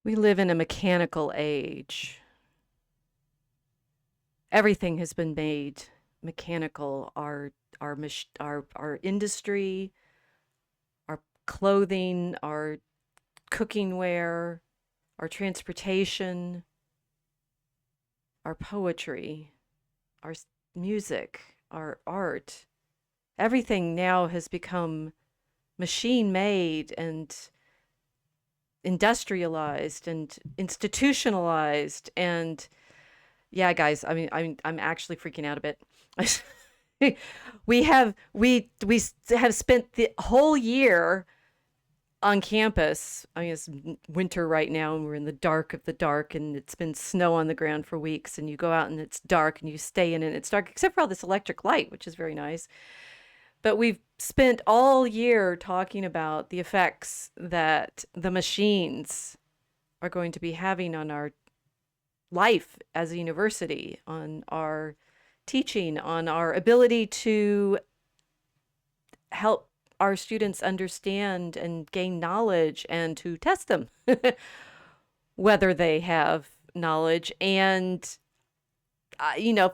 We live in a mechanical age. Everything has been made mechanical. Our industry, our clothing, our cooking ware, our transportation, our poetry, our music, our art. Everything now has become machine made and industrialized and institutionalized. And yeah, guys, I'm actually freaking out a bit. We have spent the whole year on campus. I mean, it's winter right now, and we're in the dark of the dark, and it's been snow on the ground for weeks. And you go out, and it's dark, and you stay in, and it's dark, except for all this electric light, which is very nice. But we've spent all year talking about the effects that the machines are going to be having on our life as a university, on our teaching, on our ability to help our students understand and gain knowledge and to test them whether they have knowledge. And you know,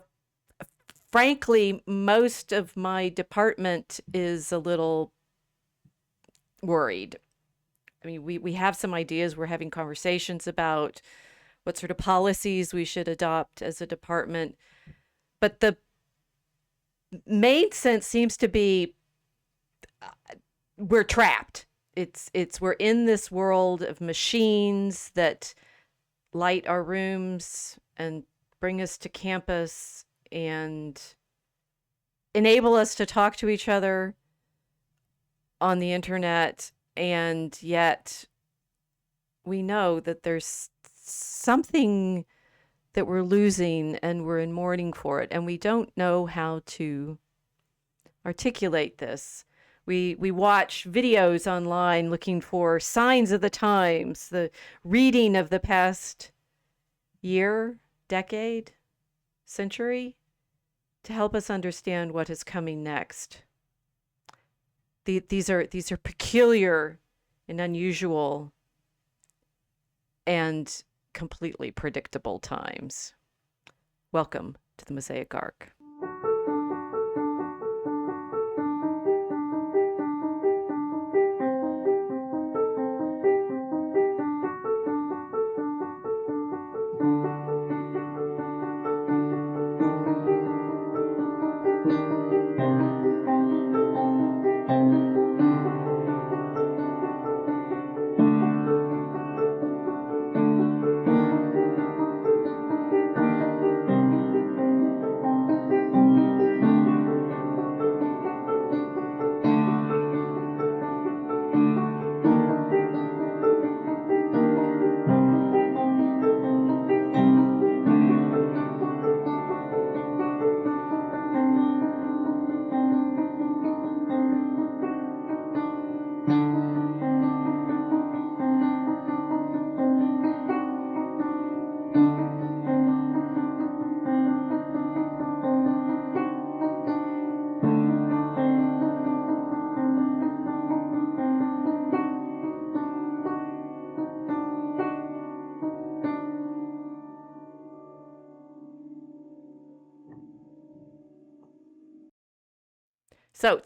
frankly, most of my department is a little worried. I mean, we have some ideas. We're having conversations about what sort of policies we should adopt as a department. But the main sense seems to be we're trapped. We're in this world of machines that light our rooms and bring us to campus and enable us to talk to each other on the internet. And yet we know that there's something that we're losing, and we're in mourning for it, and we don't know how to articulate this. We watch videos online looking for signs of the times, the reading of the past year, decade, century, to help us understand what is coming next. These are peculiar and unusual and completely predictable times. Welcome to the Mosaic Ark.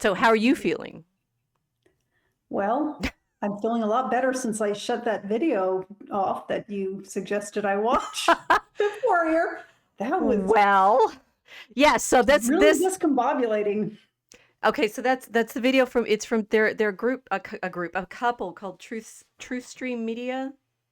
So how are you feeling? Well, I'm feeling a lot better since I shut that video off that you suggested I watch before here. That was Well, yeah, so that's really this. discombobulating. Okay, so that's the video from their group, a couple called Truth Stream Media.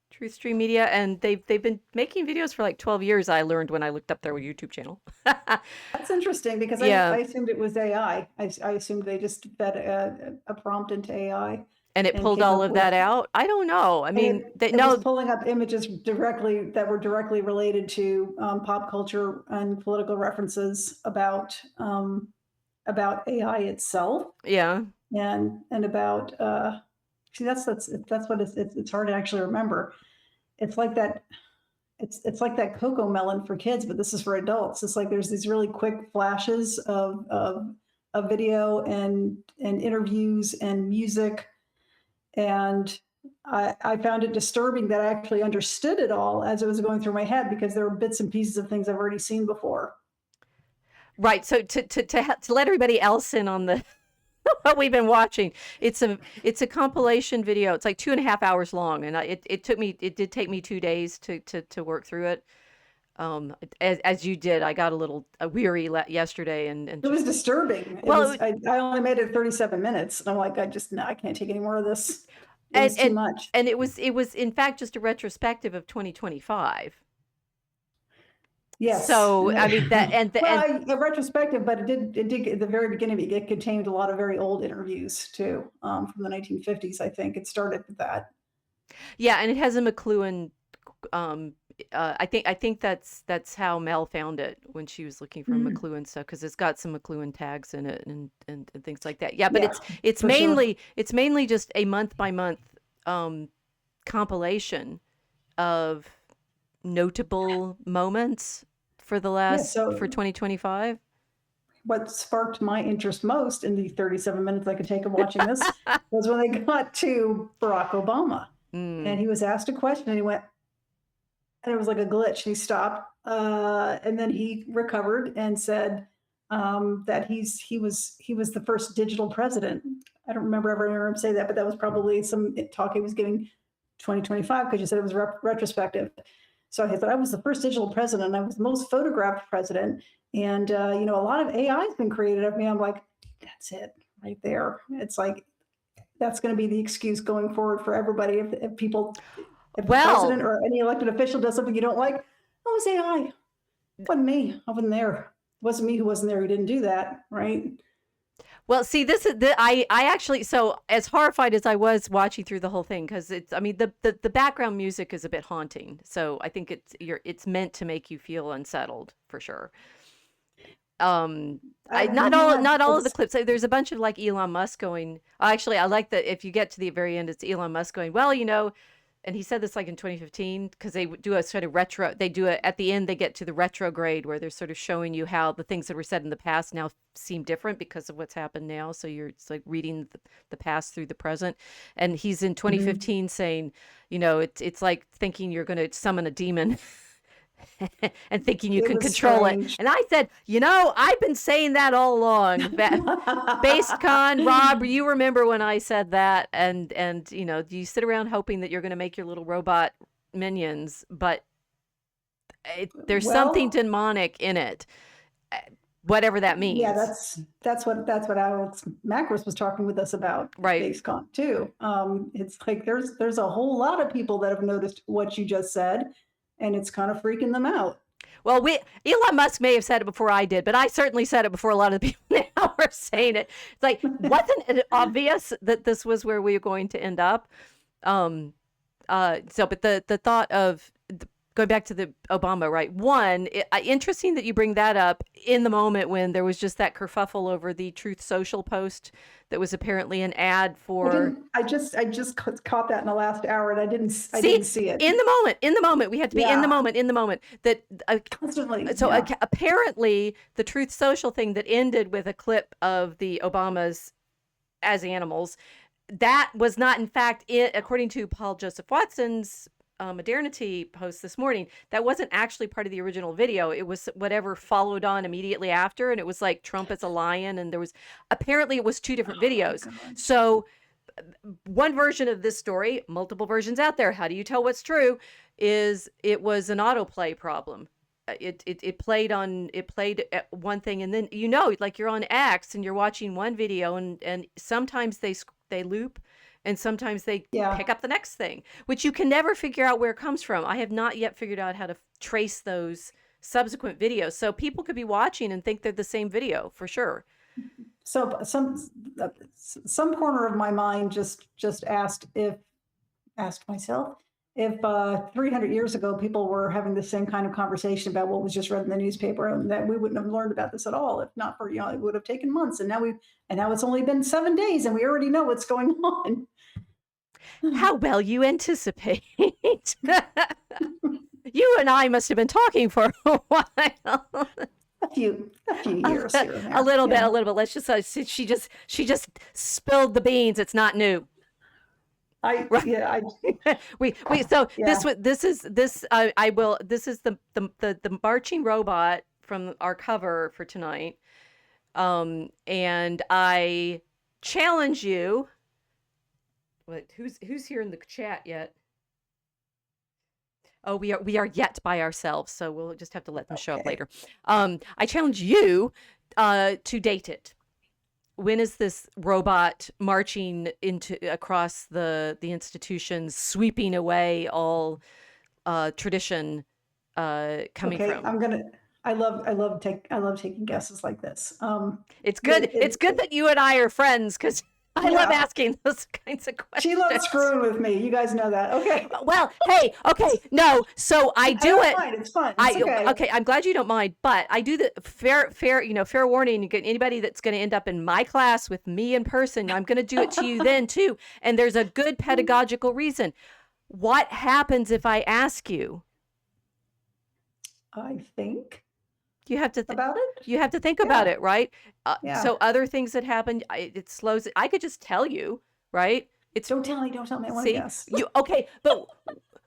Truth Stream Media, and they've been making videos for like 12 years. I learned when I looked up their YouTube channel. That's interesting because Yeah. I assumed it was AI. I assumed they just fed a prompt into AI. And it and pulled came all up of with- that out. I don't know. I and mean, it was pulling up images that were directly related to pop culture and political references about AI itself. Yeah. And about see that's what it's hard to actually remember. It's like that. It's like that Cocoa Melon for kids, but this is for adults. It's like there's these really quick flashes of video and interviews and music and I found it disturbing that I actually understood it all as it was going through my head, because there were bits and pieces of things I've already seen before. Right. So to let everybody else in on the what we've been watching, it's a compilation video. It's like 2.5 hours long, and it did take me 2 days to work through it. As you did, I got a little weary yesterday, and It was disturbing. well, I only made it 37 minutes, and I'm like, no, I can't take any more of this. It and was too much. it was in fact just a retrospective of 2025. Yes. So I mean that Well, a retrospective, but it did at the very beginning, it contained a lot of very old interviews too, from the 1950s. I think it started with that. yeah, and it has a McLuhan. Um, I think that's how Mel found it when she was looking for Mm. McLuhan stuff, because it's got some McLuhan tags in it and things like that. Yeah, but Yeah, it's for sure. mainly just a month by month compilation of notable moments for Yeah. for So 2025. what sparked my interest most in the 37 minutes I could take of watching this was when they got to Barack Obama, and Mm. he was asked a question, and he went, and it was like a glitch. He stopped, and then he recovered and said that he was the first digital president. I don't remember ever hearing him say that, but that was probably some talk he was giving 2025, because you said it was retrospective. So I thought I was the first digital president. I was the most photographed president, and a lot of AI has been created of me. I'm like, that's it right there. It's like that's going to be the excuse going forward for everybody. If people, if the Well, president or any elected official does something you don't like, oh, it's AI. It wasn't me. I wasn't there. It wasn't me who wasn't there who didn't do that, right? well, see, this is I actually, so as horrified as I was watching through the whole thing, because it's, I mean, the background music is a bit haunting. So I think it's meant to make you feel unsettled for sure. Not all of the It's clips. There's a bunch of like Elon Musk going. Actually, I like that if you get to the very end, it's Elon Musk going, well, and he said this like in 2015, because they do a sort of retro. They do it at the end. They get to the retrograde, where they're sort of showing you how the things that were said in the past now seem different because of what's happened now. So it's like reading the past through the present. And he's in mhm. 2015 saying, it's like thinking you're going to summon a demon. And thinking you It can was control it. strange. And I said, I've been saying that all along. Based con, Rob, you remember when I said that? And you sit around hoping that you're going to make your little robot minions, but there's something Well, demonic in it, whatever that yeah, means. that's what Alex Macros was talking with us about Right. BaseCon too. It's like there's a whole lot of people that have noticed what you just said, and it's kind of freaking them out. Well, Elon Musk may have said it before I did, but I certainly said it before a lot of the people now are saying it. It's like, wasn't it obvious that this was where we were going to end up? But the thought of going back to the Obama, right? One, interesting that you bring that up in the moment when there was just that kerfuffle over the Truth Social post that was apparently an ad for. I just caught that in the last hour, and I didn't see it. In the moment, we had to be in the moment that Constantly. so Yeah. apparently the Truth Social thing that ended with a clip of the Obamas as animals, that was not in fact it, according to Paul Joseph Watson's modernity post this morning. That wasn't actually part of the original video. It was whatever followed on immediately after, and it was like Trump as a lion, and there was apparently it was two different videos. So one version of this story, multiple versions out there, how do you tell what's true, is it was an autoplay problem. It played one thing, and then like you're on X and you're watching one video, and sometimes they loop, and sometimes they Yeah. pick up the next thing, which you can never figure out where it comes from. I have not yet figured out how to trace those subsequent videos. So people could be watching and think they're the same video for sure. So some corner of my mind just asked myself if 300 years ago people were having the same kind of conversation about what was just read in the newspaper, and that we wouldn't have learned about this at all if not for it would have taken months, and now it's only been 7 days and we already know what's going on. How well you anticipate. You and I must have been talking for a while. A few years here and there. A little bit. Let's just say she just spilled the beans. It's not new. Right. Yeah, We so yeah. this is this I will this is the marching robot from our cover for tonight. And I challenge you. Wait, who's here in the chat yet? Oh, we are yet by ourselves, so we'll just have to let them show up Okay. later. I challenge you to date it. When is this robot marching into across the institutions, sweeping away all tradition coming Okay. from? I love taking guesses like this. It's good. It's good that you and I are friends because I love Yeah. asking those kinds of She loves questions. screwing with me. You guys know that. Okay. Well, hey, okay, no, so I I do don't it. mind. It's fun. It's okay. Okay, I'm glad you don't mind, but I do the fair warning. You get anybody that's going to end up in my class with me in person. I'm going to do it to you then too, and there's a good pedagogical reason. What happens if I ask you? I think You have to about it. you have to think about Yeah. it, right? Yeah. So other things that happen, it slows it. I could just tell you, right? It's Don't tell me. Don't tell me. I want to see guess. you okay,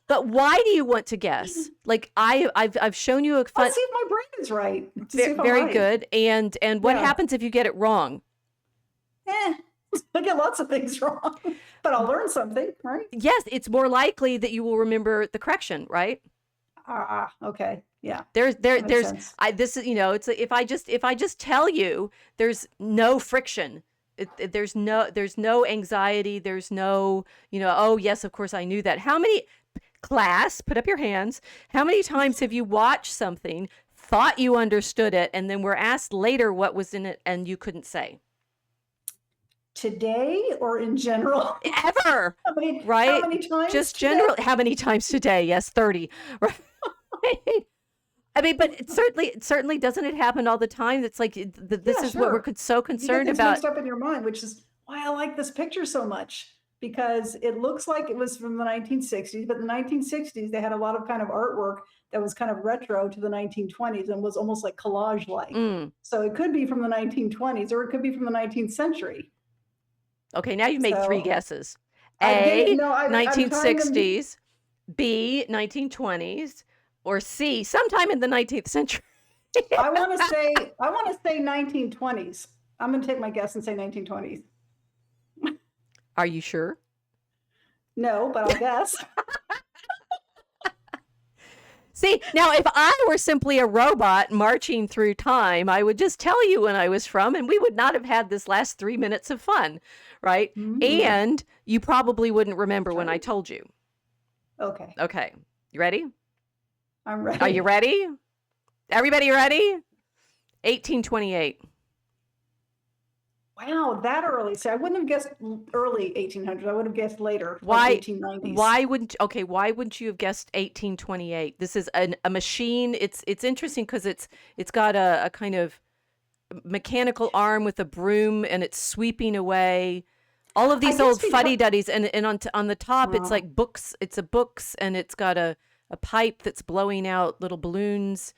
but why do you want to guess? Like I've shown you a fun Let's see if my brain is right. To see if I'm very right. good. And what Yeah. happens if you get it wrong? Eh. I get lots of things wrong, but I'll learn something, right? Yes, it's more likely that you will remember the correction, right? Okay. Yeah. There's That makes there's sense. this is it's if I just tell you there's no friction. There's no anxiety, there's no, oh yes, of course I knew that. How many class, put up your hands. How many times have you watched something, thought you understood it, and then were asked later what was in it and you couldn't say? Today or in general? Ever, How right? many times Just today? generally, how many times today? Yes, 30. Right? I mean, but it certainly doesn't it happen all the time? It's like this Yeah, is what we're sure. so You get concerned things about. mixed up in your mind, which is why I like this picture so much, because it looks like it was from the 1960s, but in the 1960s, they had a lot of kind of artwork that was kind of retro to the 1920s and was almost like collage like. Mm. So it could be from the 1920s or it could be from the 19th century. Okay, now you've made three So guesses. I'm getting, A, no, I'm trying to, 1960s, B, 1920s, or C, sometime in the 19th century. I want to say 1920s. I'm going to take my guess and say 1920s. Are you sure? No, but I'll guess. See, now if I were simply a robot marching through time, I would just tell you when I was from, and we would not have had this last 3 minutes of fun, right? Mhm. And you probably wouldn't remember when I right. told you. Okay. Okay, you ready? I'm ready. Are you ready? Everybody ready? 1828. Wow, that early. So I wouldn't have guessed early 1800s. I would have guessed later, like Why? 1890s. Why wouldn't you have guessed 1828? This is a machine. It's interesting because it's got a kind of mechanical arm with a broom and it's sweeping away all of I these guess old because fuddy-duddies, and on the top it's uh, like books. It's a books, and it's got a pipe that's blowing out little balloons,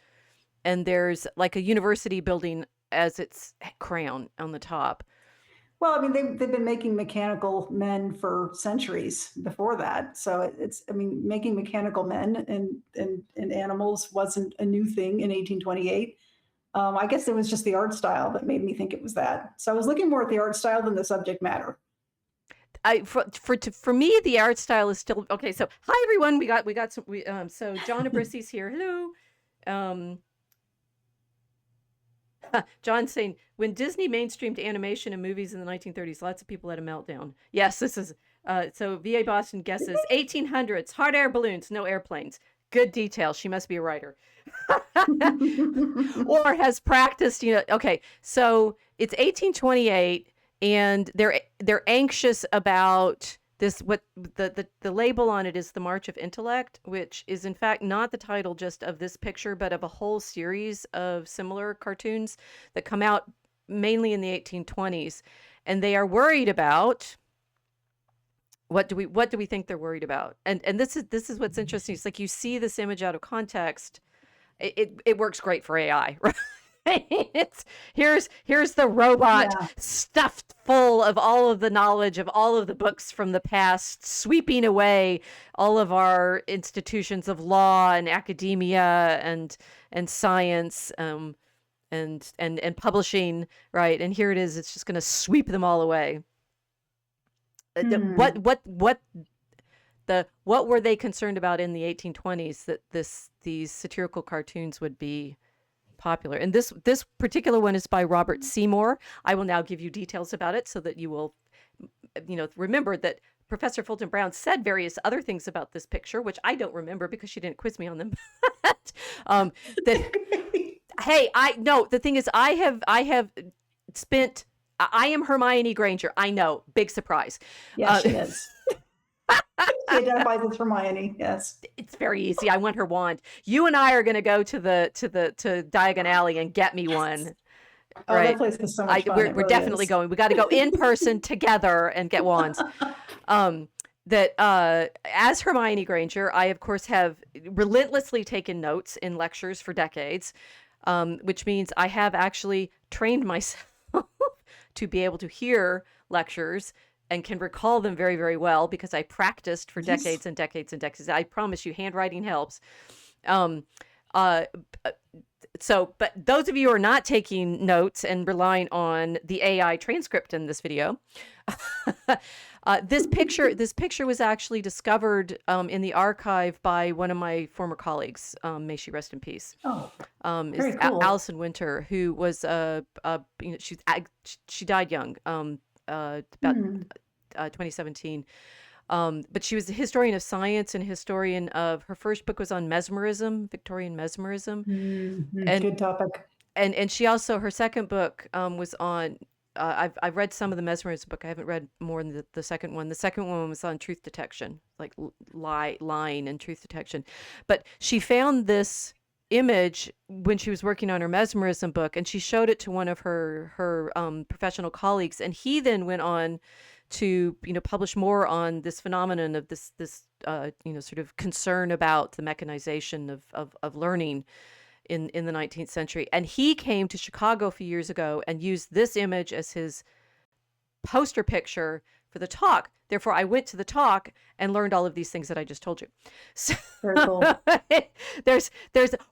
and there's like a university building as its crown on the top. well, I mean, they've been making mechanical men for centuries before that. So it's, I mean, making mechanical men and animals wasn't a new thing in 1828. I guess it was just the art style that made me think it was that. So I was looking more at the art style than the subject matter. For me, the art style is still okay. So hi everyone, we got some so John Abrissi's here. Hello. John's saying when Disney mainstreamed animation and movies in the 1930s, lots of people had a meltdown. Yes, this is so VA Boston guesses 1800s, hot air balloons, no airplanes. Good detail. She must be a writer. Or has practiced, okay. So it's 1828 and they're anxious about this. What the label on it is the March of Intellect, which is in fact not the title just of this picture, but of a whole series of similar cartoons that come out mainly in the 1820s, and they are worried about what do we think they're worried about? And this is what's interesting. It's like you see this image out of context. It works great for AI, right? It's here's the robot Yeah. stuffed full of all of the knowledge of all of the books from the past, sweeping away all of our institutions of law and academia and science, and publishing, right? And here it is. It's just going to sweep them all away. Hmm. What were they concerned about in the 1820s that these satirical cartoons would be popular? And this particular one is by Robert Seymour. I will now give you details about it so that you will, remember that Professor Fulton Brown said various other things about this picture, which I don't remember because she didn't quiz me on them. That hey, the thing is, I have spent. I am Hermione Granger. I know, big surprise. Yeah, she is. She identifies as Hermione. Yes. It's very easy. I want her wand. You and I are going to go to Diagon Alley and get me one. Oh, Right? that place is so much fun. We're It really definitely is. going. We got to go in person together and get wands. As Hermione Granger, I of course have relentlessly taken notes in lectures for decades, which means I have actually trained myself to be able to hear lectures and can recall them very, very well because I practiced for decades and decades and decades. I promise you, handwriting helps. But those of you who are not taking notes and relying on the AI transcript in this video, this picture was actually discovered in the archive by one of my former colleagues. May she rest in peace. Oh, Is very cool. Allison Winter, who was she died young, about 2017. But she was a historian of science and historian of, her first book was on mesmerism, Victorian mesmerism. And Good topic. and she also, her second book was on, I've read some of the mesmerism book. I haven't read more than the second one. The second one was on truth detection, like lying and truth detection. But she found this image when she was working on her mesmerism book, and she showed it to one of her professional colleagues, and he then went on to publish more on this phenomenon of this sort of concern about the mechanization of learning in the 19th century. And he came to Chicago a few years ago and used this image as his poster picture for the talk. Therefore, I went to the talk and learned all of these things that I just told you. So Very cool. there's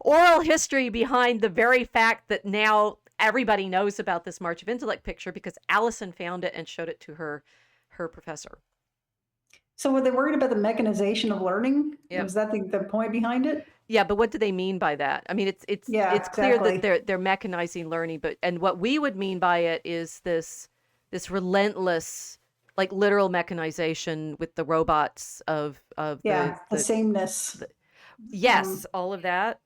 oral history behind the very fact that now everybody knows about this March of Intellect picture because Allison found it and showed it to her professor. So were they worried about the mechanization of learning? Yep. Was that the point behind it? Yeah, but what do they mean by that? I mean, it's clear that they're mechanizing learning, and what we would mean by it is this relentless, like literal mechanization with the robots of the sameness. Yes, all of that.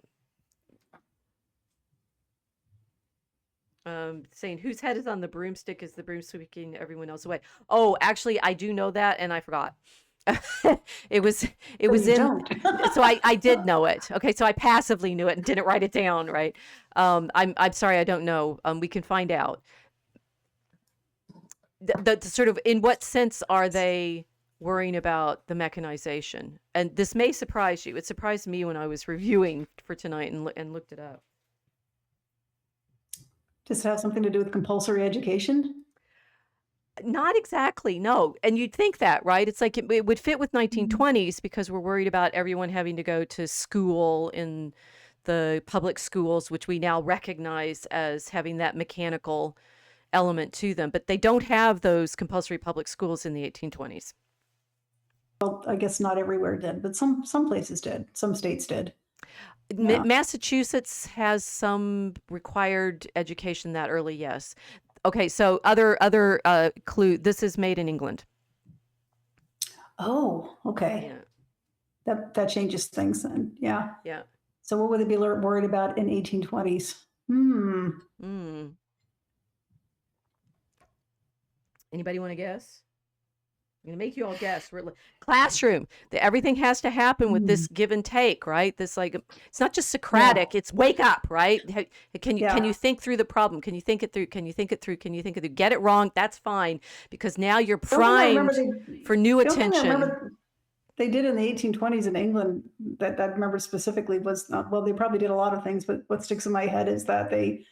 Saying whose head is on the broomstick is the broom sweeping everyone else away. Oh, actually, I do know that, and I forgot. it was in. So I did know it. Okay, so I passively knew it and didn't write it down. Right. I'm sorry, I don't know. We can find out. The sort of, in what sense are they worrying about the mechanization? And this may surprise you. It surprised me when I was reviewing for tonight and looked it up. Does it have something to do with compulsory education? Not exactly, no. And you'd think that, right? It's like it would fit with 1920s because we're worried about everyone having to go to school in the public schools, which we now recognize as having that mechanical element to them. But they don't have those compulsory public schools in the 1820s. Well, I guess not everywhere did, but some places did. Some states did. Yeah. Massachusetts has some required education that early, yes. Okay, so other clue. This is made in England. Oh, okay. Yeah. That changes things then. Yeah. Yeah. So what would they be worried about in 1820s? Anybody want to guess? I'm going to make you all guess. Classroom. Everything has to happen with this give and take, right? This, like, it's not just Socratic. It's wake up, right? Can you think through the problem? Can you think it through? Can you think it through? Can you think it through? Get it wrong. That's fine, because now you're primed for new attention. They did in the 1820s in England that I remember specifically was not, well, they probably did a lot of things, but what sticks in my head is that they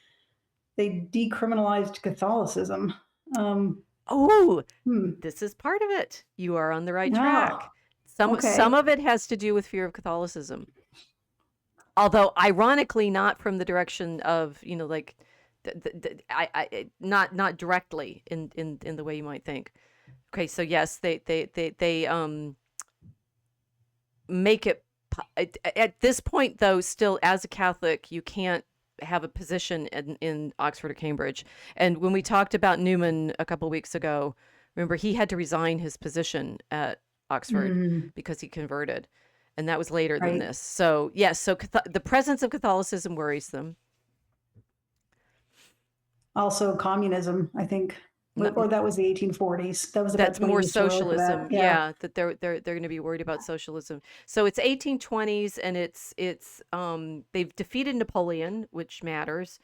they decriminalized Catholicism. Um, Oh, hmm. this is part of it. You are on the right track. Ah, Some okay. of it has to do with fear of Catholicism. Although ironically not from the direction of, like not directly in the way you might think. Okay, so yes, they make it at this point though, still as a Catholic you can't have a position in Oxford or Cambridge. And when we talked about Newman a couple weeks ago, remember he had to resign his position at Oxford Mm, because he converted, and that was later than right. this. So yes, so the presence of Catholicism worries them. Also, communism, I think, Not, or that was the 1840s. That was about that's 20 more years too early for that. socialism, Yeah. yeah, that they're going to be worried about socialism. So it's 1820s, and they've defeated Napoleon, which matters.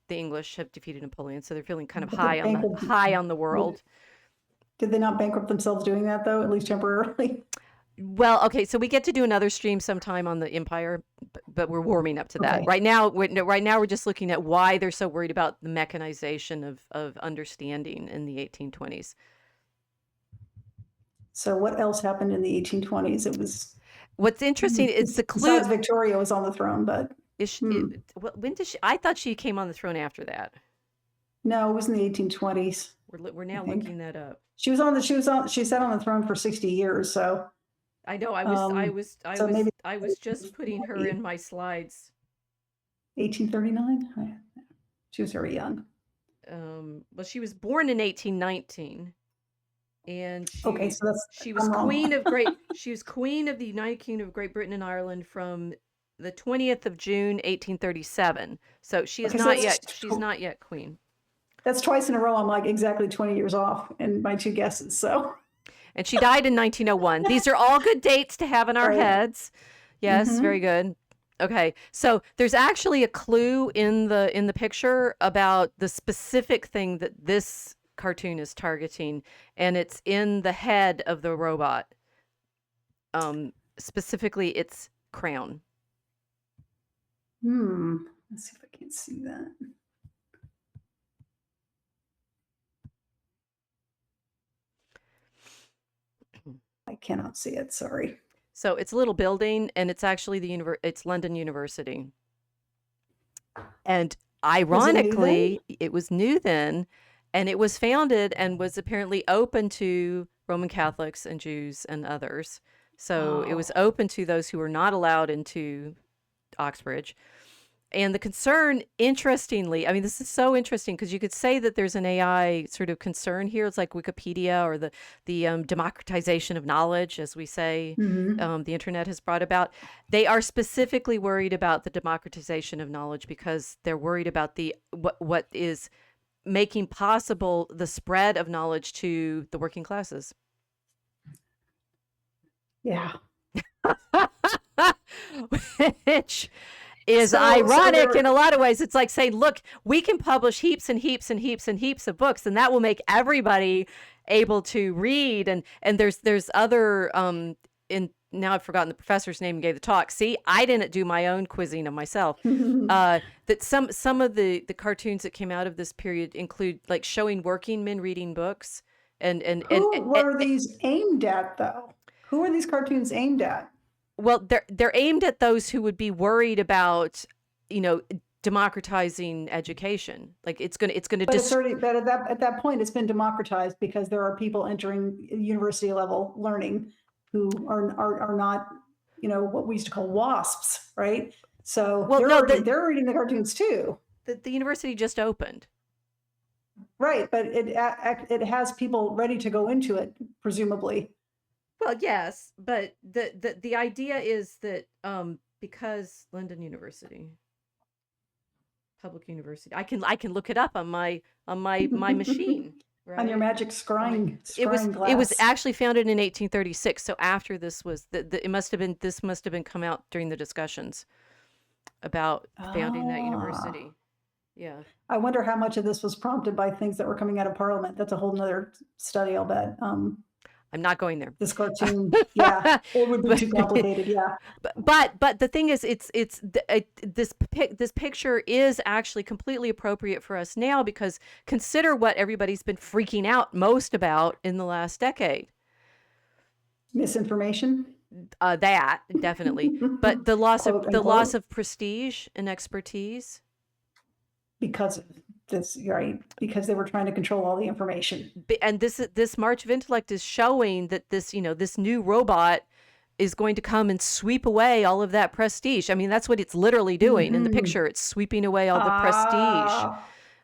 The English have defeated Napoleon, so they're feeling kind of But they bankrupt. high on the world. Did they not bankrupt themselves doing that though, at least temporarily? Well, okay, so we get to do another stream sometime on the empire, but we're warming up to that. Okay. Right now we're just looking at why they're so worried about the mechanization of understanding in the 1820s. So what else happened in the 1820s? It was What's interesting is the clue besides Victoria was on the throne, but is hmm. when did she? I thought she came on the throne after that. No, it was in the 1820s, We're I now think. looking that up. She sat on the throne for 60 years, so I know. um maybe I was just putting her in my slides. 1839. She was very young. Well, she was born in 1819, and Okay, so that's she was I'm wrong. queen of she was queen of the United Kingdom of Great Britain and Ireland from the 20th of June 1837. So she is Okay, so not yet she's not yet queen. that's twice in a row. I'm like exactly 20 years off in my two guesses. So And she died in 1901. These are all good dates to have in our right. heads. Yes, Mm-hmm. very good. Okay, so there's actually a clue in the picture about the specific thing that this cartoon is targeting, and it's in the head of the robot. Specifically, its crown. Let's see if I can see that. I cannot see it. Sorry. So it's a little building, and it's actually it's London University. And ironically, it was new then, and it was founded and was apparently open to Roman Catholics and Jews and others. So it was open to those who were not allowed into Oxbridge. And the concern, interestingly, I mean, this is so interesting because you could say that there's an AI sort of concern here. It's like Wikipedia or the democratization of knowledge, as we say, Mm-hmm. the internet has brought about. They are specifically worried about the democratization of knowledge because they're worried about what is making possible the spread of knowledge to the working classes. Yeah. Which is ironic in a lot of ways. It's like saying, look, we can publish heaps and heaps and heaps and heaps of books, and that will make everybody able to read. And there's other in now I've forgotten the professor's name who gave the talk. See, I didn't do my own quizzing of myself. That some of the cartoons that came out of this period include like showing working men reading books Who were these aimed at though? Who are these cartoons aimed at? Well, they're aimed at those who would be worried about, democratizing education. Like it's gonna But it's already but at that point it's been democratized because there are people entering university level learning who are not, what we used to call WASPs, right? So they're reading the cartoons too. The university just opened. Right, but it has people ready to go into it, presumably. Well, yes, but the idea is that because London University, public university, I can look it up on my machine. Right? On your magic scrying glass. It was actually founded in 1836. So after this was it must have been come out during the discussions about founding that university. Yeah. I wonder how much of this was prompted by things that were coming out of Parliament. That's a whole nother study, I'll bet. I'm not going there. This cartoon, yeah, it would be but, too complicated. Yeah. but the thing is, this picture is actually completely appropriate for us now, because consider what everybody's been freaking out most about in the last decade. Misinformation. That definitely, but the loss Quote, of the unquote. loss of prestige and expertise. Because of this, right? Because they were trying to control all the information. And this March of Intellect is showing that this new robot is going to come and sweep away all of that prestige. I mean, that's what it's literally doing in the picture. It's sweeping away all the prestige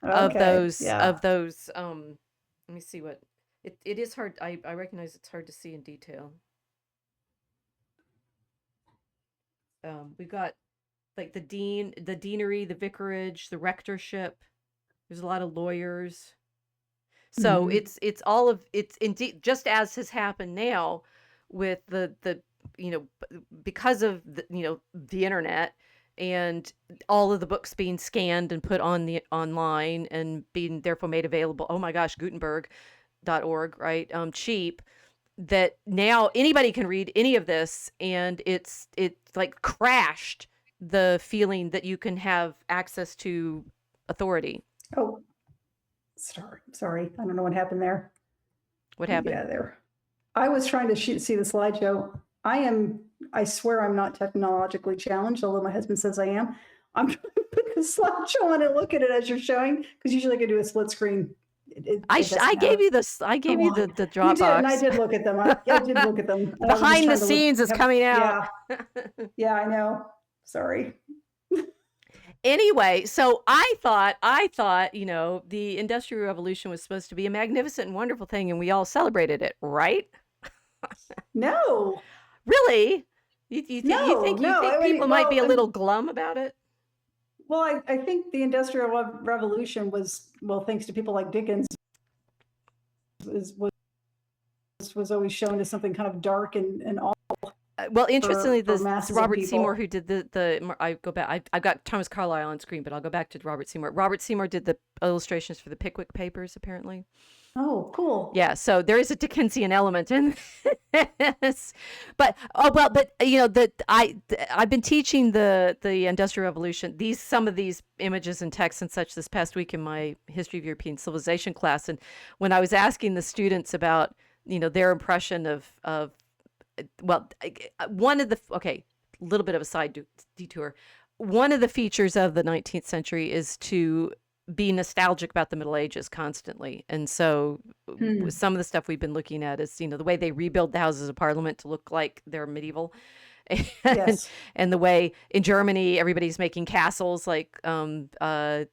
of Okay. those Yeah. let me see what it is hard. I recognize it's hard to see in detail. We've got like the deanery, the vicarage, the rectorship. There's a lot of lawyers. So it's indeed just as has happened now with the because of the internet and all of the books being scanned and put on the online and being therefore made available. Oh my gosh, Gutenberg.org, right? Cheap. That now anybody can read any of this, and it's like crashed the feeling that you can have access to authority. Oh, sorry. I don't know what happened there. What happened? Yeah, there. I was trying to see the slideshow. I swear I'm not technologically challenged, although my husband says I am. I'm trying to put the slideshow on and look at it as you're showing, because usually I can do a split screen. I gave you this. I gave you the Dropbox. You did, and I did look at them. I did look at them. Behind the scenes is coming out. Yeah, I know. Sorry. Anyway, so I thought, the Industrial Revolution was supposed to be a magnificent and wonderful thing, and we all celebrated it, right? No. Really? You think people might be a little glum about it? Well, I think the Industrial Revolution was, well, thanks to people like Dickens, was always shown as something kind of dark and awful. Well, interestingly, for this Robert Seymour, who did I've got Thomas Carlyle on screen, but I'll go back to Robert Seymour. Robert Seymour did the illustrations for the Pickwick Papers, apparently. Oh, cool. Yeah, so there is a Dickensian element in this. But I've been teaching the Industrial Revolution, some of these images and texts and such this past week in my History of European Civilization class, and when I was asking the students about their impression of one of the little bit of a side detour. One of the features of the 19th century is to be nostalgic about the Middle Ages constantly. And so some of the stuff we've been looking at is, the way they rebuild the Houses of Parliament to look like they're medieval. Yes. And the way in Germany, everybody's making castles like the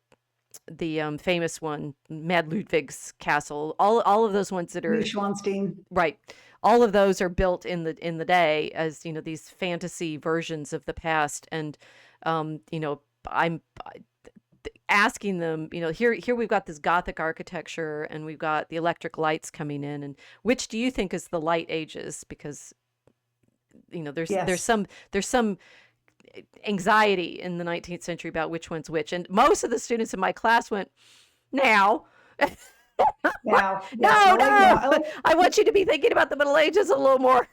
famous one, Mad Ludwig's castle, all of those ones that are Neuschwanstein. Right. All of those are built in the day as, these fantasy versions of the past. And, I'm asking them, here we've got this Gothic architecture and we've got the electric lights coming in, and which do you think is the light ages? Because, there's some anxiety in the 19th century about which one's which. And most of the students in my class went, now. Now. No. I want you to be thinking about the Middle Ages a little more.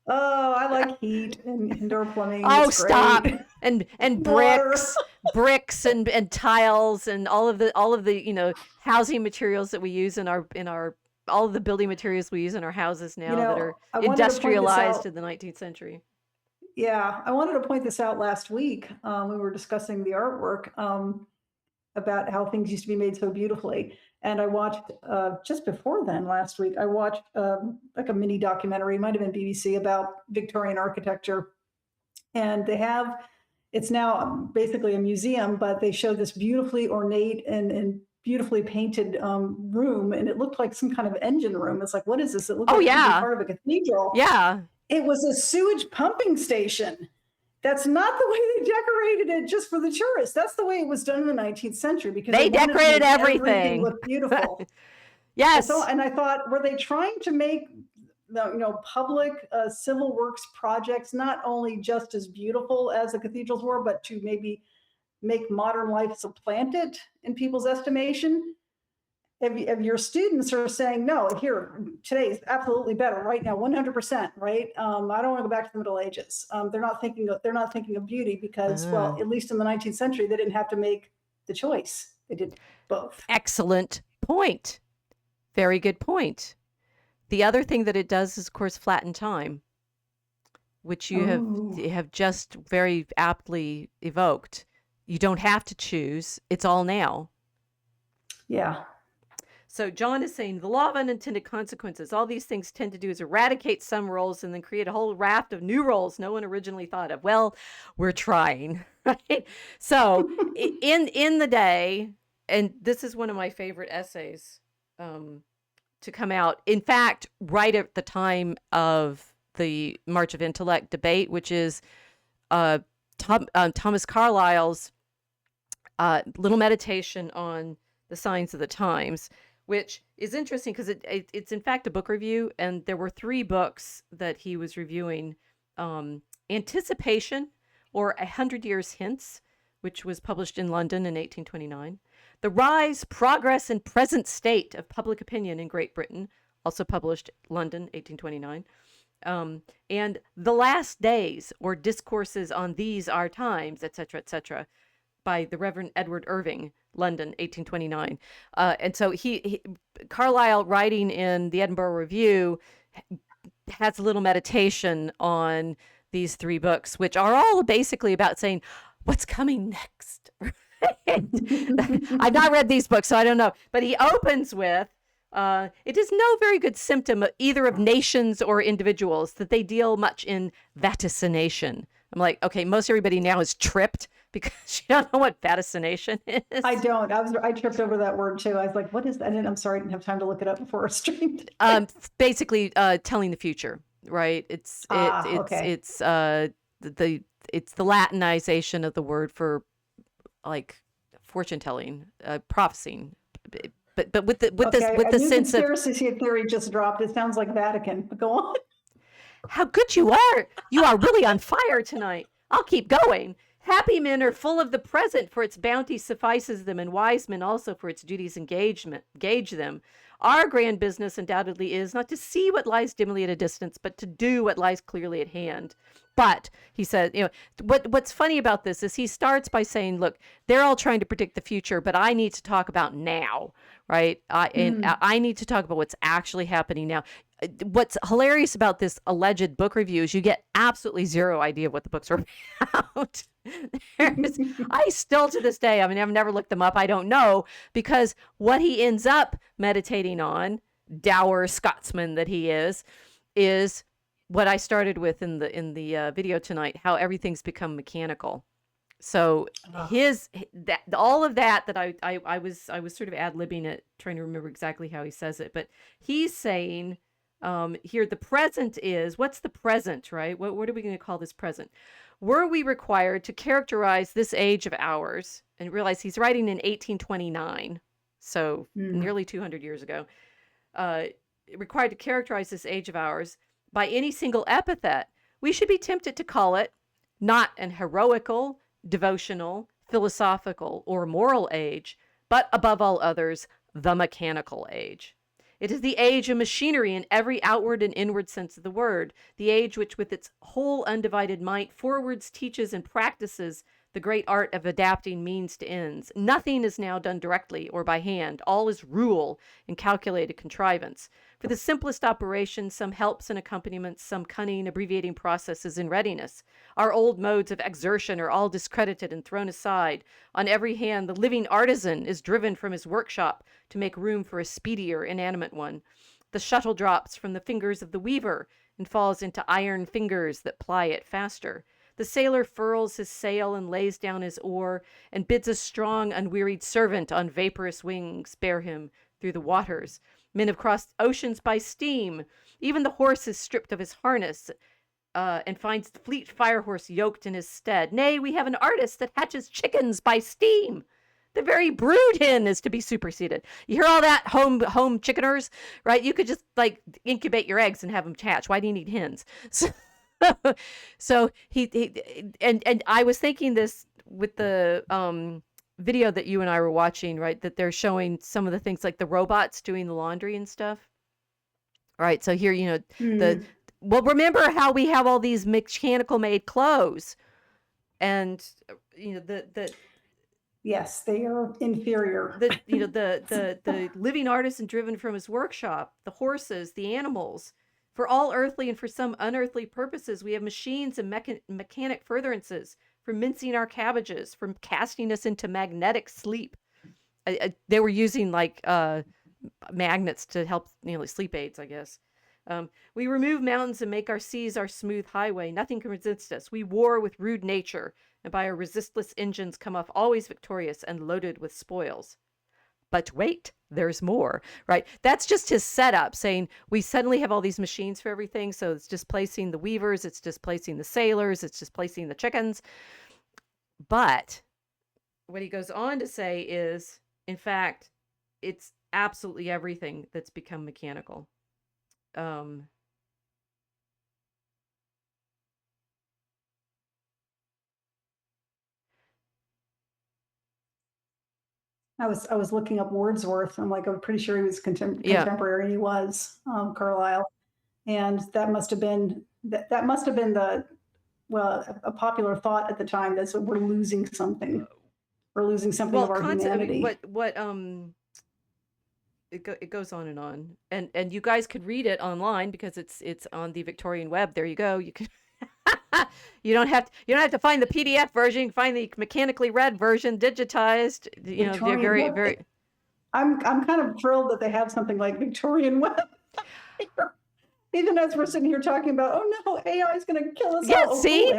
Oh, I like heat and indoor plumbing. Oh, stop. And bricks and tiles and all of the housing materials that we use in our all of the building materials we use in our houses now that are industrialized in the 19th century. Yeah, I wanted to point this out last week. We were discussing the artwork about how things used to be made so beautifully. And I watched, just before then, last week, I watched like a mini documentary, it might have been BBC, about Victorian architecture. And it's now basically a museum, but they show this beautifully ornate and beautifully painted room. And it looked like some kind of engine room. It's like, what is this? It looked like part of a cathedral. Yeah. It was a sewage pumping station. That's not the way they decorated it just for the tourists. That's the way it was done in the 19th century, because they decorated everything look beautiful. Yes. And I thought, were they trying to make public civil works projects not only just as beautiful as the cathedrals were, but to maybe make modern life supplant it in people's estimation? if your students are saying, no, here, today is absolutely better right now, 100%, right? I don't want to go back to the Middle Ages. They're not thinking of beauty because, well, Oh, at least in the 19th century, they didn't have to make the choice. They did both. excellent point. Very good point. The other thing that it does is, of course, flatten time, which you Oh, have just very aptly evoked. You don't have to choose. It's all now. yeah. So John is saying the law of unintended consequences. All these things tend to do is eradicate some roles and then create a whole raft of new roles no one originally thought of. Well, we're trying, right? So in the day, and this is one of my favorite essays to come out. In fact, right at the time of the March of Intellect debate, which is Thomas Carlyle's little meditation on the signs of the times, which is interesting because it's in fact a book review, and there were 3 books that he was reviewing. Anticipation, or 100 Years Hence, which was published in London in 1829. The Rise, Progress, and Present State of Public Opinion in Great Britain, also published London, 1829. And The Last Days, or Discourses on These Our Times, etc., by the Reverend Edward Irving, London, 1829. And so Carlyle, writing in the Edinburgh Review, has a little meditation on these 3 books, which are all basically about saying, what's coming next? I've not read these books, so I don't know. But he opens with, it is no very good symptom either of nations or individuals that they deal much in vaticination. I'm like, okay, most everybody now is tripped because you don't know what vaticination is. I don't. I tripped over that word too. I was like, what is that? I'm sorry, I didn't have time to look it up before our stream. Basically, telling the future, right? It's Okay. it's the Latinization of the word for like fortune telling, prophesying, but with Okay, with a the new sense of conspiracy theory just dropped. It sounds like Vatican. But go on. how good you are. You are really on fire tonight. I'll keep going. Happy men are full of the present, for its bounty suffices them, and wise men also for its duties gauge them. Our grand business undoubtedly is not to see what lies dimly at a distance, but to do what lies clearly at hand. But he said, what's funny about this is he starts by saying, look, they're all trying to predict the future, but I need to talk about now, right? I need to talk about what's actually happening now. What's hilarious about this alleged book review is you get absolutely zero idea what the books are about. I still to this day, I mean, I've never looked them up. I don't know, because what he ends up meditating on, dour Scotsman that he is what I started with in the video tonight, how everything's become mechanical. So all of that I was sort of ad-libbing it, trying to remember exactly how he says it, but he's saying here the present is, what's the present, right? What are we going to call this present? Were we required to characterize this age of ours, and realize he's writing in 1829, so nearly 200 years ago, required to characterize this age of ours by any single epithet, we should be tempted to call it not an heroical, devotional, philosophical, or moral age, but above all others, the mechanical age. It is the age of machinery in every outward and inward sense of the word, the age which with its whole undivided might forwards, teaches, and practices the great art of adapting means to ends. Nothing is now done directly or by hand. All is rule and calculated contrivance. For the simplest operations, some helps and accompaniments, some cunning abbreviating processes in readiness. Our old modes of exertion are all discredited and thrown aside. On every hand, the living artisan is driven from his workshop to make room for a speedier, inanimate one. The shuttle drops from the fingers of the weaver and falls into iron fingers that ply it faster. The sailor furls his sail and lays down his oar, and bids a strong, unwearied servant on vaporous wings bear him through the waters. Men have crossed oceans by steam. Even the horse is stripped of his harness, and finds the fleet fire horse yoked in his stead. Nay, we have an artist that hatches chickens by steam. The very brood hen is to be superseded. You hear all that, home chickeners, right? You could just like incubate your eggs and have them hatch. Why do you need hens? So he and I was thinking this with the video that you and I were watching, right? That they're showing some of the things like the robots doing the laundry and stuff. All right. So here, Mm. well, remember how we have all these mechanical made clothes, and the Yes, they are inferior. the living artisan driven from his workshop, the horses, the animals, for all earthly and for some unearthly purposes. We have machines and mechanic furtherances for mincing our cabbages, from casting us into magnetic sleep. They were using like magnets to help, like sleep aids, I guess. We remove mountains and make our seas our smooth highway. Nothing can resist us. We war with rude nature, and by our resistless engines come off always victorious and loaded with spoils. But wait, there's more, right? That's just his setup, saying we suddenly have all these machines for everything. So it's displacing the weavers, it's displacing the sailors, it's displacing the chickens. But what he goes on to say is, in fact, it's absolutely everything that's become mechanical. I was looking up Wordsworth. I'm pretty sure he was Yeah. contemporary. He was Carlyle, and that must have been that must have been the a popular thought at the time. That's we're losing something. We're losing something of our humanity. It goes on, and you guys could read it online because it's on the Victorian web. There you go. You can. You don't have to find the PDF version. You can find the mechanically read version, digitized. They're very, very. I'm kind of thrilled that they have something like Victorian web. Even as we're sitting here talking about, oh no, AI is going to kill us all. See,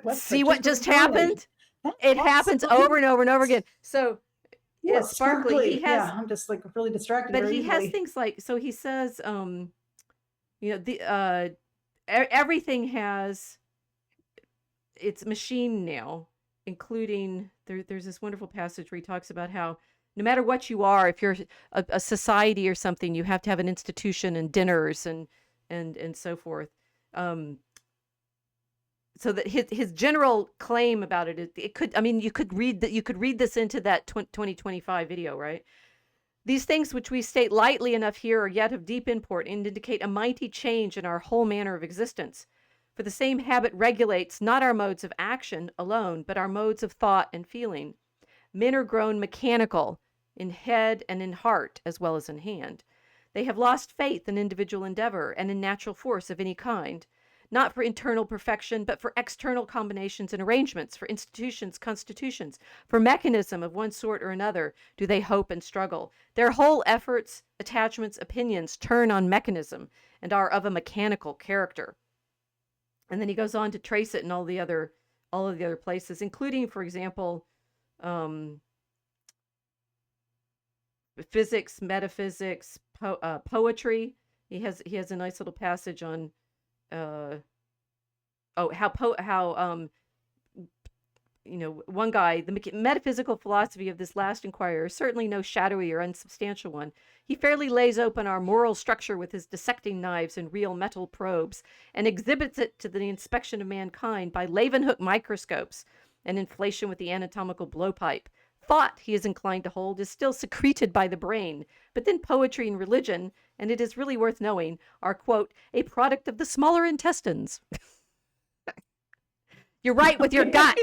cool. See what just happened? It happens over and over and over again. So yeah, Sparkly. He has. Yeah, I'm just like really distracted. But he has things like, so he says, everything has its machine now, including there's this wonderful passage where he talks about how no matter what you are, if you're a society or something, you have to have an institution and dinners and so forth. So that his general claim about it could, you could read this into that 2025 video, right? These things which we state lightly enough here are yet of deep import and indicate a mighty change in our whole manner of existence. For the same habit regulates not our modes of action alone, but our modes of thought and feeling. Men are grown mechanical in head and in heart as well as in hand. They have lost faith in individual endeavor and in natural force of any kind, not for internal perfection, but for external combinations and arrangements, for institutions, constitutions, for mechanism of one sort or another, do they hope and struggle. Their whole efforts, attachments, opinions turn on mechanism and are of a mechanical character. And then he goes on to trace it in all of the other places, including, for example, physics, metaphysics, poetry. He has a nice little passage on one guy, the metaphysical philosophy of this last inquirer is certainly no shadowy or unsubstantial one. He fairly lays open our moral structure with his dissecting knives and real metal probes, and exhibits it to the inspection of mankind by Leeuwenhoek microscopes and inflation with the anatomical blowpipe. Thought, he is inclined to hold, is still secreted by the brain, but then poetry and religion, and it is really worth knowing, are, quote, a product of the smaller intestines. You're right with your gut,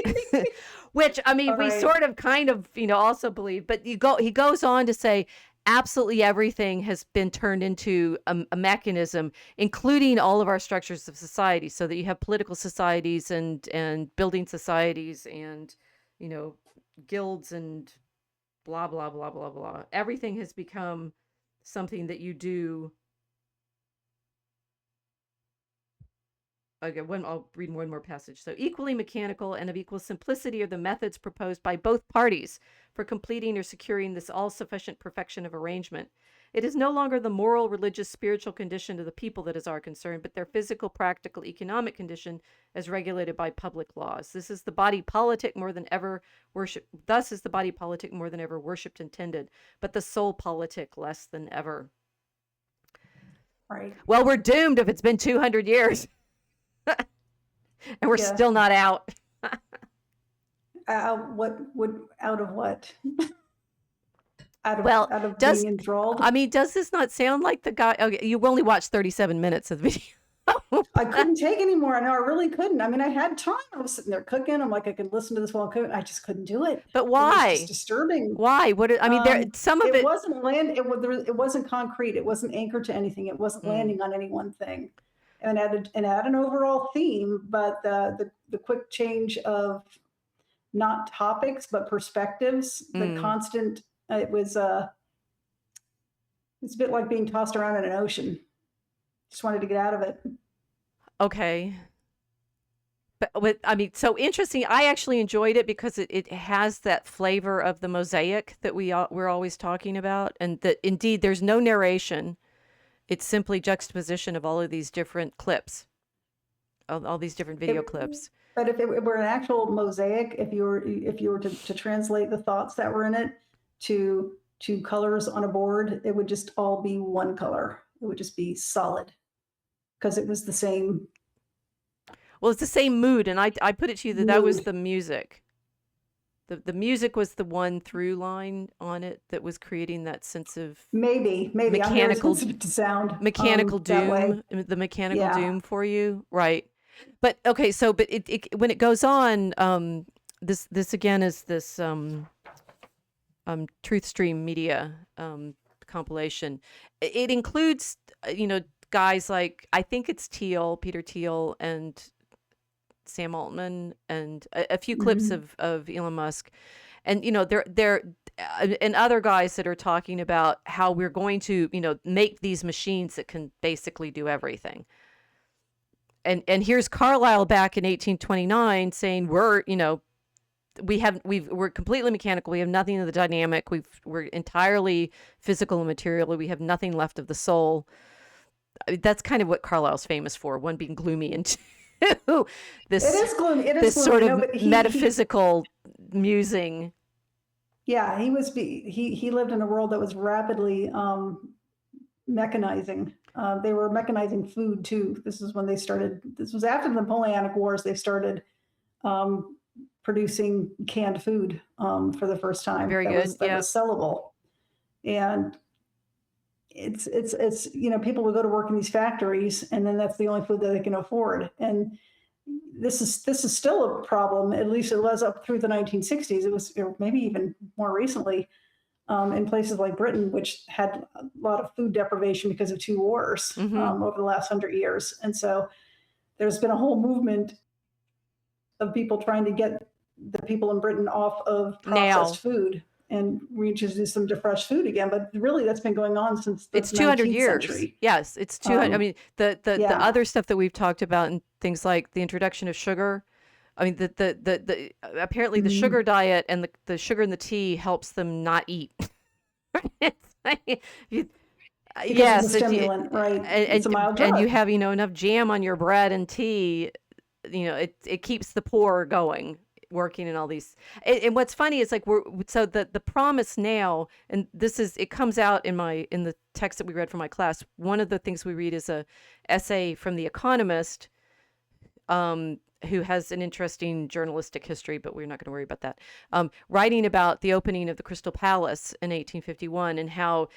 which, we sort of kind of, also believe, but he goes on to say absolutely everything has been turned into a mechanism, including all of our structures of society, so that you have political societies and building societies and, guilds and blah, blah, blah, blah, blah. Everything has become something that you do. Okay, I'll read one more passage. So, equally mechanical and of equal simplicity are the methods proposed by both parties for completing or securing this all-sufficient perfection of arrangement. It is no longer the moral, religious, spiritual condition of the people that is our concern, but their physical, practical, economic condition as regulated by public laws. Thus is the body politic more than ever worshipped and tended, but the soul politic less than ever. Right. Well, we're doomed if it's been 200 years. And we're still not out. What would out of what? Well, Out of being does enthralled? I mean, does this not sound like the guy? Okay, you only watched 37 minutes of the video. I couldn't take anymore. I know I really couldn't. I mean, I had time. I was sitting there cooking. I'm like, I could listen to this while I'm cooking. I just couldn't do it. But It was just why? disturbing. Why? I mean, there some of It it. wasn't land. It wasn't concrete. It wasn't anchored to anything. It wasn't Mm, landing on any one thing, and had an overall theme. But the quick change of not topics but perspectives, the mm, constant. It was it's a bit like being tossed around in an ocean. Just wanted to get out of it. okay. But I mean, so interesting. I actually enjoyed it because it has that flavor of the mosaic that we're always talking about, and that indeed there's no narration. It's simply juxtaposition of all of these different clips, all these different video It, clips. but if it were an actual mosaic, if you were to translate the thoughts that were in it to colors on a board, it would just all be one color. It would just be solid because it was the same Well, it's the same mood, and I put it to you that that was mood. the music. The music was the one through line on it that was creating that sense of Maybe I'm very mechanical sensitive to sound mechanical that way. doom, the mechanical Yeah. doom for you, right? But okay, so but it when it goes on, this again is this Truth Stream Media compilation. It includes guys like I think it's Peter Thiel, and Sam Altman, and a few clips Mhm. of Elon Musk, and they're and other guys that are talking about how we're going to make these machines that can basically do everything. And here's Carlyle back in 1829 saying we're completely mechanical. We have nothing of the dynamic. We're entirely physical and material. We have nothing left of the soul. I mean, that's kind of what Carlyle's famous for. One being gloomy, and two, It this is gloomy. It is this sort gloomy. No, of but he metaphysical musing. yeah, he lived in a world that was rapidly mechanizing. They were mechanizing food too. This is when they started. This was after the Napoleonic Wars. They started um, producing canned food for the first time. Very good. That Yeah. was sellable, and it's people would go to work in these factories, and then that's the only food that they can afford. And this is still a problem. At least it was up through the 1960s. It was, or maybe even more recently, in places like Britain, which had a lot of food deprivation because of two wars Mm-hmm. over the last 100 years. And so there's been a whole movement of people trying to get the people in Britain off of processed Now food and reintroduce them to fresh food again. But really, that's been going on since the it's 200 19th years. century. Yes, it's 200. I mean, the Yeah. other stuff that we've talked about, and things like the introduction of sugar. I mean, the apparently the sugar Mm. diet and the sugar in the tea helps them not eat. It's like, you, Because it's a yes, stimulant, right? It's a mild and you drug. have enough jam on your bread and tea. It keeps the pour going, working in all these. And what's funny is like the promise now, and it comes out in the text that we read from my class. One of the things we read is a essay from The Economist, who has an interesting journalistic history, but we're not going to worry about that. Writing about the opening of the Crystal Palace in 1851, and how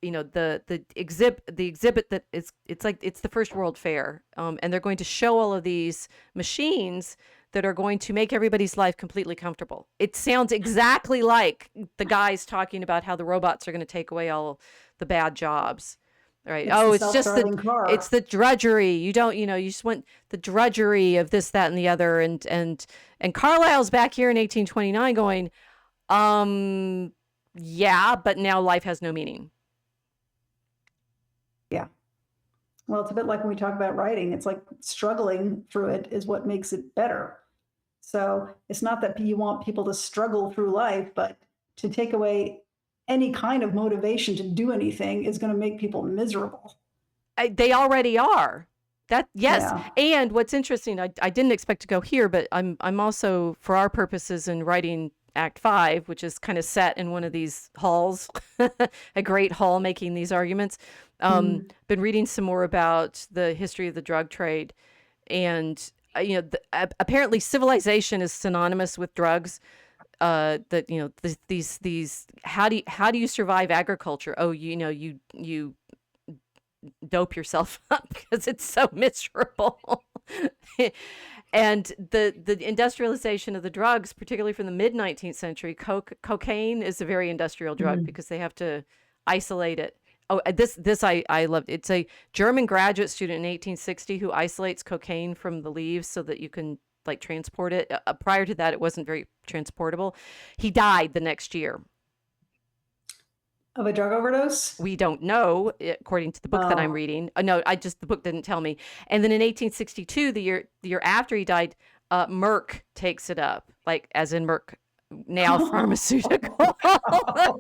the exhibit that it's like it's the first World Fair, and they're going to show all of these machines that are going to make everybody's life completely comfortable. It sounds exactly like the guys talking about how the robots are going to take away all the bad jobs. Right. It's Oh, the it's just the self-driving it's car. the drudgery. You don't, you just want the drudgery of this, that, and the other. And Carlyle's back here in 1829 going, yeah, but now life has no meaning. Yeah. Well, it's a bit like when we talk about writing. It's like struggling through it is what makes it better. So it's not that you want people to struggle through life, but to take away any kind of motivation to do anything is going to make people miserable. They already are. That yes, Yeah. and what's interesting, I didn't expect to go here, but I'm also, for our purposes in writing Act 5, which is kind of set in one of these halls, a great hall making these arguments. Mm. Been reading some more about the history of the drug trade, and apparently civilization is synonymous with drugs. That these how do you survive agriculture? Oh, you dope yourself up because it's so miserable. And the industrialization of the drugs, particularly from the mid 19th century, cocaine is a very industrial drug Mm. because they have to isolate it. Oh, this I loved. It's a German graduate student in 1860 who isolates cocaine from the leaves so that you can like transport it. Prior to that, it wasn't very transportable. He died the next year. Of a drug overdose? We don't know, according to the book that I'm Oh. reading. No, the book didn't tell me. And then in 1862, the year after he died, Merck takes it up, like as in Merck, now pharmaceutical. I'm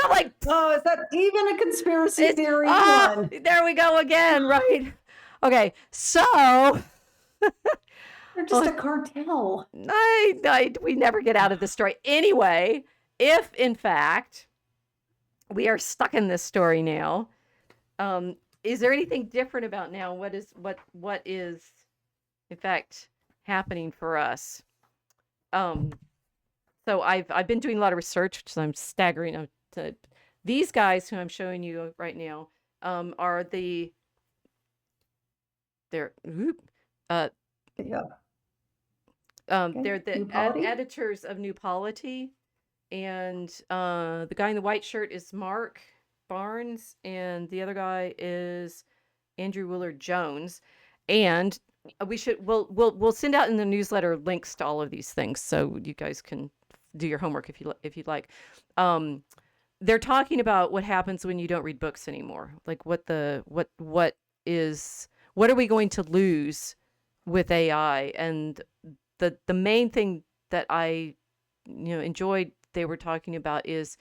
like, Oh, is that even a conspiracy it's theory? Come on. there we go again, right? Okay, so They're just a cartel. we never get out of this story. Anyway, if in fact we are stuck in this story now, is there anything different about now? What is in fact happening for us? So I've been doing a lot of research, which I'm staggering. To these guys who I'm showing you right now are they're Yeah. they're the New Polity? editors of New Polity, and the guy in the white shirt is Mark Barnes, and the other guy is Andrew Willard Jones. And we'll send out in the newsletter links to all of these things so you guys can do your homework if you'd like. They're talking about what happens when you don't read books anymore. Like what are we going to lose with AI? And the main thing that I enjoyed they were talking about is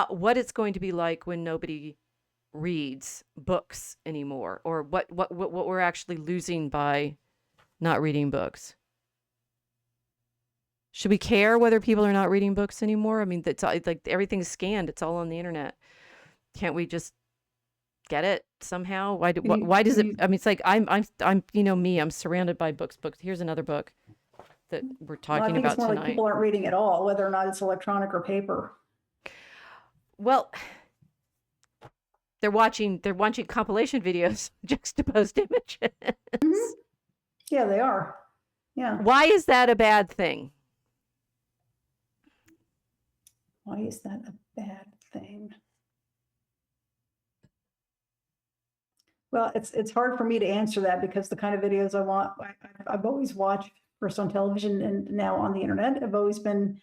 what it's going to be like when nobody reads books anymore, or what we're actually losing by not reading books. Should we care whether people are not reading books anymore? I mean, that's like everything's scanned. It's all on the internet. Can't we just get it somehow? Why does it? I mean, it's like I'm me. I'm surrounded by books. Here's another book that we're Well, I talking think about it's more like tonight. people aren't reading at all, whether or not it's electronic or paper. Well, they're watching compilation videos, juxtaposed images. Mhm. Yeah, they are. Yeah. Why is that a bad thing? Why is that a bad thing? Well, it's hard for me to answer that because the kind of videos I've always watched first on television and now on the internet have always been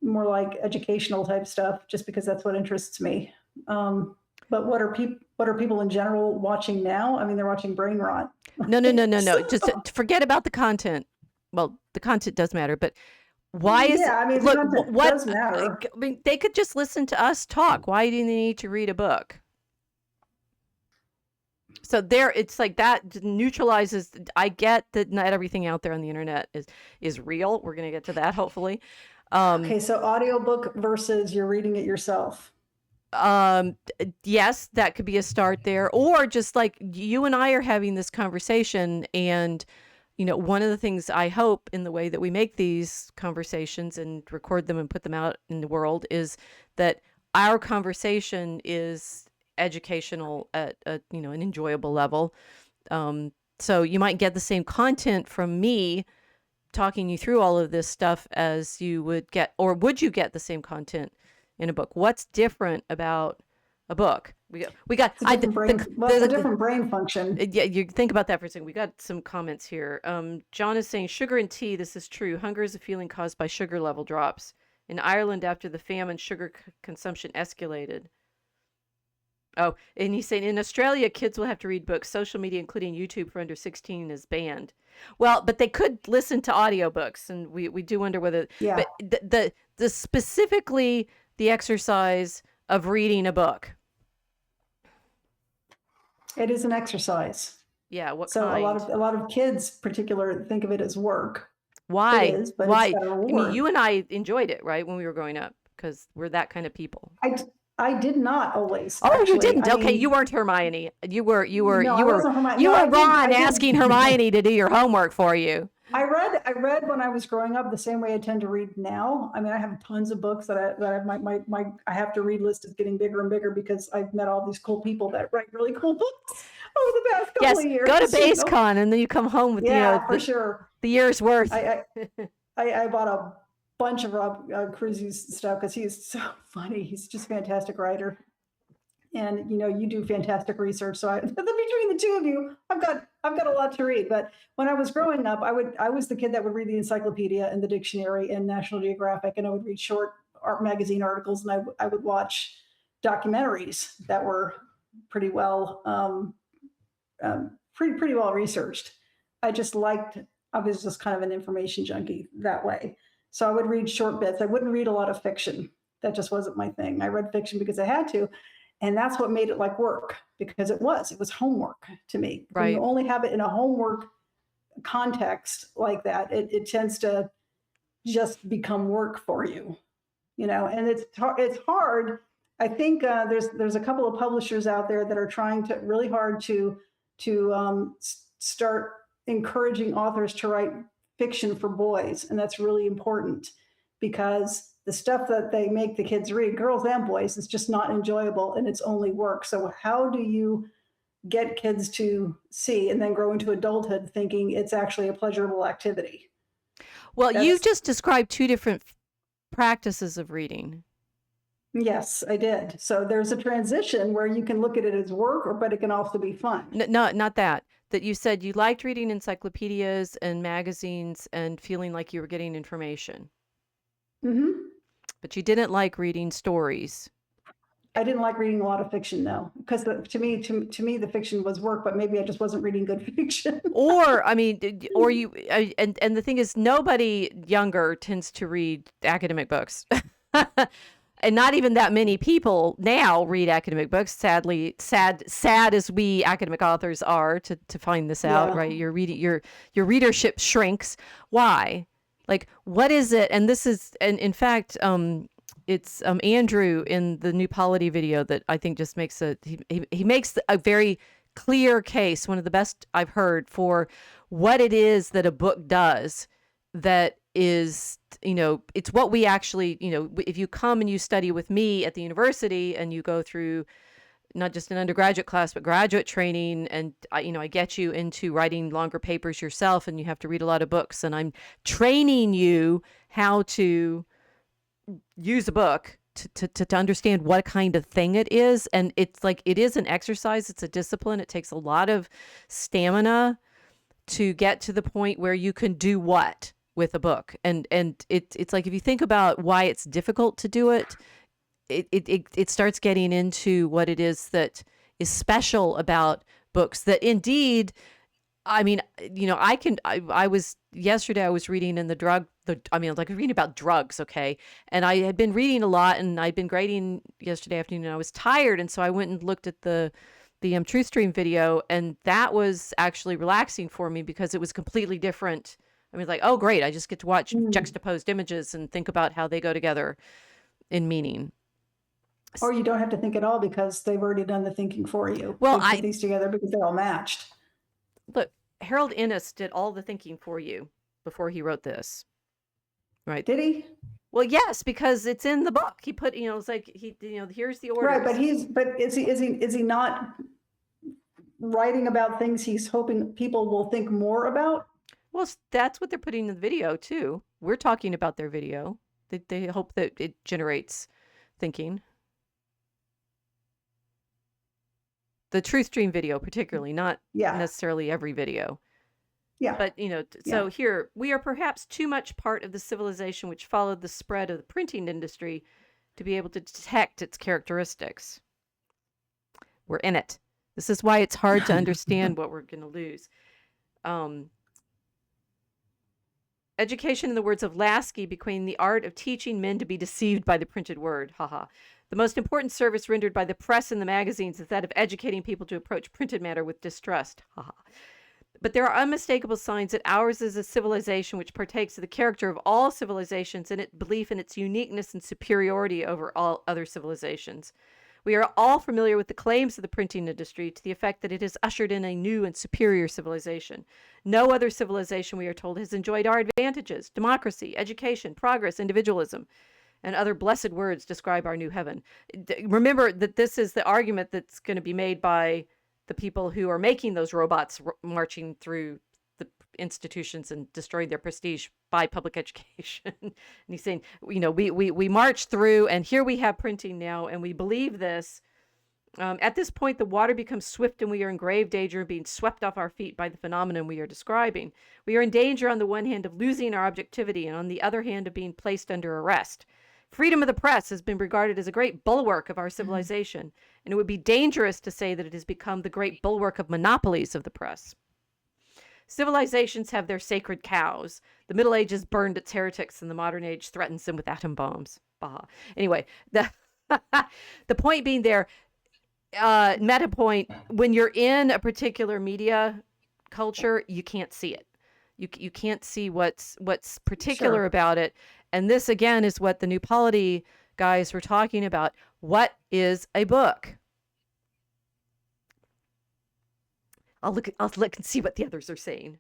more like educational type stuff, just because that's what interests me. But what are people in general watching now? I mean, they're watching brain rot. No. Just forget about the content. Well, the content does matter, but why is I mean, look the content what does matter. I mean, they could just listen to us talk. Why do they need to read a book? So it's like that neutralizes. I get that not everything out there on the internet is real. We're going to get to that hopefully. Okay, so audiobook versus you're reading it yourself. Yes, that could be a start there, or just like you and I are having this conversation, and one of the things I hope in the way that we make these conversations and record them and put them out in the world is that our conversation is educational at an enjoyable level. So you might get the same content from me talking you through all of this stuff as you would get, or would you get the same content in a book? What's different about a book? We got it's a different brain function. Yeah, you think about that for a second. We got some comments here. John is saying sugar and tea. This is true. Hunger is a feeling caused by sugar level drops. In Ireland, after the famine, sugar consumption escalated. Oh, and he's saying in Australia, kids will have to read books. Social media, including YouTube for under 16, is banned. Well, but they could listen to audiobooks, and we do wonder whether. Yeah. But the specifically the exercise of reading a book. It is an exercise. Yeah. What so kind? a lot of kids, particular, think of it as work. Why? It is, but Why? it's got a I reward. mean, you and I enjoyed it, right, when we were growing up, because we're that kind of people. I did not always, Oh, you actually. didn't. I Okay, mean, you weren't Hermione. no, I wasn't Hermione. You No, were I Ron did. asking Hermione to do your homework for you. I read when I was growing up the same way I tend to read now. I mean, I have tons of books that I have to read list is getting bigger and bigger because I've met all these cool people that write really cool books over the past couple Yes, of years. go to You know? BaseCon and then you come home with Yeah, for sure. the year's worth. I bought a bunch of Rob Cruzy's stuff because he's so funny. He's just a fantastic writer. And you do fantastic research. So between the two of you, I've got a lot to read. But when I was growing up, I was the kid that would read the encyclopedia and the dictionary and National Geographic, and I would read short art magazine articles, and I would watch documentaries that were pretty well pretty well researched. I was just kind of an information junkie that way. So I would read short bits. I wouldn't read a lot of fiction. That just wasn't my thing. I read fiction because I had to. And that's what made it like work, because it was homework to me. When you Right. only have it in a homework context like that, it tends to just become work for you, and it's hard. I think there's a couple of publishers out there that are trying to really hard to start encouraging authors to write fiction for boys, and that's really important because the stuff that they make the kids read, girls and boys, is just not enjoyable and it's only work. So how do you get kids to see and then grow into adulthood thinking it's actually a pleasurable activity? Well, you just described two different practices of reading. Yes, I did. So there's a transition where you can look at it as work, but it can also be fun. No, not that. That you said you liked reading encyclopedias and magazines and feeling like you were getting information. Mm-hmm. But you didn't like reading stories. I didn't like reading a lot of fiction, no, because to me, the fiction was work, but maybe I just wasn't reading good fiction. Or, I mean, or you, and the thing is, nobody younger tends to read academic books. And not even that many people now read academic books. Sadly, sad as we academic authors are to find this out, Yeah. right? Your readership shrinks. Why? Like, what is it? And this is, and in fact, it's Andrew in the new polity video that I think just makes he makes a very clear case, one of the best I've heard, for what it is that a book does that is, it's what we actually, if you come and you study with me at the university and you go through not just an undergraduate class, but graduate training, and I get you into writing longer papers yourself, and you have to read a lot of books, and I'm training you how to use a book to understand what kind of thing it is. And it's like, it is an exercise. It's a discipline. It takes a lot of stamina to get to the point where you can do what with a book. And it's like, if you think about why it's difficult to do it, it starts getting into what it is that is special about books, that indeed, I mean, I was yesterday, I was reading in like reading about drugs. Okay. And I had been reading a lot, and I'd been grading yesterday afternoon, and I was tired. And so I went and looked at the Truth Stream video, and that was actually relaxing for me because it was completely different. I mean, like, oh, great. I just get to watch juxtaposed images and think about how they go together in meaning. Or you don't have to think at all because they've already done the thinking for you. Well, they put these together because they're all matched. Look, Harold Innis did all the thinking for you before he wrote this, right? Did he? Well, yes, because it's in the book. He put, it's like here's the orders. Right, but is he not writing about things he's hoping people will think more about? Well, that's what they're putting in the video too. We're talking about their video. They hope that it generates thinking. The Truth Stream video, particularly, not necessarily every video. Yeah. But, so here, we are perhaps too much part of the civilization which followed the spread of the printing industry to be able to detect its characteristics. We're in it. This is why it's hard to understand what we're going to lose. Education, in the words of Lasky, became the art of teaching men to be deceived by the printed word. Haha. The most important service rendered by the press and the magazines is that of educating people to approach printed matter with distrust. Haha. But there are unmistakable signs that ours is a civilization which partakes of the character of all civilizations and its belief in its uniqueness and superiority over all other civilizations. We are all familiar with the claims of the printing industry to the effect that it has ushered in a new and superior civilization. No other civilization, we are told, has enjoyed our advantages: democracy, education, progress, individualism, and other blessed words describe our new heaven. Remember that this is the argument that's going to be made by the people who are making those robots marching through the institutions and destroying their prestige by public education. And he's saying, we march through, and here we have printing now, and we believe this. At this point, the water becomes swift, and we are in grave danger of being swept off our feet by the phenomenon we are describing. We are in danger, on the one hand, of losing our objectivity, and on the other hand, of being placed under arrest. Freedom of the press has been regarded as a great bulwark of our civilization, and it would be dangerous to say that it has become the great bulwark of monopolies of the press. Civilizations have their sacred cows. The Middle Ages burned its heretics, and the modern age threatens them with atom bombs. Bah. Anyway, the point being there, meta point, when you're in a particular media culture, you can't see it. You can't see what's particular about it. And this, again, is what the New Polity guys were talking about. What is a book? I'll look and see what the others are saying.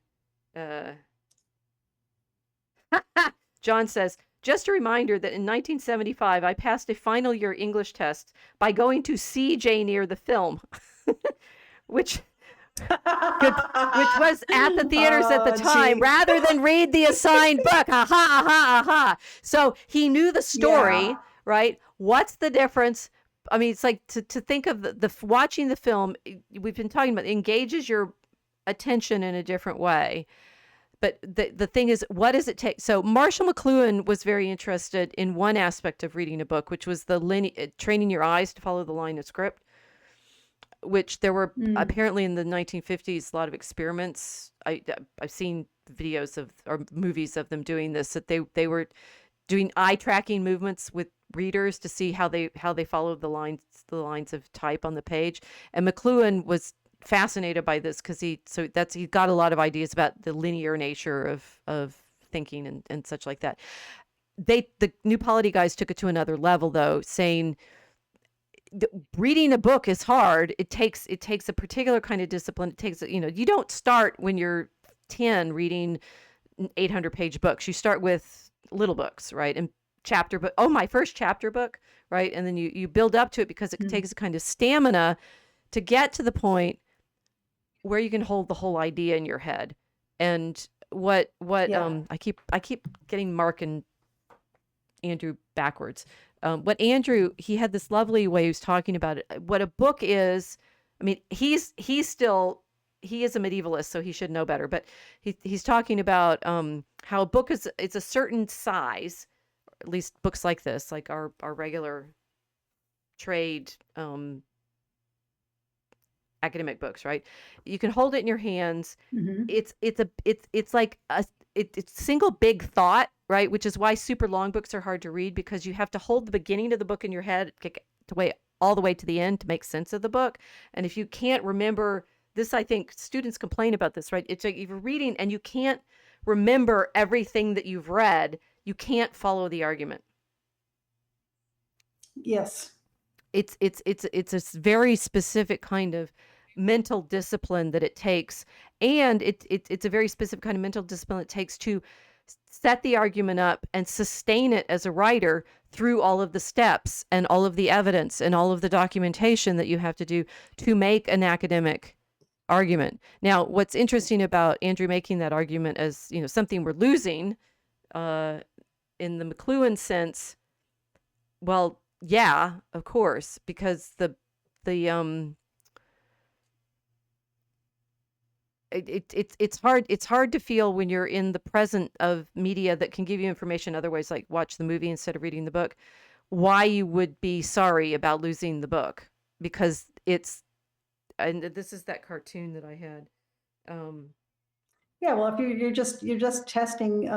John says, just a reminder that in 1975, I passed a final year English test by going to see Jane Eyre the film, which was at the theaters at the time, rather than read the assigned book. Aha. So he knew the story, right? What's the difference? I mean, it's like to think of the watching the film, we've been talking about, engages your attention in a different way. But the thing is, what does it take? So Marshall McLuhan was very interested in one aspect of reading a book, which was the training your eyes to follow the line of script, which there were apparently in the 1950s a lot of experiments. I've seen videos or movies of them doing this, that they were doing eye tracking movements with readers to see how they followed the lines of type on the page. And McLuhan was fascinated by this because he got a lot of ideas about the linear nature of thinking and such like that. The New Polity guys took it to another level, though, saying reading a book is hard. It takes a particular kind of discipline. It takes, you don't start when you're 10 reading 800-page books. You start with little books, right? And chapter book. Oh, my first chapter book, right? And then you build up to it because it takes a kind of stamina to get to the point where you can hold the whole idea in your head. And I keep getting Mark and Andrew backwards. What Andrew, he had this lovely way he was talking about it. What a book is, I mean, he is a medievalist, so he should know better. But he's talking about how a book it's a certain size, at least books like this, like our regular trade academic books, right? You can hold it in your hands. It's like it's single big thought, right? Which is why super long books are hard to read, because you have to hold the beginning of the book in your head all the way to the end to make sense of the book. And if you can't remember this, I think students complain about this, right? It's like if you're reading and you can't remember everything that you've read, you can't follow the argument. Yes. It's a very specific kind of mental discipline that it takes. And it's a very specific kind of mental discipline it takes to set the argument up and sustain it as a writer through all of the steps and all of the evidence and all of the documentation that you have to do to make an academic argument. Now, what's interesting about Andrew making that argument as, something we're losing in the McLuhan sense, well, yeah, of course, because it's hard to feel when you're in the present of media that can give you information otherwise, like watch the movie instead of reading the book, why you would be sorry about losing the book, because and this is that cartoon that I had. Yeah, well, if you're just testing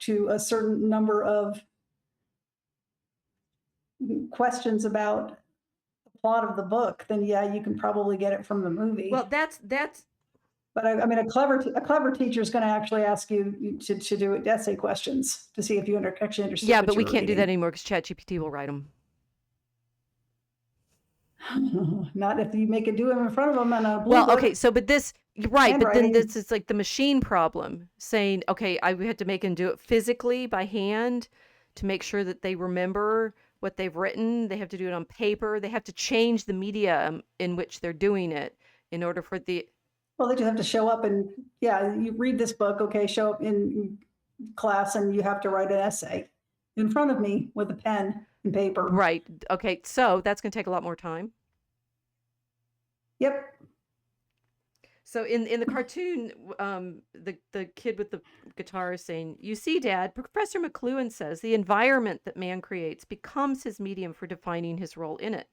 to a certain number of questions about the plot of the book, then yeah, you can probably get it from the movie. Well, that's But I mean, a clever teacher is going to actually ask you to do essay questions to see if you actually understood Yeah, what but we you were can't do that reading. anymore because ChatGPT will write them. Not if you make it do them in front of them on a blue Well, book okay, so but this, right, but then handwriting. this is like the machine problem, saying, okay, we had to make them do it physically by hand to make sure that they remember what they've written. They have to do it on paper. They have to change the medium in which they're doing it in order for the Well, they just have to show up and yeah, you read this book, okay, show up in class and you have to write an essay in front of me with a pen and paper. right. Okay, so that's going to take a lot more time. Yep. So in the cartoon, the kid with the guitar is saying, "You see, Dad, Professor McLuhan says the environment that man creates becomes his medium for defining his role in it.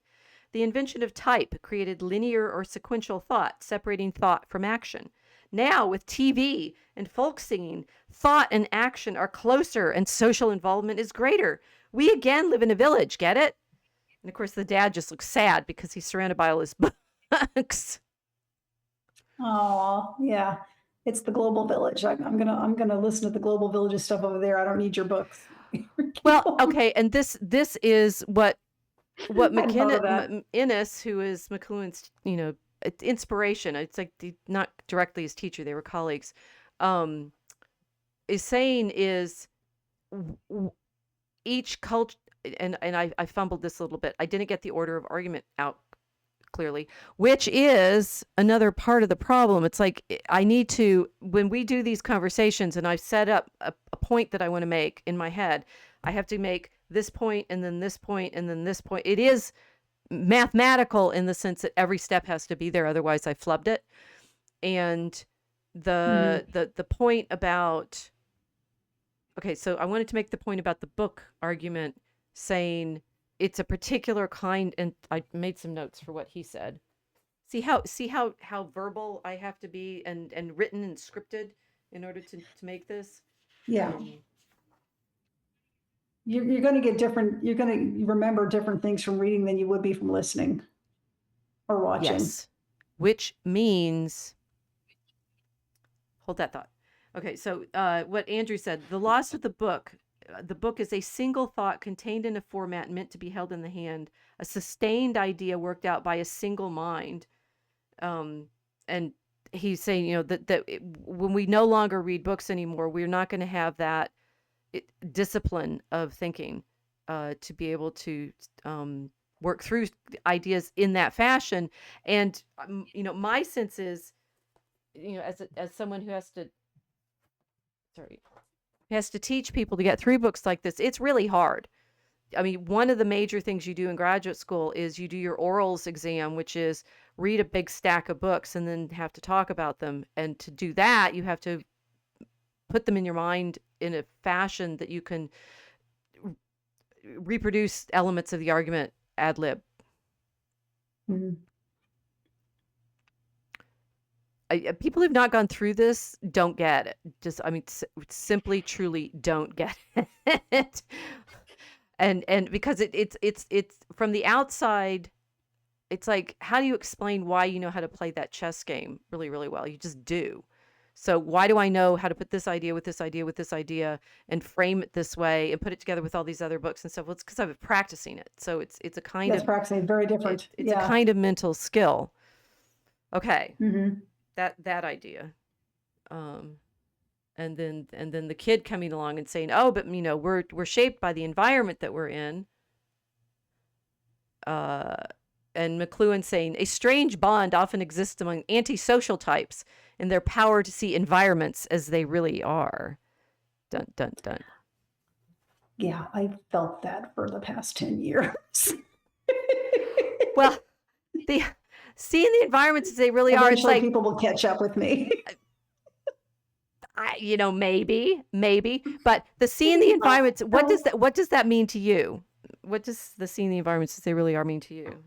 The invention of type created linear or sequential thought, separating thought from action. Now, with TV and folk singing, thought and action are closer and social involvement is greater. We again live in a village, get it?" And of course, the dad just looks sad because he's surrounded by all his books. Oh, yeah. It's the global village. I'm gonna listen to the global villages stuff over there. I don't need your books. Well, okay, and this is what I hadn't thought of that. Innes, who is McLuhan's, inspiration. It's like not directly his teacher; they were colleagues. Um, is saying is each culture, and I fumbled this a little bit. I didn't get the order of argument out clearly, which is another part of the problem. It's like I need to, when we do these conversations and I've set up a point that I want to make in my head, I have to make this point and then this point and then this point. It is mathematical in the sense that every step has to be there, otherwise I flubbed it. And Mhm. the point about, okay, so I wanted to make the point about the book argument, saying it's a particular kind, and I made some notes for what he said. See how verbal I have to be, and written and scripted in order to make this. Yeah. Um, You're gonna get different, you're gonna remember different things from reading than you would be from listening or watching. yes, which means, hold that thought. Okay, so what Andrew said, the loss of the book is a single thought contained in a format meant to be held in the hand, a sustained idea worked out by a single mind. And he's saying, when we no longer read books anymore, we're not going to have that discipline of thinking to be able to work through ideas in that fashion. And my sense is, as someone who has to, sorry, has to teach people to get through books like this, it's really hard. I mean, one of the major things you do in graduate school is you do your orals exam, which is read a big stack of books and then have to talk about them. And to do that, you have to put them in your mind in a fashion that you can reproduce elements of the argument ad lib. Mhm. People who've not gone through this don't get it. Just, I mean, simply, truly don't get it. And because it's from the outside, it's like, how do you explain why you know how to play that chess game really, really well? You just do. So why do I know how to put this idea with this idea with this idea and frame it this way and put it together with all these other books and stuff? Well, it's because I've been practicing it. So it's a kind Yes, of practicing very different. it's a Yeah. kind of mental skill. Okay, Hmm. that idea. Um, and then the kid coming along and saying, "Oh, but we're shaped by the environment that we're in." Uh, and McLuhan saying, "A strange bond often exists among antisocial types in their power to see environments as they really are." Dun dun dun. Yeah, I felt that for the past 10 years. Well, the seeing the environments as they really are, it's Eventually, like, people will catch up with me. maybe, but the seeing the environments. What does that mean to you? What does the seeing the environments as they really are mean to you?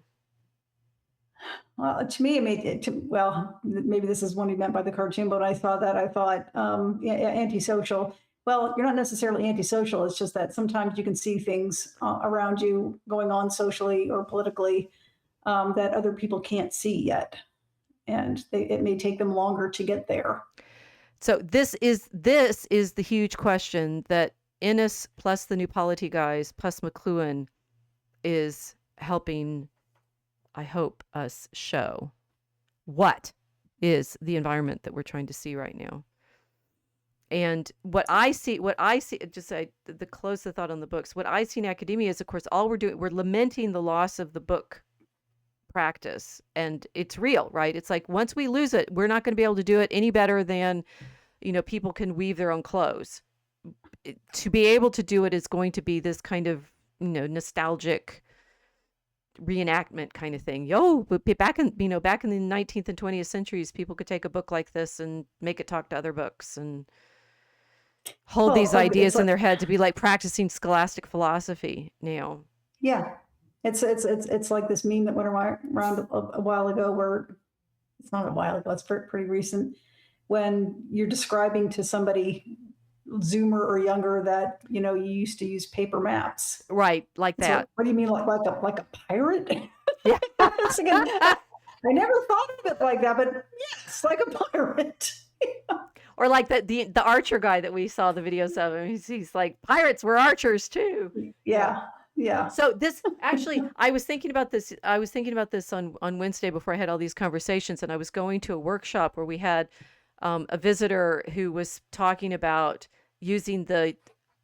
Well, to me, it made it. Well, maybe this is what he meant by the cartoon, but when I saw that, I thought, yeah, yeah, antisocial. Well, you're not necessarily antisocial. It's just that sometimes you can see things around you going on socially or politically that other people can't see yet. and it may take them longer to get there. So this is the huge question that Innes plus the New Polity guys plus McLuhan is helping, I hope, us show. What is the environment that we're trying to see right now? And what I see, just the close the thought on the books, what I see in academia is, of course, all we're lamenting the loss of the book practice. And it's real, right? It's like, once we lose it, we're not going to be able to do it any better than, people can weave their own clothes. To be able to do it is going to be this kind of, nostalgic reenactment kind of thing. But back in the 19th and 20th centuries, people could take a book like this and make it talk to other books and hold these ideas in their head, to be like practicing scholastic philosophy now. Yeah. It's like this meme that went around a while ago, where it's not a while ago, it's pretty recent, when you're describing to somebody, Zoomer or younger, that you used to use paper maps. Right, like So that. what do you mean, like a pirate? Yeah. Again, I never thought of it like that, but yes, like a pirate. Or like the archer guy that we saw the videos of him. He's like, pirates were archers too. Yeah. So this actually, I was thinking about this on Wednesday before I had all these conversations, and I was going to a workshop where we had a visitor who was talking about using the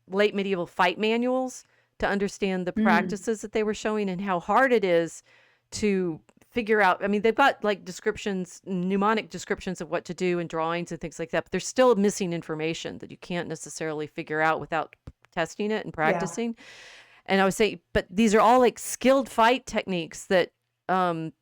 late medieval fight manuals to understand the practices that they were showing, and how hard it is to figure out. I mean, they've got like descriptions, mnemonic descriptions of what to do and drawings and things like that, but there's still missing information that you can't necessarily figure out without testing it and practicing. Yeah. And I was saying, but these are all like skilled fight techniques that Daniel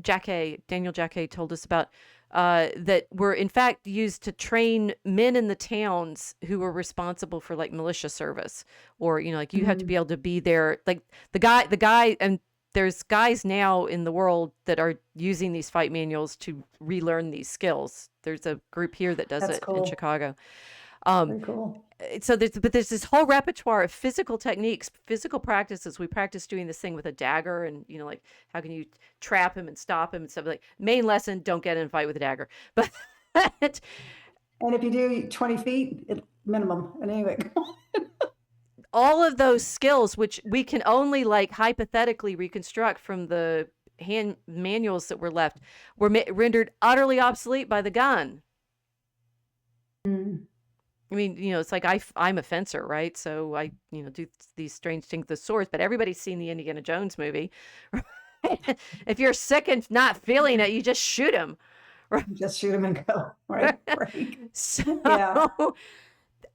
Jacquet told us about, that were in fact used to train men in the towns who were responsible for like militia service, or you have to be able to be there, like the guy. And there's guys now in the world that are using these fight manuals to relearn these skills. There's a group here that does it in Chicago. Very cool. So there's this whole repertoire of physical techniques, physical practices. We practice doing this thing with a dagger, and like, how can you trap him and stop him and stuff. Like, main lesson: don't get in a fight with a dagger. But and if you do 20 feet minimum, and anyway. All of those skills, which we can only like hypothetically reconstruct from the hand manuals that were left, were rendered utterly obsolete by the gun. I mean, it's like I'm a fencer, right? So I, do these strange things with swords, but everybody's seen the Indiana Jones movie. Right? If you're sick and not feeling it, you just shoot him. Right? Just shoot him and go. Right. So, yeah.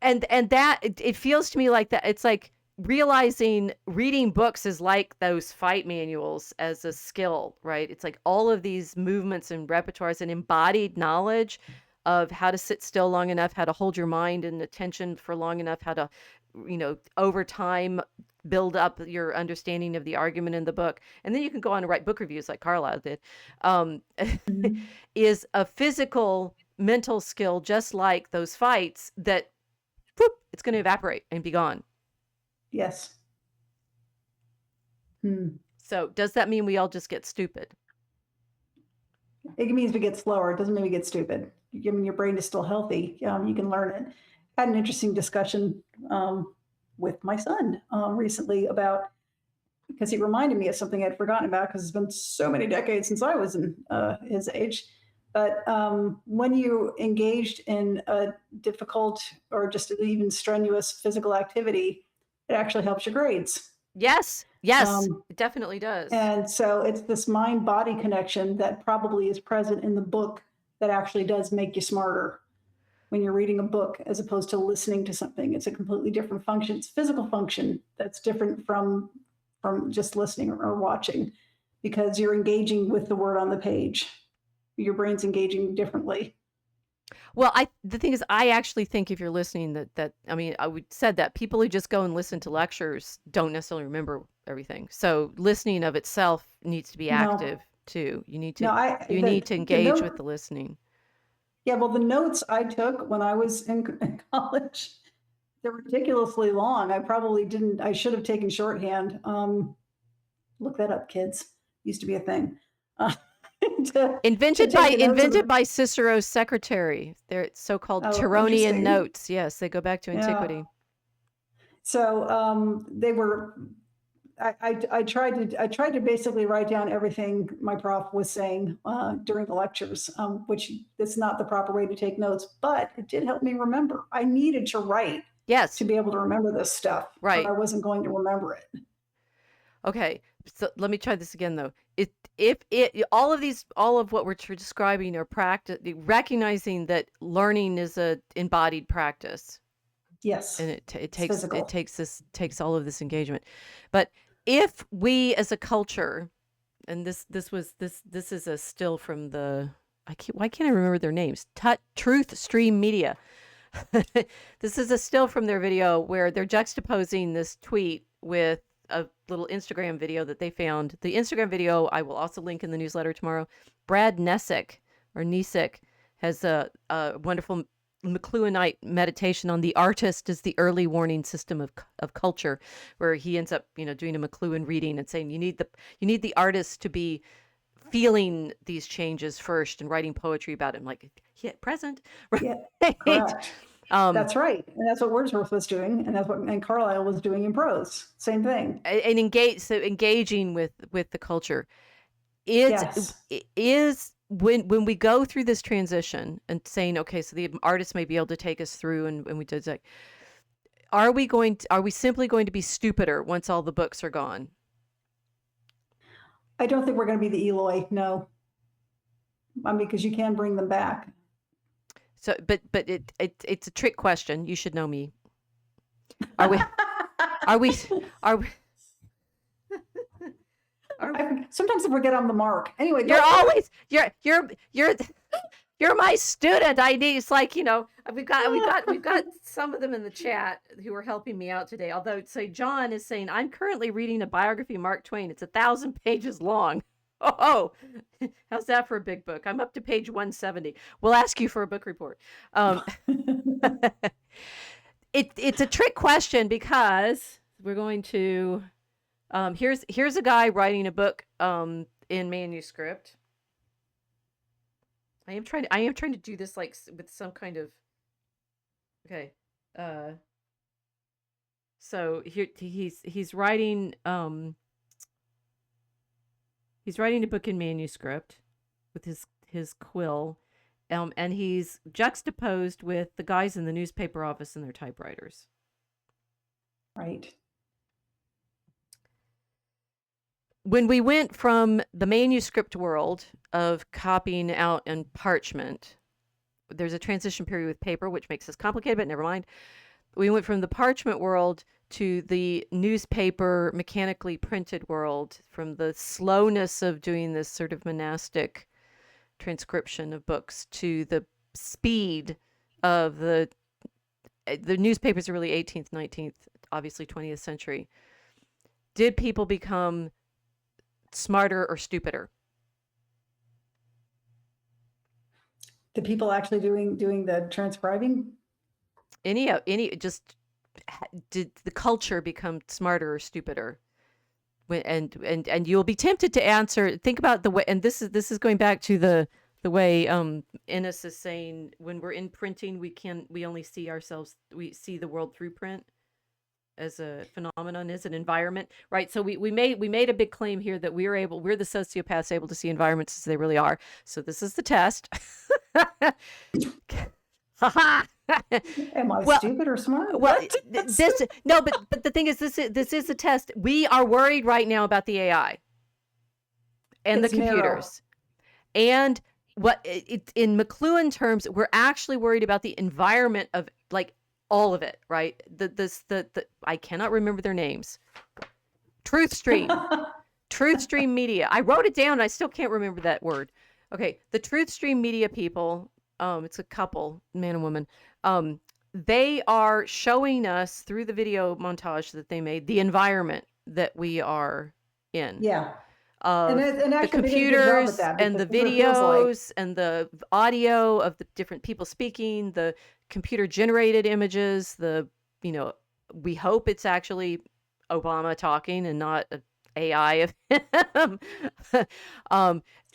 And that it feels to me like that. It's like realizing reading books is like those fight manuals as a skill, right? It's like all of these movements and repertoires and embodied knowledge of how to sit still long enough, how to hold your mind and attention for long enough, how to, over time build up your understanding of the argument in the book. And then you can go on and write book reviews like Carlisle did, is a physical, mental skill, just like those fights, that it's going to evaporate and be gone. Yes. So does that mean we all just get stupid? It means we get slower. It doesn't mean we get stupid. I mean, your brain is still healthy. You can learn it. I had an interesting discussion with my son recently about, because he reminded me of something I'd forgotten about, because it's been so many decades since I was in his age. But when you engaged in a difficult or just even strenuous physical activity, it actually helps your grades. Yes, it definitely does. And so it's this mind-body connection that probably is present in the book that actually does make you smarter. When you're reading a book as opposed to listening to something, it's a completely different function. It's physical function that's different from just listening or watching, because you're engaging with the word on the page. Your brain's engaging differently. Well, the thing is, I actually think if you're listening, that I mean, I would said that people who just go and listen to lectures don't necessarily remember everything. So listening of itself needs to be active too. You need to need to engage with the listening. Yeah, well, the notes I took when I was in college, they're ridiculously long. I should have taken shorthand. Look that up, kids. Used to be a thing. to Invented take the notes of by Cicero's secretary. They're so-called oh, Tironian interesting. notes. Yes, they go back to Yeah. antiquity. So they were. I tried to basically write down everything my prof was saying during the lectures, which is not the proper way to take notes, but it did help me remember. I needed to write to Yes, be able to remember this stuff, or I right. wasn't going to remember it. Okay, so let me try this again though. All of what we're describing are practice, recognizing that learning is a embodied practice, Yes, and it's physical. takes all of this engagement. But if we as a culture, and this is a still from the why can't I remember their names? Truth Stream Media. This is a still from their video where they're juxtaposing this tweet with a little Instagram video that they found. The Instagram video I will also link in the newsletter tomorrow. Brad Nesick has a wonderful McLuhanite meditation on the artist as the early warning system of culture, where he ends up, doing a McLuhan reading and saying you need the artist to be feeling these changes first and writing poetry about it. I'm like, yeah, present, Yeah, right? correct. That's right, and that's what Wordsworth was doing, and that's what and Carlyle was doing in prose. Same thing. And engaging with the culture. It Yes. is when we go through this transition and saying, okay, so the artist may be able to take us through, and we did like, are we simply going to be stupider once all the books are gone? I don't think we're going to be the Eloy. No, I mean, because you can bring them back. So, but it's a trick question. You should know me. Are we? Are we? Are we? Sometimes I forget I'm the mark. Anyway, You're always you're my student. It's like, we've got some of them in the chat who are helping me out today. Although, say John is saying I'm currently reading a biography of Mark Twain. It's 1,000 pages long. Oh, how's that for a big book? I'm up to page 170. We'll ask you for a book report. It's a trick question because we're going to. Here's a guy writing a book in manuscript. I am trying to do this like with some kind of okay. So here he's writing a book in manuscript with his quill, and he's juxtaposed with the guys in the newspaper office and their typewriters. Right. When we went from the manuscript world of copying out on parchment, there's a transition period with paper, which makes this complicated, but never mind. We went from the parchment world to the newspaper, mechanically printed world, from the slowness of doing this sort of monastic transcription of books to the speed of the newspapers are really 18th, 19th, obviously 20th century. Did people become smarter or stupider? The people actually doing the transcribing? Just did the culture become smarter or stupider? And you'll be tempted to answer. Think about the way, and this is going back to the way Ennis is saying, when we're in printing, we only see ourselves, we see the world through print as a phenomenon, as an environment, right? So we made a big claim here that we're the sociopaths able to see environments as they really are. So this is the test. Am I stupid or smart? Well, but the thing is, this is a test. We are worried right now about the AI and It's the computers, narrow. and in McLuhan terms, we're actually worried about the environment of like all of it, right? I cannot remember their names. Truth Stream Media. I wrote it down. And I still can't remember that word. Okay, the Truth Stream Media people. It's a couple, man and woman. They are showing us through the video montage that they made the environment that we are in. Yeah. Of and the computers and the videos like. and the audio of the different people speaking, the computer generated images, we hope it's actually Obama talking and not an AI of him.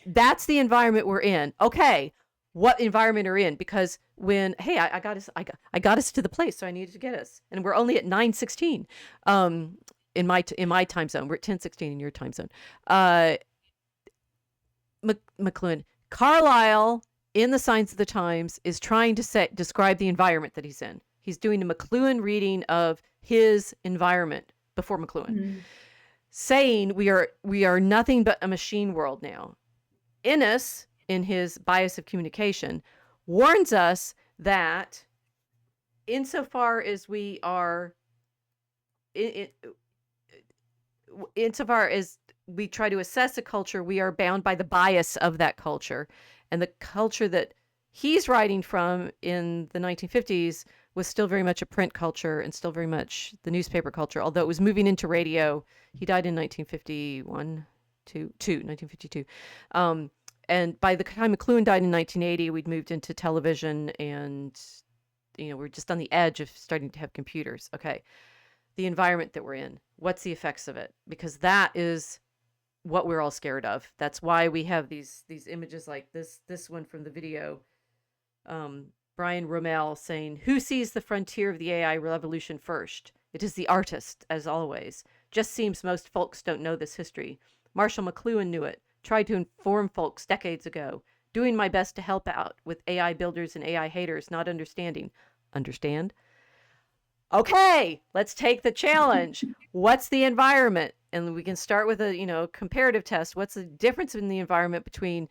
That's the environment we're in. Okay, what environment are in? Because when hey, I got us to the place, so I needed to get us, and we're only at 9:16. In my time zone, we're at 10:16 in your time zone. Uh, McLuhan, Carlisle in the Signs of the Times is trying to describe the environment that he's in. He's doing a McLuhan reading of his environment before McLuhan, saying we are nothing but a machine world now. Innes, in his Bias of Communication, warns us that insofar as we are, insofar as we try to assess a culture, we are bound by the bias of that culture. And the culture that he's writing from in the 1950s was still very much a print culture and still very much the newspaper culture, although it was moving into radio. He died in 1952. And by the time McLuhan died in 1980, we'd moved into television and, we're just on the edge of starting to have computers. Okay. The environment that we're in, what's the effects of it? Because that is what we're all scared of. That's why we have these images like this one from the video. Brian Rommel saying, "Who sees the frontier of the AI revolution first? It is the artist, as always. Just seems most folks don't know this history. Marshall McLuhan knew it, tried to inform folks decades ago. Doing my best to help out with AI builders and AI haters not understanding. Understand? Okay, let's take the challenge. What's the environment?" And we can start with a comparative test. What's the difference in the environment between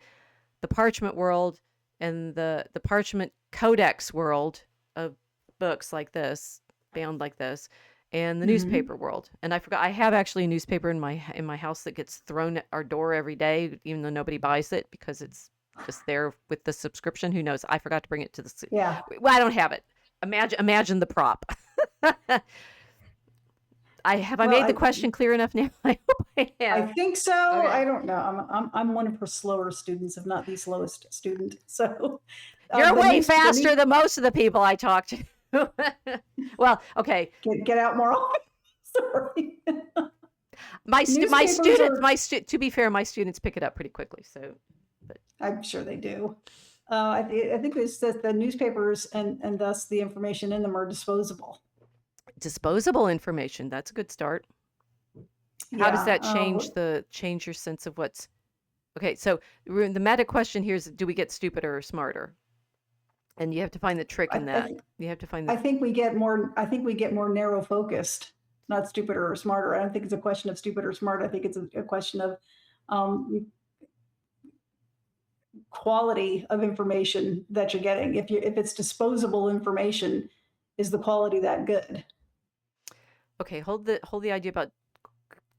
the parchment world and the parchment codex world of books like this, bound like this, and the newspaper world? And I forgot, I have actually a newspaper in my house that gets thrown at our door every day, even though nobody buys it because it's just there with the subscription. Who knows? I forgot to bring it to the. Yeah. Well, I don't have it. Imagine the prop. I made the question clear enough now? I hope I have. I think so. Okay. I don't know. I'm one of her slower students, if not the slowest student. So you're way faster than most of the people I talk to. Well, okay. Get out more often. Sorry. To be fair, my students pick it up pretty quickly. So, but I'm sure they do. I think it's that the newspapers and thus the information in them are disposable. Disposable information. That's a good start. How does that change your sense of what's okay? So the meta question here is: do we get stupider or smarter? And you have to find the trick in that. You have to find. I think we get more narrow focused, not stupider or smarter. I don't think it's a question of stupid or smart. I think it's a question of quality of information that you're getting. If it's disposable information, is the quality that good? Okay, hold the idea about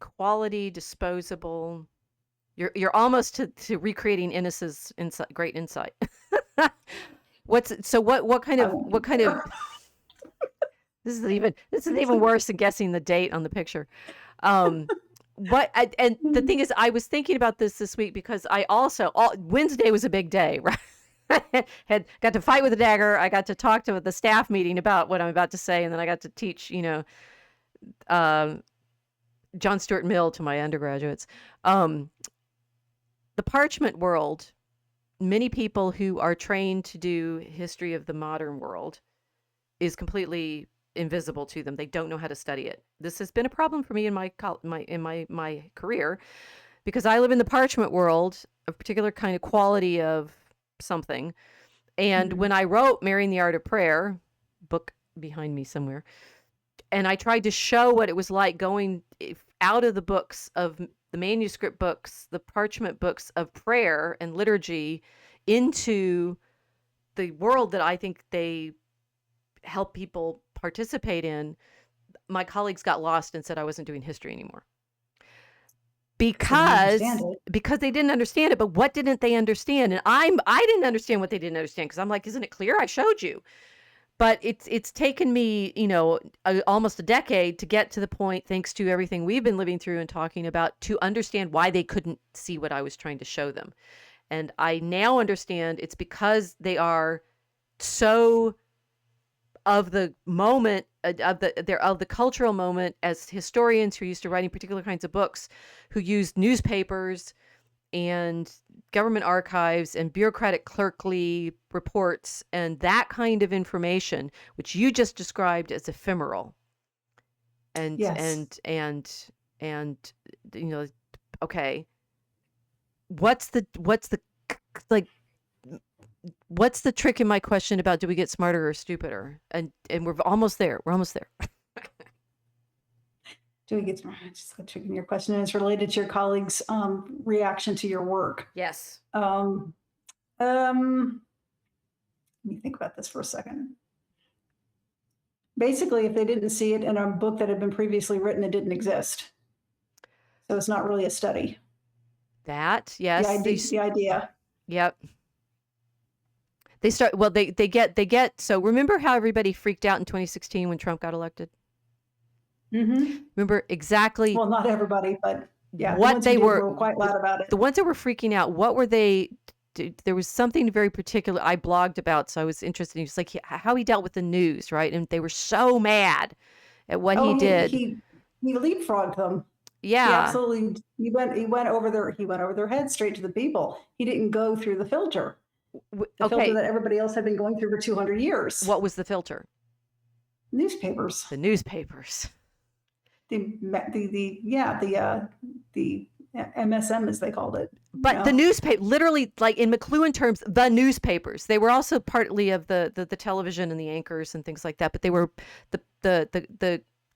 quality, disposable. You're almost to recreating Innes's great insight. What kind of this is even worse than guessing the date on the picture. And the thing is, I was thinking about this week because Wednesday was a big day, right? Had got to fight with a dagger. I got to talk to the staff meeting about what I'm about to say, and then I got to teach, John Stuart Mill to my undergraduates. The parchment world, many people who are trained to do history of the modern world is completely invisible to them. They don't know how to study it. This has been a problem for me in my career because I live in the parchment world, a particular kind of quality of something. And when I wrote Marrying the Art of Prayer, book behind me somewhere, and I tried to show what it was like going out of the books of the manuscript books, the parchment books of prayer and liturgy into the world that I think they help people participate in, my colleagues got lost and said I wasn't doing history anymore. Because they didn't understand it. But what didn't they understand? And I didn't understand what they didn't understand because I'm like, isn't it clear? I showed you. But it's taken me, almost a decade to get to the point, thanks to everything we've been living through and talking about, to understand why they couldn't see what I was trying to show them. And I now understand it's because they are so of the moment, of the cultural moment, as historians who are used to writing particular kinds of books, who used newspapers and government archives and bureaucratic clerkly reports and that kind of information, which you just described as ephemeral. And Yes. you know, okay, what's the like what's the trick in my question about do we get smarter or stupider? And we're almost there. We're almost there. Do we get just tricking your question? And it's related to your colleagues' reaction to your work. Yes. Um, let me think about this for a second. Basically, if they didn't see it in a book that had been previously written, it didn't exist. So it's not really a study. That, yes. The idea. Yep. They start, well, they get, so remember how everybody freaked out in 2016 when Trump got elected? Mm-hmm. Remember exactly Well, not everybody, but yeah, what they were quite loud about it. The ones that were freaking out, what were they? There was something very particular I blogged about, so I was interested. He was like how he dealt with the news, right? And they were so mad at what he did. He leapfrogged them. Yeah, he absolutely. He went over their heads straight to the people. He didn't go through the filter. The filter that everybody else had been going through for 200 years. What was the filter? Newspapers. The newspapers. The MSM, as they called it. But the newspaper, literally, like in McLuhan terms, the newspapers. They were also partly of the television and the anchors and things like that. But they were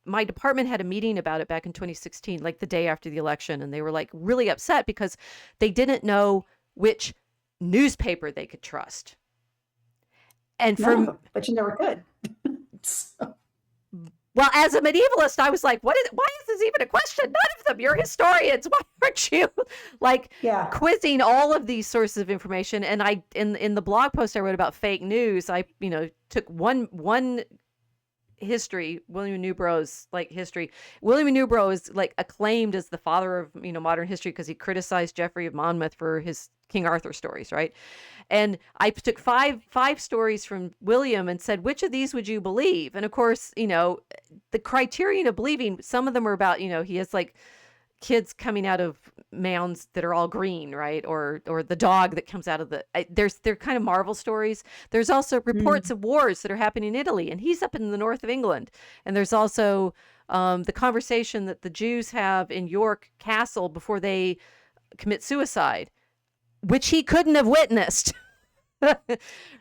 my department had a meeting about it back in 2016, like the day after the election, and they were like really upset because they didn't know which newspaper they could trust. And but you never could. So. Well, as a medievalist, I was like, why is this even a question? None of them. You're historians. Why aren't you quizzing all of these sources of information? And I, in the blog post I wrote about fake news, I, took one history, William Newborough's history. William Newborough is acclaimed as the father of, modern history because he criticized Geoffrey of Monmouth for his King Arthur stories, right? And I took five stories from William and said, which of these would you believe? And of course, the criterion of believing, some of them are about, he has kids coming out of mounds that are all green, right? Or the dog that comes out of they're kind of Marvel stories. There's also reports of wars that are happening in Italy, and he's up in the north of England. And there's also the conversation that the Jews have in York Castle before they commit suicide, which he couldn't have witnessed.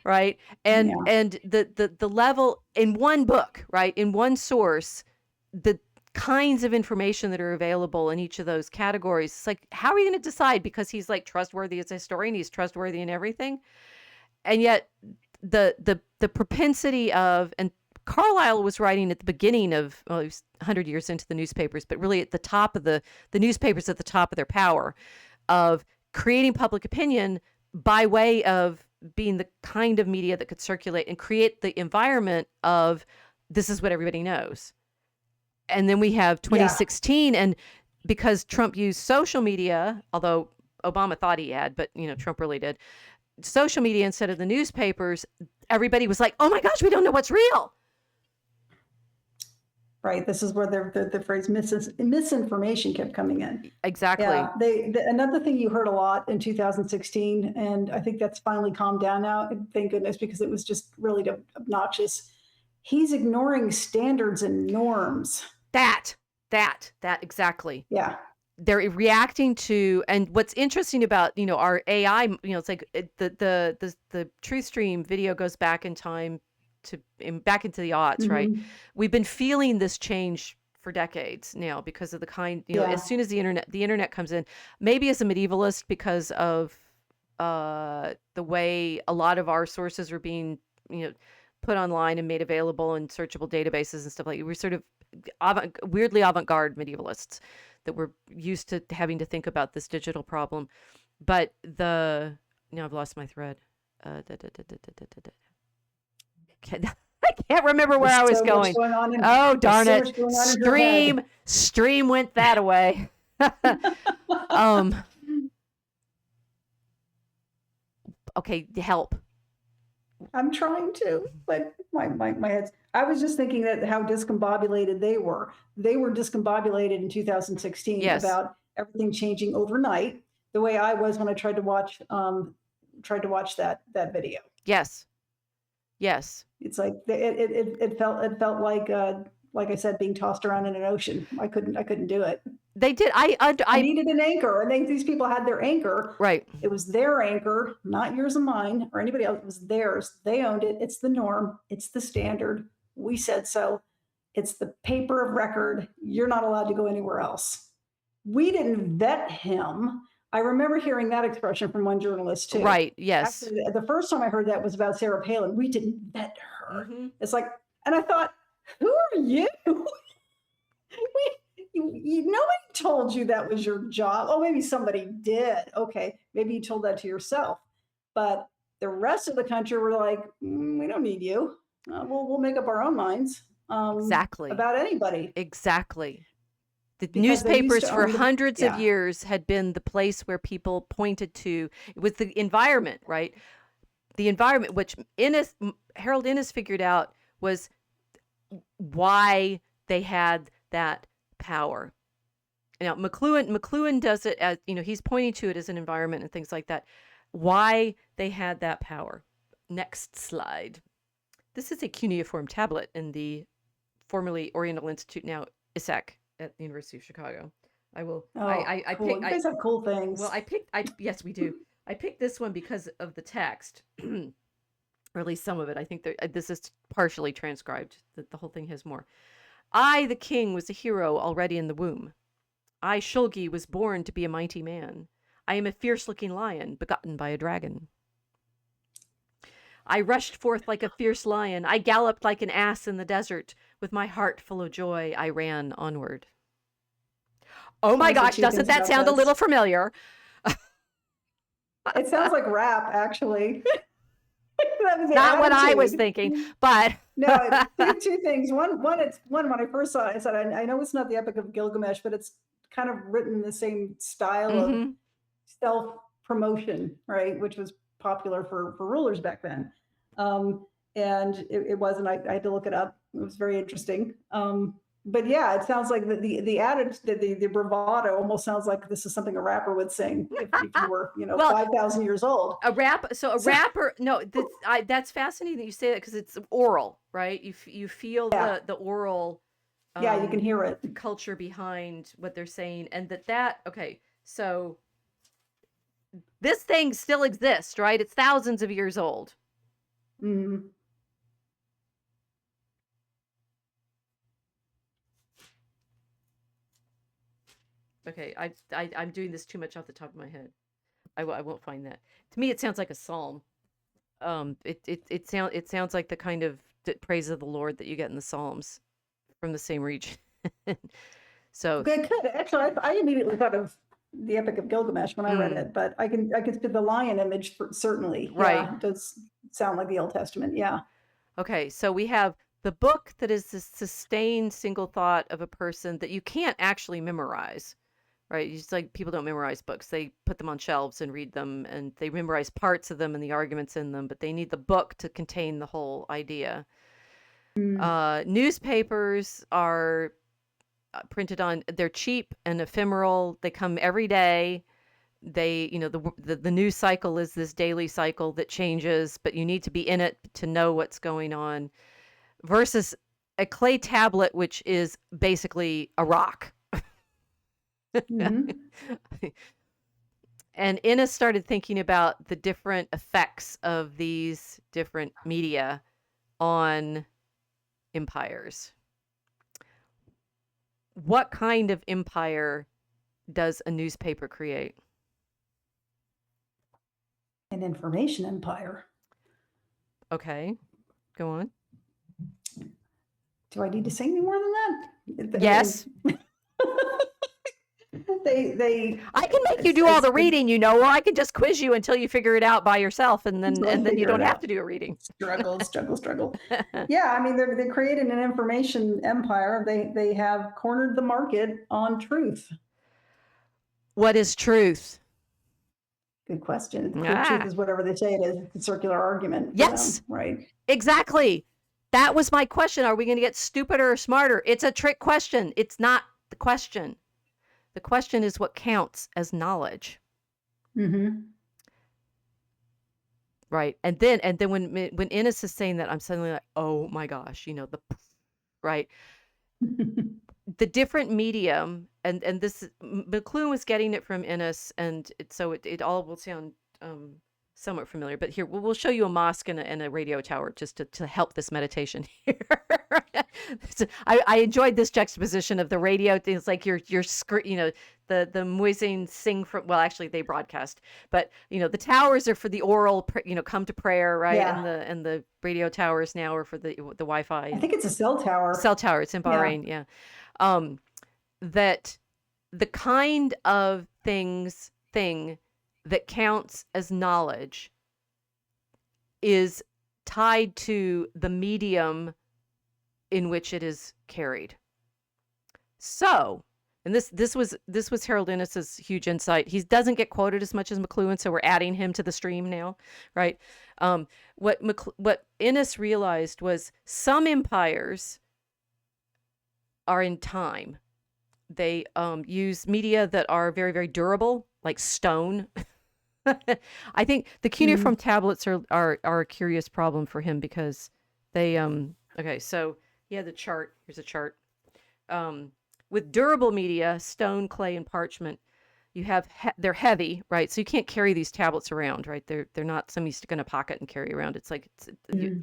Right. And the level in one book, right, in one source, the kinds of information that are available in each of those categories. It's like, how are you going to decide? Because he's trustworthy as a historian, he's trustworthy in everything. And yet the propensity of, and Carlyle was writing at the beginning of, he was 100 years into the newspapers, but really at the top of the newspapers at the top of their power of creating public opinion by way of being the kind of media that could circulate and create the environment of this is what everybody knows. And then we have 2016, and because Trump used social media, although Obama thought he had, but Trump really did, social media instead of the newspapers, everybody was like, oh my gosh, we don't know what's real. Right. This is where the phrase misinformation kept coming in. Exactly. Yeah. Another thing you heard a lot in 2016, and I think that's finally calmed down now, thank goodness, because it was just really obnoxious. He's ignoring standards and norms. That exactly. Yeah. They're reacting to, and what's interesting about, our AI, it's like the Truth Stream video goes back in time back into the aughts, right? We've been feeling this change for decades now because of the kind, as soon as the internet comes in, maybe as a medievalist because of the way a lot of our sources are being, put online and made available in searchable databases and stuff like that. We're sort of weirdly avant-garde medievalists that we're used to having to think about this digital problem. But I've lost my thread. I can't remember where I was going. Oh, darn it. Stream went that away. Okay, help. I'm trying to, but my head's, I was just thinking that how discombobulated they were. They were discombobulated in 2016 about everything changing overnight. the way I was when I tried to watch that video. Yes. Yes. It's like it felt like I said, being tossed around in an ocean. I couldn't do it. They did. I needed an anchor, and these people had their anchor. Right. It was their anchor, not yours and mine or anybody else. It was theirs. They owned it. It's the norm. It's the standard. We said so. It's the paper of record. You're not allowed to go anywhere else. We didn't vet him. I remember hearing that expression from one journalist too. Right. Yes. Actually, the first time I heard that was about Sarah Palin. We didn't vet her. Mm-hmm. It's like, and I thought, who are you? Nobody told you that was your job. Oh, maybe somebody did. Okay, maybe you told that to yourself. But the rest of the country were like, we don't need you. We'll make up our own minds. Exactly. About anybody. Exactly. The Because newspapers for own hundreds of years had been the place where people pointed to. It was the environment, right? The environment, which Harold Innis figured out was why they had that power. Now, McLuhan does it as, he's pointing to it as an environment and things like that. Why they had that power. Next slide. This is a cuneiform tablet in the formerly Oriental Institute, now ISAC, at the University of Chicago. I will. Oh, I cool. picked. You guys have cool things. Well, yes, we do. I picked this one because of the text, or at least some of it. I think this is partially transcribed. The whole thing has more. I, the king, was a hero already in the womb. I, Shulgi, was born to be a mighty man. I am a fierce-looking lion, begotten by a dragon. I rushed forth like a fierce lion. I galloped like an ass in the desert. With my heart full of joy, I ran onward. Oh my gosh, doesn't that sound a little familiar? It sounds like rap, actually. Not what I was thinking, but no, two things. One, when I first saw it, I said, I know it's not the Epic of Gilgamesh, but it's kind of written in the same style of self-promotion, right? Which was popular for rulers back then. And it wasn't, I had to look it up. It was very interesting. But yeah, it sounds like the adage, the bravado almost sounds like this is something a rapper would sing if you were, 5,000 years old. A rapper, no, that's fascinating that you say that, because it's oral, right? You feel the oral. You can hear it. Culture behind what they're saying, and okay, so this thing still exists, right? It's thousands of years old. Mm-hmm. Okay, I'm doing this too much off the top of my head. I won't find that. To me, it sounds like a psalm. It sounds like the kind of praise of the Lord that you get in the Psalms from the same region. So good. Actually, I immediately thought of the Epic of Gilgamesh when I read it, but I can see the lion image certainly. Right, it does sound like the Old Testament. Yeah. Okay, so we have the book that is the sustained single thought of a person that you can't actually memorize. Right, it's like people don't memorize books. They put them on shelves and read them, and they memorize parts of them and the arguments in them, but they need the book to contain the whole idea. Newspapers are printed on, they're cheap and ephemeral. They come every day. They, the news cycle is this daily cycle that changes, but you need to be in it to know what's going on, versus a clay tablet, which is basically a rock. And Innes started thinking about the different effects of these different media on empires. What kind of empire does a newspaper create? An information empire. Okay, go on. Do I need to say any more than that? Yes. I can make you do all the reading, or I can just quiz you until you figure it out by yourself, and then you don't have to do a reading. Struggle. Yeah, I mean, they created an information empire. They have cornered the market on truth. What is truth? Good question. Truth is whatever they say it is. It's a circular argument. Yes. Right. Exactly. That was my question. Are we going to get stupider or smarter? It's a trick question. It's not the question. The question is what counts as knowledge. Mm-hmm. Right. And then when Innes is saying that, I'm suddenly like, oh my gosh, the right. The different medium, and this McLuhan was getting it from Innes, and it all will sound somewhat familiar. But here we'll show you a mosque and a radio tower just to help this meditation here. So I enjoyed this juxtaposition of the radio. It's like your screen, the Muezzin sing from, well, actually they broadcast, but the towers are for the oral, come to prayer, right? Yeah. And the radio towers now are for the Wi-Fi I and think it's a cell tower. cell tower. It's in Yeah. Bahrain, yeah. um, that the kind of thing that counts as knowledge is tied to the medium in which it is carried. So, and this was Harold Innes's huge insight. He doesn't get quoted as much as McLuhan, so we're adding him to the stream now, right? What Innes realized was some empires are in time. They use media that are very, very durable, like stone. I think the cuneiform tablets are a curious problem for him because they okay, so he had the chart. Here's a chart. With durable media, stone, clay, and parchment, you have they're heavy, right? So you can't carry these tablets around, right? They're not something you stick in a pocket and carry around. It's like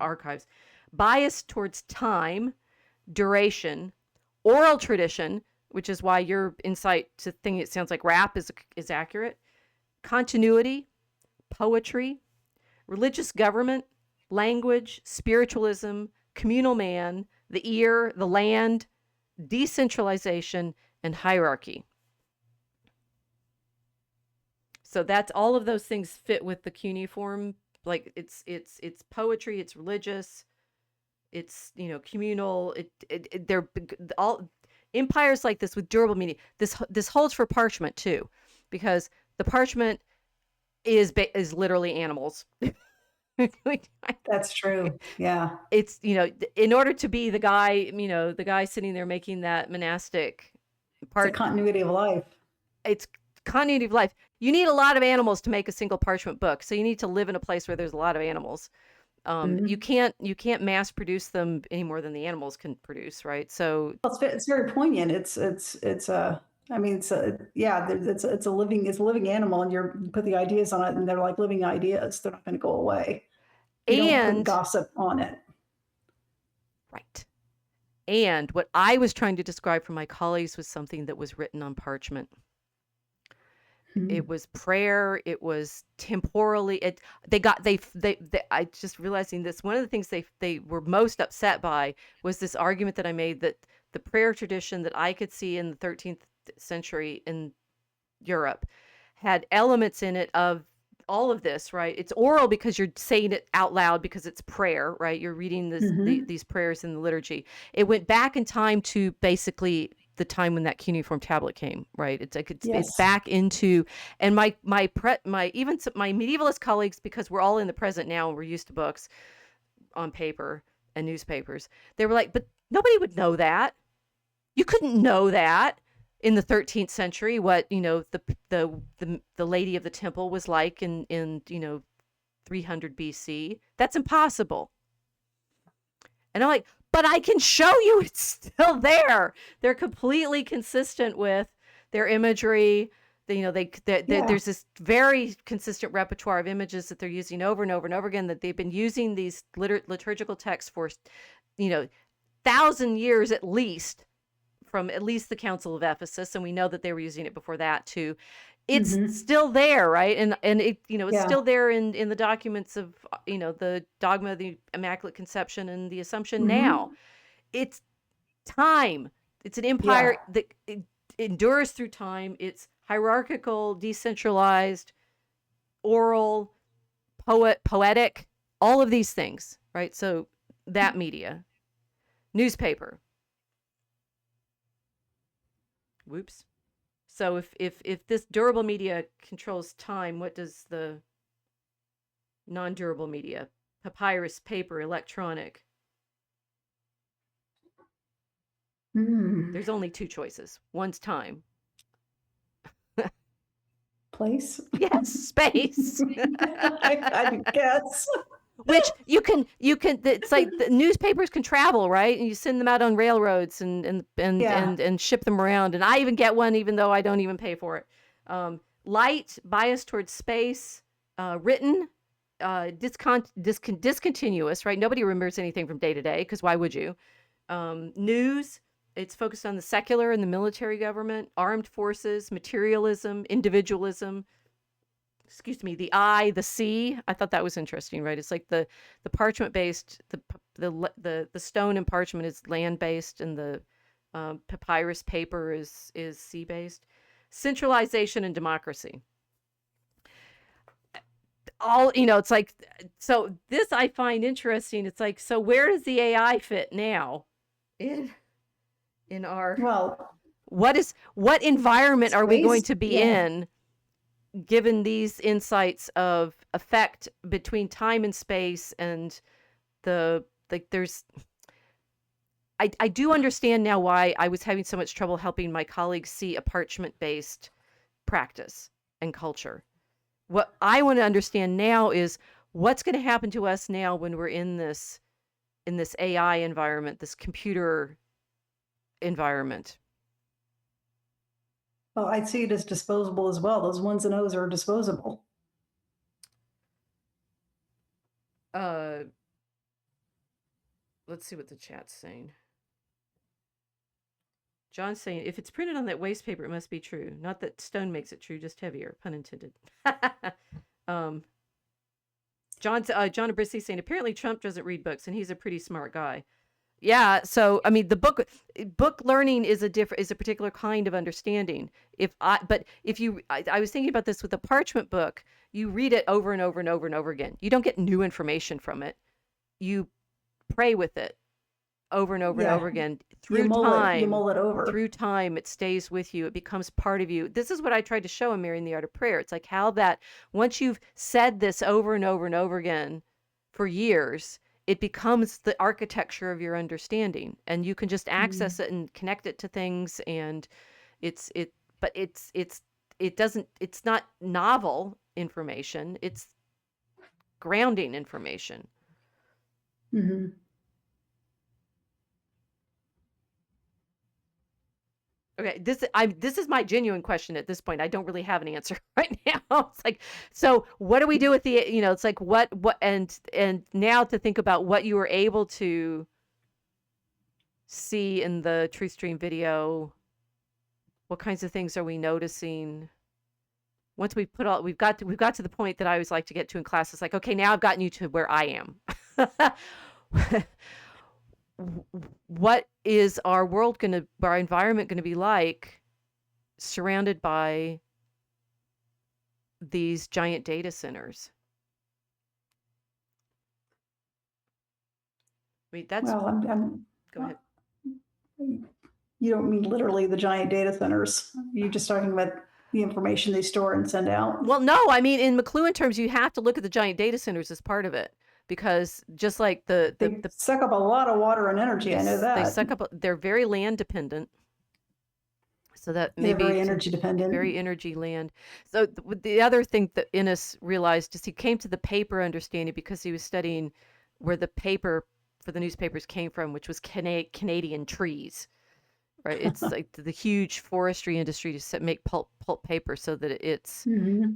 archives. Biased towards time, duration, oral tradition, which is why your insight to think it sounds like rap is accurate. Continuity, poetry, religious government, language, spiritualism, communal man, the ear, the land, decentralization, and hierarchy. So that's all of those things fit with the cuneiform. Like it's poetry, it's religious, it's communal. They're all empires like this with durable meaning. This holds for parchment too, because the parchment is literally animals. That's true. Yeah. It's in order to be the guy sitting there making that monastic It's a continuity of life. It's continuity of life. You need a lot of animals to make a single parchment book, so you need to live in a place where there's a lot of animals. You can't mass produce them any more than the animals can produce, right? So it's very poignant. I mean, it's a living animal, and you put the ideas on it, and they're like living ideas. They're not going to go away. You don't put gossip on it. Right. And what I was trying to describe for my colleagues was something that was written on parchment. It was prayer. It was temporally. I just realizing this. One of the things they were most upset by was this argument that I made that the prayer tradition that I could see in the 13th century in Europe had elements in it of all of this, right? It's oral because you're saying it out loud because it's prayer, right? You're reading these prayers in the liturgy. It went back in time to basically the time when that cuneiform tablet came, right? It's back into, and my medievalist colleagues, because we're all in the present now and we're used to books on paper and newspapers, they were like, but nobody would know that. You couldn't know that in the 13th century what the lady of the temple was like in 300 BC. That's impossible. And I'm like, but I can show you it's still there. They're completely consistent with their imagery. There's this very consistent repertoire of images that they're using over and over and over again, that they've been using these liturgical texts for 1,000 years at least, from at least the Council of Ephesus, and we know that they were using it before that too. It's still there, right? And it it's still there in the documents of the dogma of the Immaculate Conception and the Assumption now. It's time. It's an empire that endures through time. It's hierarchical, decentralized, oral, poetic, all of these things, right? So that media, newspaper. Whoops. So if this durable media controls time, what does the non-durable media? Papyrus, paper, electronic. There's only two choices. One's time. Place. Yes, space. I guess. Which it's like the newspapers can travel, right? And you send them out on railroads Yeah. and ship them around. And I even get one, even though I don't even pay for it. Light, bias towards space, written, discontinuous, right? Nobody remembers anything from day to day, because why would you? News, it's focused on the secular and the military government, armed forces, materialism, individualism. Excuse me, the I, the C. I thought that was interesting, right? It's like the parchment based, the stone and parchment is land based, and the papyrus paper is sea based. Centralization and democracy. All, it's like, so this I find interesting. It's like, so where does the AI fit now in our Well, what environment are we going space, to be yeah. in, given these insights of effect between time and space, and there's I do understand now why I was having so much trouble helping my colleagues see a parchment based practice and culture. What I want to understand now is what's going to happen to us now when we're in this AI environment, this computer environment. Well, I'd see it as disposable as well. Those ones and O's are disposable. Let's see what the chat's saying. John's saying, if it's printed on that waste paper, it must be true. Not that stone makes it true, just heavier. Pun intended. John Abrisi saying, apparently Trump doesn't read books, and he's a pretty smart guy. Yeah, so I mean, the book learning is a particular kind of understanding. I was thinking about this with the parchment book. You read it over and over and over and over again. You don't get new information from it. You pray with it over and over and over again You mull it over. Through time, it stays with you. It becomes part of you. This is what I tried to show in Marrying the Art of Prayer. It's like how that once you've said this over and over and over again for years, it becomes the architecture of your understanding, and you can just access it and connect it to things. And it's not novel information. It's grounding information. Mm-hmm. Okay, this is my genuine question at this point. I don't really have an answer right now. It's like, so what do we do with the, it's like what and now to think about what you were able to see in the Truth Stream video. What kinds of things are we noticing? Once we've got to the point that I always like to get to in class. It's like, okay, now I've gotten you to where I am. What is our environment going to be like, surrounded by these giant data centers? I mean, that's. Well, go ahead. You don't mean literally the giant data centers. You're just talking about the information they store and send out. Well, no, I mean, in McLuhan terms, you have to look at the giant data centers as part of it. Because just like they suck up a lot of water and energy, I know that. They're very land dependent. So that maybe they're very energy dependent. Very energy land. So the other thing that Innes realized is he came to the paper understanding because he was studying where the paper for the newspapers came from, which was Canadian trees. Right? It's like the huge forestry industry to make pulp paper so that it's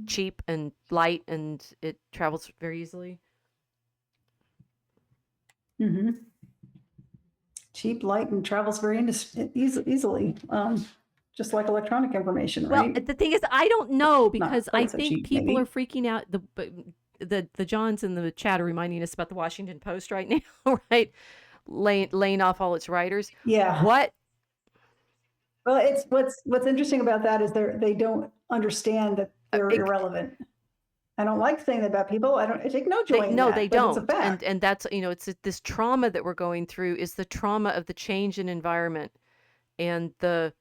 cheap and light and it travels very easily. Mm-hmm. Cheap, light, and travels very easily, just like electronic information, right? Well, the thing is, I don't know, because I think people are freaking out. The Johns in the chat are reminding us about the Washington Post right now, right? Laying off all its writers. Yeah. What? Well, it's what's interesting about that is they don't understand that they're irrelevant. I don't like saying that about people. I take no joy in that. No, they don't. It's a fact. And that's, it's this trauma that we're going through is the trauma of the change in environment. And what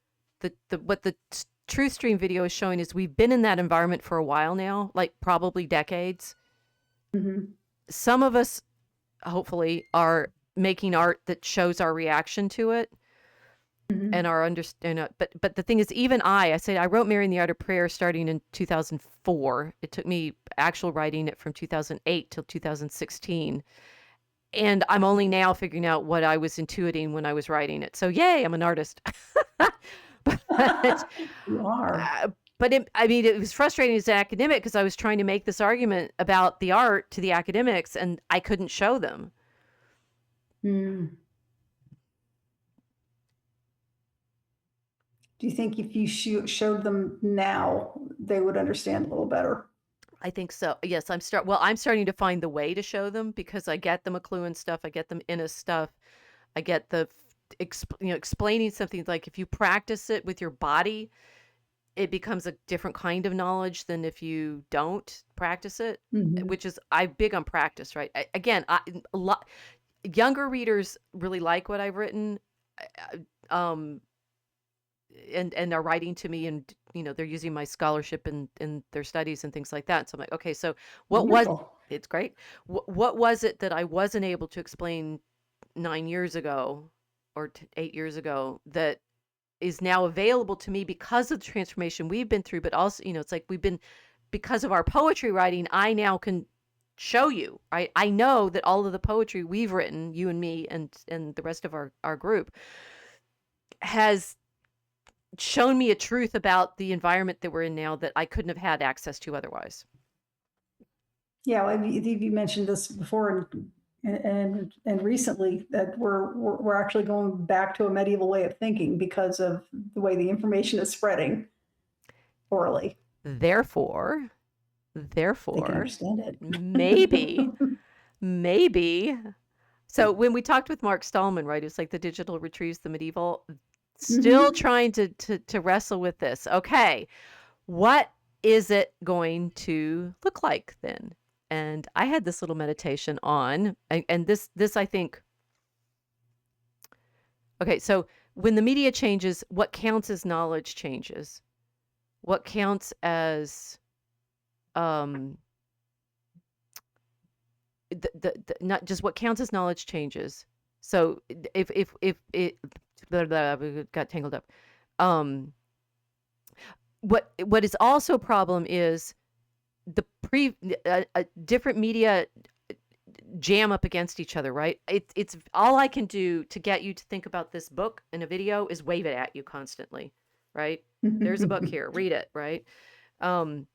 the Truth Stream video is showing is we've been in that environment for a while now, like probably decades. Mm-hmm. Some of us, hopefully, are making art that shows our reaction to it. Mhm. and our understand. But the thing is, even I say I wrote Mary in the Art of Prayer starting in 2004. It took me actual writing it from 2008 till 2016. And I'm only now figuring out what I was intuiting when I was writing it. So yay, I'm an artist. But You are. uh, I mean, it was frustrating as an academic because I was trying to make this argument about the art to the academics, and I couldn't show them. Mm. Do you think if you showed them now, they would understand a little better? I think so. Yes, I'm starting to find the way to show them because I get the McLuhan stuff, I get the Innes stuff, I get explaining something like if you practice it with your body, it becomes a different kind of knowledge than if you don't practice it, Mhm. which is I'm big on practice, right? Again, a lot younger readers really like what I've written, um, and are writing to me, and they're using my scholarship in their studies and things like that. So I'm like, okay, so what was Wonderful. it's great. What was it that I wasn't able to explain 9 years ago or 8 years ago that is now available to me because of the transformation we've been through, but also, it's like because of our poetry writing, I now can show you. I know that all of the poetry we've written, you and me and the rest of our group, has shown me a truth about the environment that we're in now that I couldn't have had access to otherwise. Yeah, well, you mentioned this before and recently that we're actually going back to a medieval way of thinking because of the way the information is spreading orally. Therefore, They can therefore, understand it. maybe, maybe. So when we talked with Mark Stallman, right, it's like the digital retrieves the medieval, still Mhm. trying to wrestle with this. Okay, what is it going to look like then? And I had this little meditation on, and this I think, okay, so when the media changes, what counts as knowledge changes. What counts as um not just what counts as knowledge changes. So if it blah, blah, blah, we got tangled up. Um what is also a problem is the different media jam up against each other, right? It's all I can do to get you to think about this book in a video is wave it at you constantly, right? There's a book here, read it, right? Um,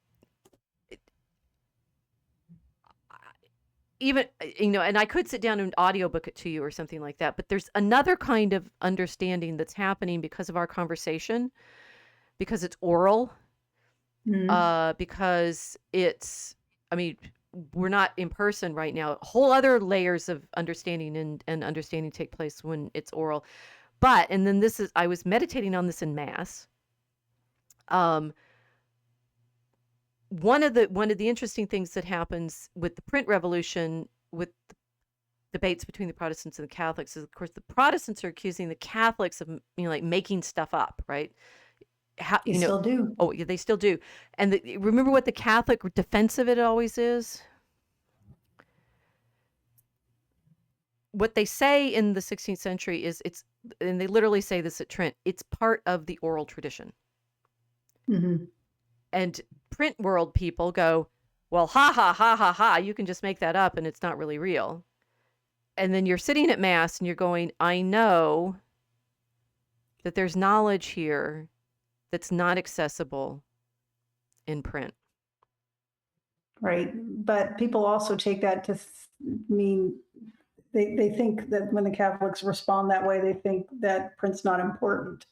even and I could sit down and audiobook it to you or something like that, but there's another kind of understanding that's happening because of our conversation, because it's oral, Mhm. because it's, I mean, we're not in person right now. Whole other layers of understanding and understanding take place when it's oral. But, and then I was meditating on this in mass. Um, one of the interesting things that happens with the print revolution, with the debates between the Protestants and the Catholics, is of course the Protestants are accusing the Catholics of like making stuff up, right? How They still do. oh yeah, they still do. And remember what the Catholic defense of it always is? What they say in the 16th century is and they literally say this at Trent, it's part of the oral tradition. Mhm. And print world people go, well, ha ha ha ha ha, you can just make that up and it's not really real. And then you're sitting at mass and you're going, I know that there's knowledge here that's not accessible in print. Right. But people also take that to mean they think that when the Catholics respond that way, they think that print's not important.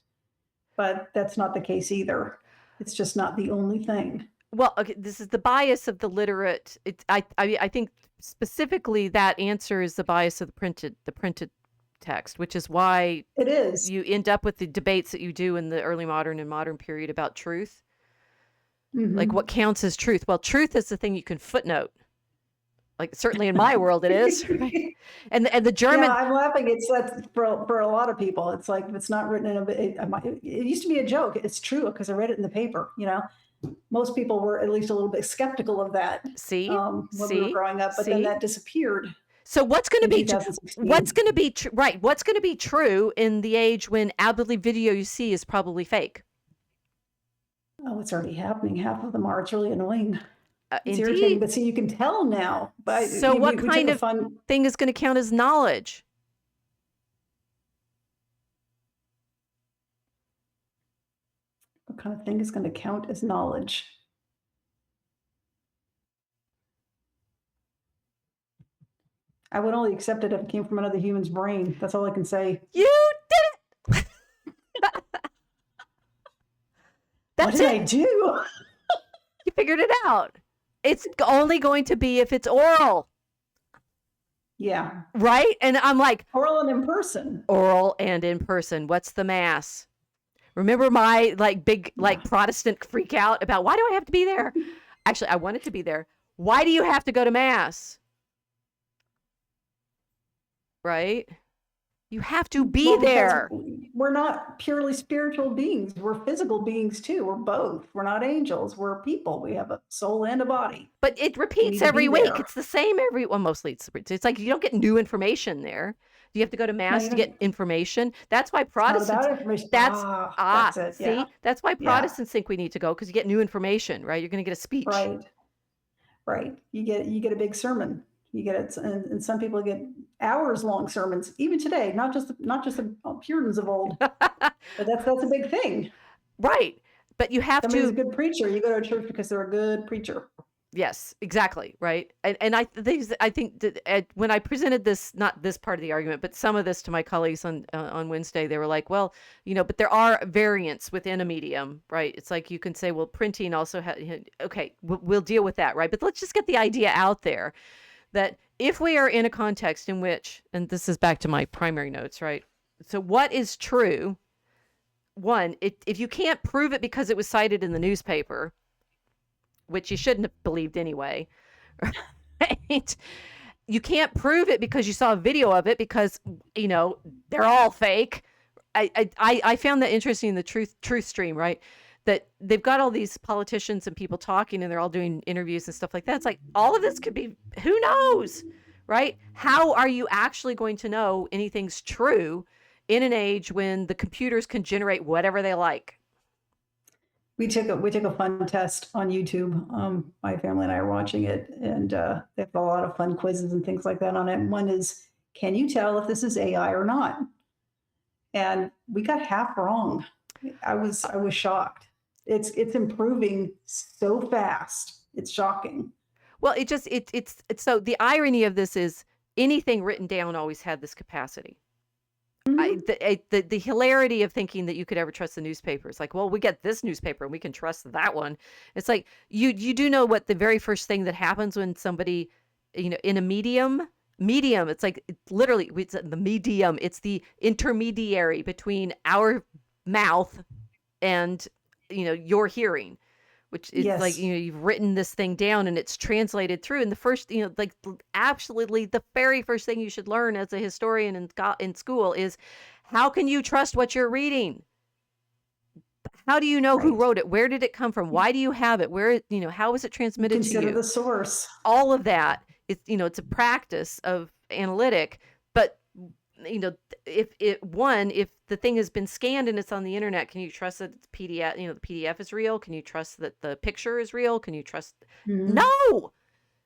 But that's not the case either. It's just not the only thing. Well, okay, this is the bias of the literate. I think specifically that answer is the bias of the printed text, which is why It is. you end up with the debates that you do in the early modern and modern period about truth. Like what Mhm. counts as truth? Well, truth is the thing you can footnote. Like certainly in my world it is, right? And the Yeah, German I'm laughing. It's that for a lot of people, it's like if it's not written in it used to be a joke. It's true because I read it in the paper. Most people were at least a little bit skeptical of that see, when we were see, growing up, but then see. that disappeared. So what's going to in be 2016. what's going to be right? What's going to be true in the age when every video you see is probably fake? Oh, it's already happening. Half of them are. It's really annoying. It's irritating, Indeed. but see, you can tell now. But So what we took kind a of fun. thing is going to count as knowledge? What kind of thing is going to count as knowledge? I would only accept it if it came from another human's brain. That's all I can say. You did it. What That's did I it. do? You figured it out. It's only going to be if it's oral, Yeah. right? And I'm like, Oral and in person. oral and in person. What's the mass? Remember my big Protestant freak out about why do I have to be there? Actually, I wanted to be there. Why do you have to go to mass? Right? You have to be Well, because there. we're not purely spiritual beings. We're physical beings too. We're both. We're not angels. We're people. We have a soul and a body. But it We repeats need to every be week. there. It's the same well, mostly it's like you don't get new information there. Do you have to go to No, mass you to don't. get information? That's why It's not Protestants about information. That's it. Yeah. see? That's why Yeah. Protestants think we need to go because you get new information, right? You're going to get a speech. Right. Right. You get a big sermon. You get it, and some people get hours long sermons. Even today, not just the Puritans of old, but that's a big thing. Right. But you have Somebody's to a good preacher. You go to a church because they're a good preacher. Yes, exactly, right. And I think that when I presented this, not this part of the argument, but some of this to my colleagues on Wednesday, they were like, well, but there are variants within a medium, right? It's like you can say, well, printing also okay, we'll deal with that, right? But let's just get the idea out there that if we are in a context in which, and this is back to my primary notes, right? So what is true? One, if you can't prove it because it was cited in the newspaper, which you shouldn't have believed anyway, right? You can't prove it because you saw a video of it because, they're all fake. I found that interesting in the truth stream, right? That they've got all these politicians and people talking and they're all doing interviews and stuff like that. It's like all of this could be, who knows, right? How are you actually going to know anything's true in an age when the computers can generate whatever they like? We took a fun test on YouTube. My family and I are watching it, and they have a lot of fun quizzes and things like that on it. One is, can you tell if this is AI or not? And we got half wrong. I was shocked. It's improving so fast. It's shocking. Well, it's so the irony of this is anything written down always had this capacity. The hilarity of thinking that you could ever trust the newspaper. It's like, well, we get this newspaper and we can trust that one. It's like you do know what the very first thing that happens when somebody, in a medium, it's like literally it's the medium. It's the intermediary between our mouth and your hearing, which is like, Yes. you've written this thing down and it's translated through. And the first, absolutely the very first thing you should learn as a historian in school is how can you trust what you're reading? How do you know who Right. wrote it? Where did it come from? Why do you have it? Where, how is it transmitted to Consider you? the source. All of that, it's a practice of analytic, but if the thing has been scanned and it's on the internet, can you trust that it's PDF? The PDF is real. Can you trust that the picture is real? Can you trust? Mhm. No,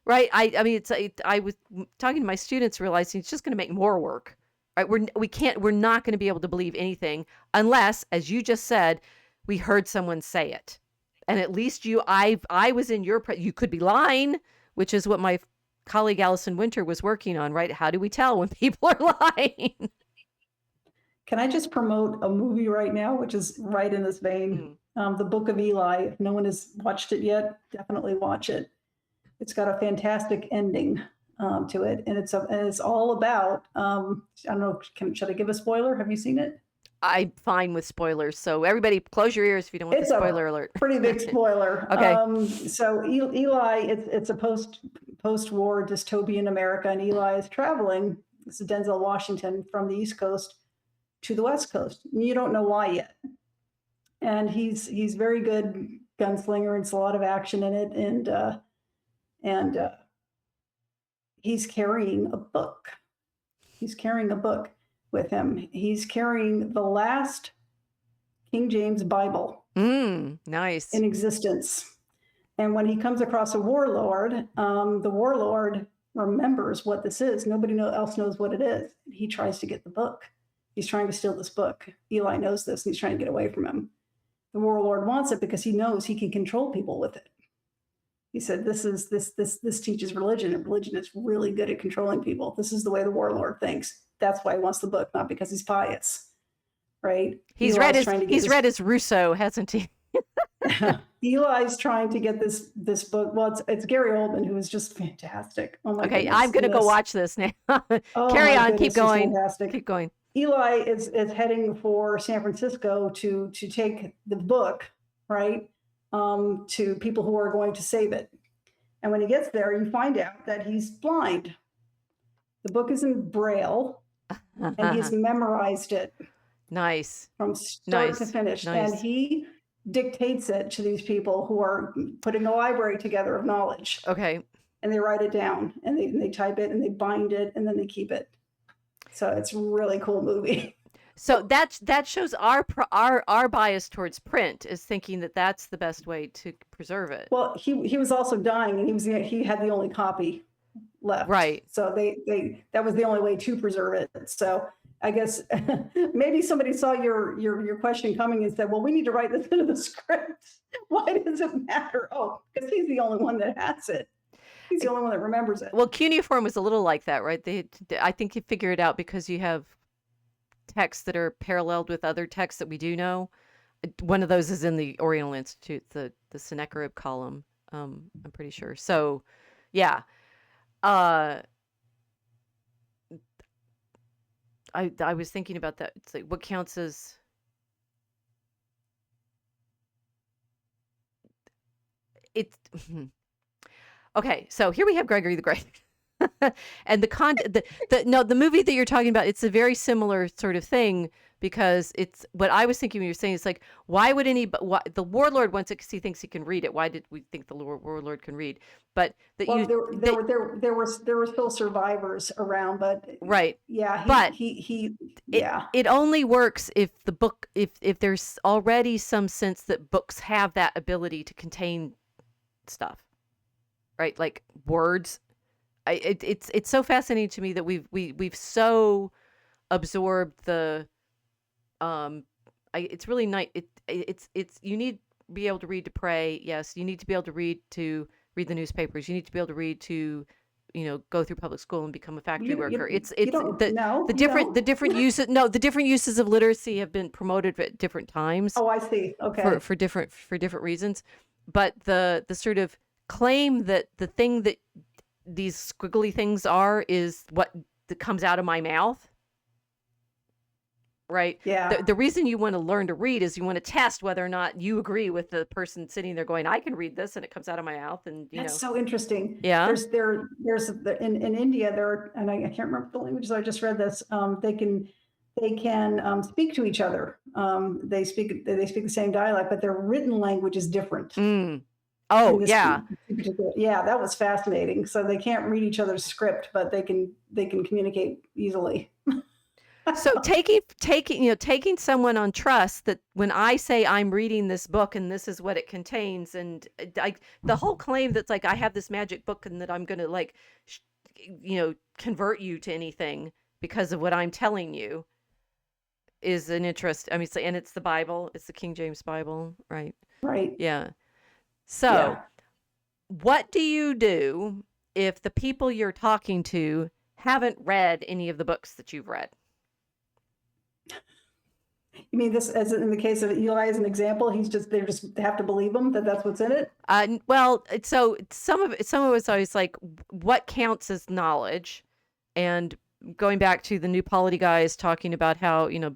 right? I mean, I was talking to my students, realizing it's just going to make more work. Right? We're not going to be able to believe anything unless, as you just said, we heard someone say it, and at least I was in you could be lying, which is what my colleague Allison Winter was working on, right? How do we tell when people are lying? Can I just promote a movie right now, which is right in this vein? The Book of Eli. If no one has watched it yet, definitely watch it. It's got a fantastic ending to it, and it's all about. I don't know. Should I give a spoiler? Have you seen it? I'm fine with spoilers, so everybody close your ears if you don't want It's the a spoiler alert. pretty big spoiler. Okay. So Eli, it's a post-war dystopian America, and Eli is traveling. This is Denzel Washington from the East Coast to the West Coast. You don't know why yet, and he's very good gunslinger, and it's a lot of action in it, and he's carrying a book. He's carrying a book with him. He's carrying the last King James Bible Nice. in existence. And when he comes across a warlord, the warlord remembers what this is. Nobody else knows what it is. He tries to get the book. He's trying to steal this book. Eli knows this, and he's trying to get away from him. The warlord wants it because he knows he can control people with it. He said, this teaches religion, and religion is really good at controlling people. This is the way the warlord thinks. That's why he wants the book, not because he's pious, right? He's read his Rousseau, hasn't he? Eli's trying to get this book. Well, it's Gary Oldman, who is just fantastic. Oh my Okay, goodness, I'm gonna go watch this now. Carry on, keep going. Keep going. Eli is heading for San Francisco to take the book, right, to people who are going to save it. And when he gets there, you find out that he's blind. The book is in Braille, and he's memorized it. Nice. From start to finish. Nice. And he dictates it to these people who are putting a library together of knowledge. Okay. And they write it down, and they type it, and they bind it, and then they keep it. So it's a really cool movie. So that shows our bias towards print is thinking that that's the best way to preserve it. Well, he was also dying, and he had the only copy left. Right. So that was the only way to preserve it. So I guess maybe somebody saw your question coming and said, well, we need to write this into the script. Why does it matter? Oh, because he's the only one that has it. He's the only one that remembers it. Well, cuneiform was a little like that, right? I think you figure it out because you have texts that are paralleled with other texts that we do know. One of those is in the Oriental Institute, the Sennacherib column. I'm pretty sure. So, yeah. I was thinking about that. It's like what counts as it's okay. So here we have Gregory the Great. And the movie that you're talking about, it's a very similar sort of thing because it's what I was thinking when you were saying. It's like, why would the warlord wants it because he thinks he can read it. Why did we think the warlord can read? But there were still survivors around, but right. Yeah, it only works if the book if there's already some sense that books have that ability to contain stuff, right? Like words. It's so fascinating to me that we've so absorbed the it's really nice. It's you need to be able to read to pray. Yes, you need to be able to read the newspapers. You need to be able to read to go through public school and become a factory worker. The different uses. No, the different uses of literacy have been promoted at different times. Oh, I see. Okay. For different reasons, but the sort of claim that the thing that these squiggly things is what comes out of my mouth. Right. Yeah. The reason you want to learn to read is you want to test whether or not you agree with the person sitting there going, I can read this and it comes out of my mouth. And that's so interesting. Yeah. There's in India there, and I can't remember the languages. I just read this. They can speak to each other. They speak the same dialect, but their written language is different. Oh, yeah. Yeah, that was fascinating. So they can't read each other's script, but they can communicate easily. So taking someone on trust that when I say I'm reading this book and this is what it contains, and the whole claim that's like I have this magic book and that I'm going to convert you to anything because of what I'm telling you is an interest. I mean, and it's the Bible. It's the King James Bible, right? Right. Yeah. So, what do you do if the people you're talking to haven't read any of the books that you've read? You mean this, as in the case of Eli, as an example? They just have to believe him that that's what's in it. Well, so some of it's always like, what counts as knowledge, and going back to the New Polity guys talking about how a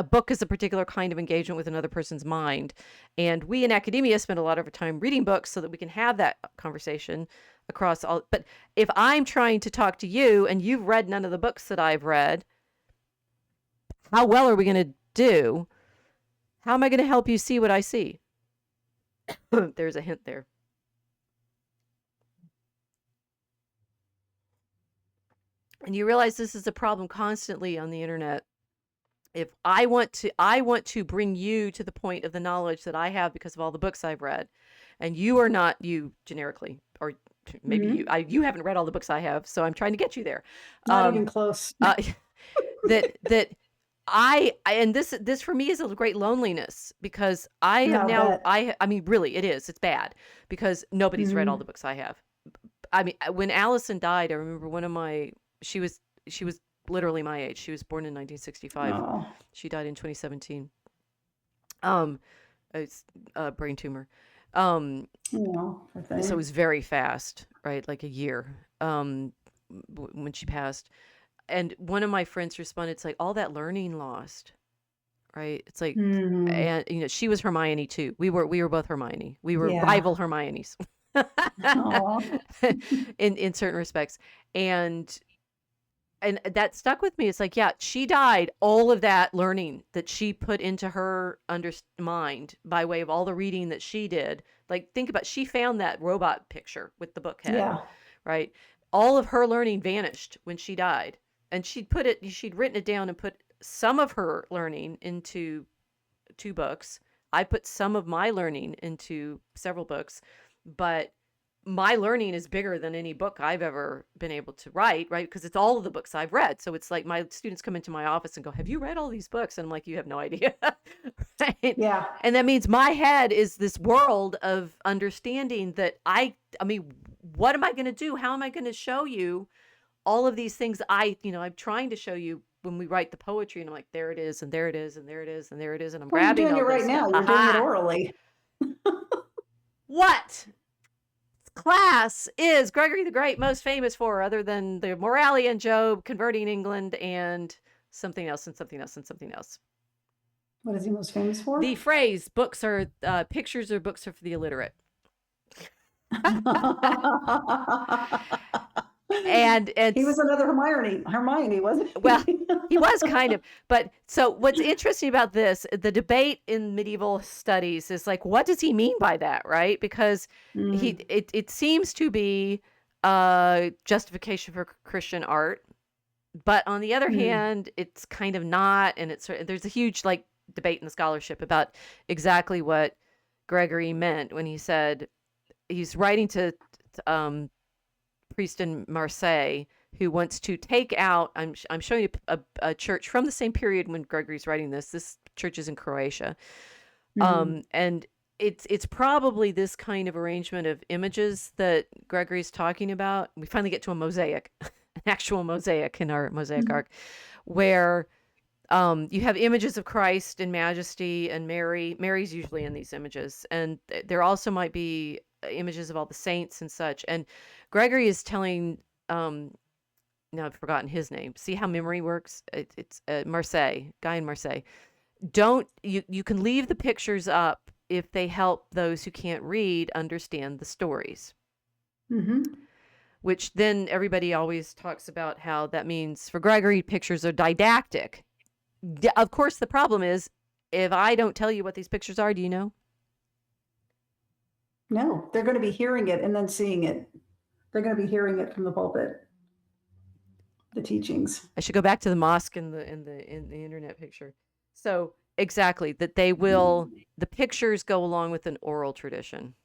book is a particular kind of engagement with another person's mind, and we in academia spend a lot of our time reading books so that we can have that conversation across all. But if I'm trying to talk to you and you've read none of the books that I've read, how well are we going to do? How am I going to help you see what I see? There's a hint there. And you realize this is a problem constantly on the internet. If I want to bring you to the point of the knowledge that I have because of all the books I've read, and you are not you generically, or maybe Hmm. you haven't read all the books I have, so I'm trying to get you there. Not Um, even close. uh, that and this for me is a great loneliness, because I have No, now bet. I mean, really, it's bad, because nobody's read all Hmm. the books I have. I mean, when Allison died, I remember she was she was literally my age. She was born in 1965. Oh, She died in 2017. Um, it's a brain tumor. Um, I so it think. was very fast, right? Like a year. When she passed, and one of my friends responded, "It's like all that learning lost, right? It's like." Hmm. And she was Hermione too. We were both Hermione. We were Yeah. rival Hermiones Oh, in certain respects. And that stuck with me. It's like, yeah, she died. All of that learning that she put into her mind by way of all the reading that she did. Like, think about, she found that robot picture with the book head, yeah. right? All of her learning vanished when she died. And she'd written it down and put some of her learning into 2 books. I put some of my learning into several books, but my learning is bigger than any book I've ever been able to write, right? Because it's all of the books I've read. So it's like my students come into my office and go, "Have you read all these books?" And I'm like, "You have no idea." Right? Yeah. And that means my head is this world of understanding that I mean, what am I going to do? How am I going to show you all of these things? I'm trying to show you when we write the poetry, and I'm like, there it is, and there it is, and there it is, and there it is, and I'm Well, you're grabbing doing it all this right stuff. now. You're doing it Aha. orally. What class is Gregory the Great most famous for, other than the Morality and Job, converting England, and something else, and something else, and something else? What is he most famous The for? phrase "books are pictures, or books are for the illiterate." And He was another Hermione. Hermione, wasn't well, he? he was kind of, but so what's interesting about this, the debate in medieval studies is like, what does he mean by that, right? Because Mm, it seems to be justification for Christian art, but on the other mm, hand, it's kind of not, and there's a huge like debate in the scholarship about exactly what Gregory meant when he said he's writing to um, priest in Marseille who wants to take out. I'm showing you a church from the same period when Gregory's writing this. This church is in Croatia, mm. and it's probably this kind of arrangement of images that Gregory's talking about. We finally get to a mosaic, an actual mosaic in our Mosaic Mhm. Ark, where you have images of Christ in majesty and Mary. Mary's usually in these images, and there also might be images of all the saints and such. And Gregory is telling, um, now I've forgotten his name. See how memory works? It's Marseille, guy in Marseille. Don't you can leave the pictures up if they help those who can't read understand the stories. Mhm. Which then everybody always talks about how that means for Gregory, pictures are didactic. Of course, the problem is if I don't tell you what these pictures are, do you know? No, they're going to be hearing it and then seeing it. They're going to be hearing it from the pulpit, the teachings. I should go back to the mosque in the internet picture. So exactly that they will Mm-hmm. the pictures go along with an oral tradition.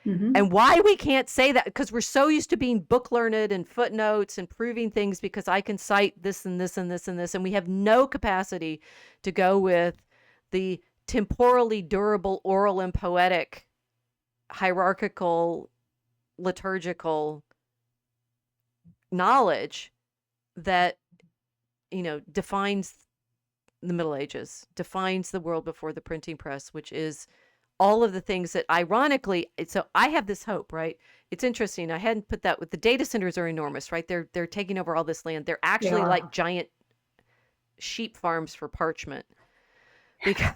And Mm-hmm. why we can't say that, because we're so used to being book learned and footnotes and proving things because I can cite this and this and this and this, and we have no capacity to go with the temporally durable oral and poetic hierarchical liturgical knowledge that defines the Middle Ages, defines the world before the printing press, which is all of the things that ironically. So I have this hope, right? It's interesting. I hadn't put that with the data centers are enormous, right? They're taking over all this land. They're They actually like are. giant sheep farms for parchment because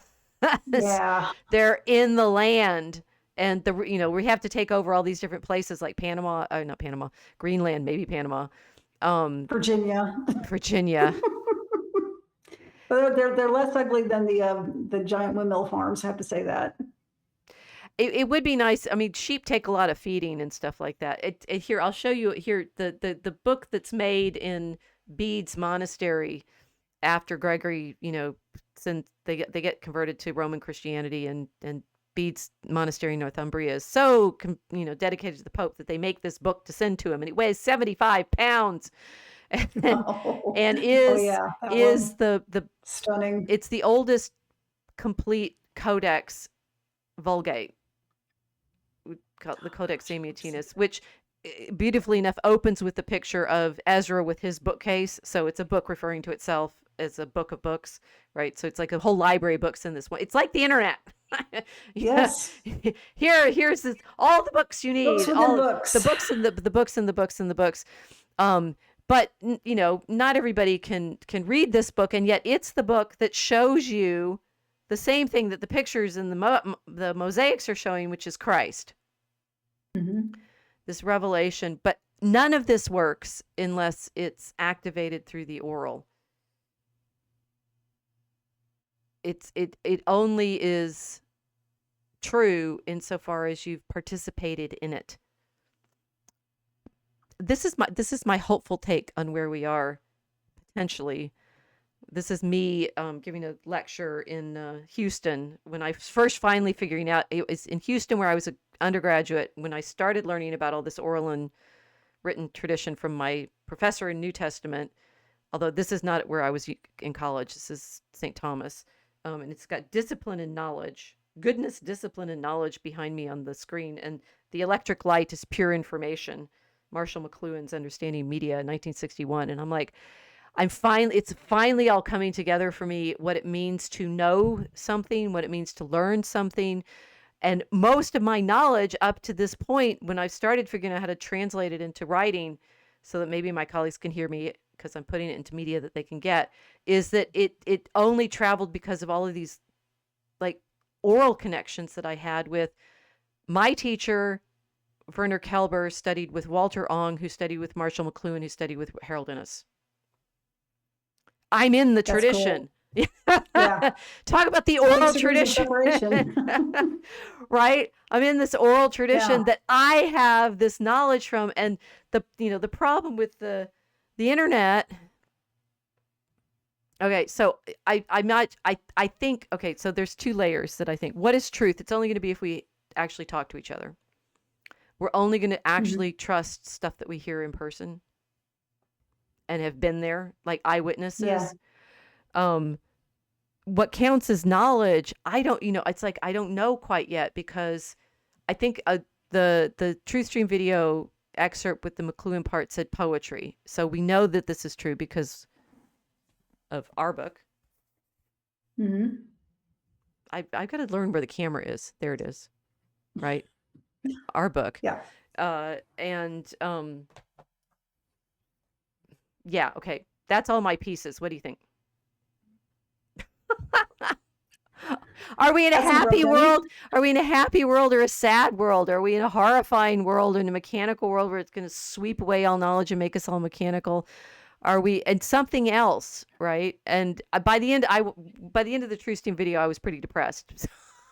Yeah. they're in the land. And we have to take over all these different places like Panama, not Panama, Greenland, maybe Panama, um, Virginia. Virginia. But they're less ugly than the giant windmill farms. I have to say that. it would be nice. I mean, sheep take a lot of feeding and stuff like that. Here, I'll show you here the book that's made in Bede's monastery after Gregory, since they get converted to Roman Christianity, and Bede's monastery in Northumbria is so dedicated to the Pope that they make this book to send to him, and it weighs 75 pounds, and Oh, and oh is yeah, that is one. the Stunning. it's the oldest complete codex Vulgate, called the Codex Amiatinus, which beautifully enough opens with the picture of Ezra with his bookcase. So it's a book referring to itself as a book of books, right? So it's like a whole library of books in this one. It's like the internet. Yeah. Yes. Here's all the books you Books need, within all the books. books and the books and the books and the books. But not everybody can read this book, and yet it's the book that shows you the same thing that the pictures in the mosaics are showing, which is Christ. Mm-hmm. This revelation, but none of this works unless it's activated through the oral. It only is true insofar as you've participated in it. This is my hopeful take on where we are potentially. This is me giving a lecture in Houston when I first finally figuring out. It was in Houston where I was an undergraduate when I started learning about all this oral and written tradition from my professor in New Testament. Although this is not where I was in college. This is St. Thomas. And it's got discipline and knowledge, goodness, discipline, and knowledge behind me on the screen. And the electric light is pure information. Marshall McLuhan's Understanding Media, 1961. And I'm like, it's finally all coming together for me, what it means to know something, what it means to learn something. And most of my knowledge up to this point, when I've started figuring out how to translate it into writing so that maybe my colleagues can hear me because I'm putting it into media that they can get, is that it only traveled because of all of these like oral connections that I had with my teacher. Werner Kelber studied with Walter Ong, who studied with Marshall McLuhan, who studied with Harold Innis. I'm in the That's tradition. cool. Yeah. Talk about the oral 6 degrees of tradition. separation. Right? I'm in this oral tradition Yeah. that I have this knowledge from. And the problem with the internet. Okay, so I think, okay, so there's two layers that I think. What is truth? It's only going to be if we actually talk to each other. We're only going to actually trust stuff that we hear in person and have been there, like eyewitnesses. Yeah. What counts as knowledge, I don't, it's like I don't know quite yet, because I think the Truth Stream video excerpt with the McLuhan part said poetry. So we know that this is true because of our book. Mm-hmm. I've got to learn where the camera is. There it is. Right? Our book. Yeah. And yeah, okay. That's all my pieces. What do you think? Are we in a happy world? Are we in a happy world or a sad world? Are we in a horrifying world, in a mechanical world where it's going to sweep away all knowledge and make us all mechanical? Are we in something else, right? And by the end of the True Steam video, I was pretty depressed.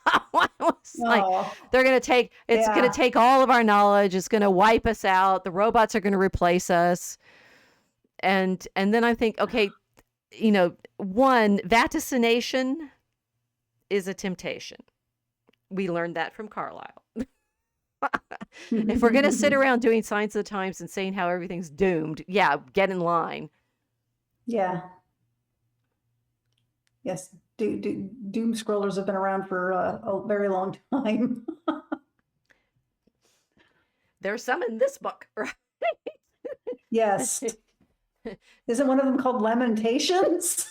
I was like, they're going to take, it's going to take all of our knowledge. It's going to wipe us out. The robots are going to replace us. And then I think, okay, one, vaticination is a temptation. We learned that from Carlyle. If we're going to sit around doing Signs of the Times and saying how everything's doomed, yeah, get in line. Yeah. Yes. Doom scrollers have been around for a very long time. There's some in this book, right? Yes. Isn't one of them called Lamentations?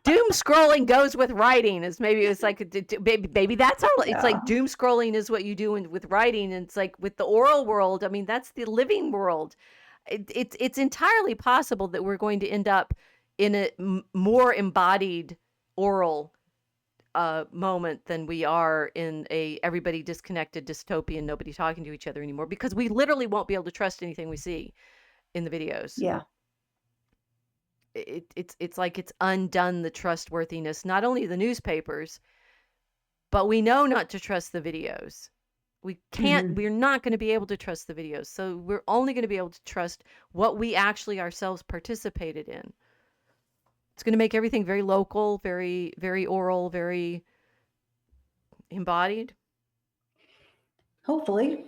Doom scrolling goes with writing. Maybe that's all. It's like doom scrolling is what you do with writing, and it's like with the oral world. I mean, that's the living world. It's entirely possible that we're going to end up in a more embodied oral moment than we are in a everybody disconnected dystopian, nobody talking to each other anymore, because we literally won't be able to trust anything we see in the videos. Yeah. It's like it's undone the trustworthiness, not only of the newspapers, But we know not to trust the videos. We're not going to be able to trust the videos. So we're only going to be able to trust what we actually ourselves participated in. It's going to make everything very local, very, very oral, very embodied. Hopefully.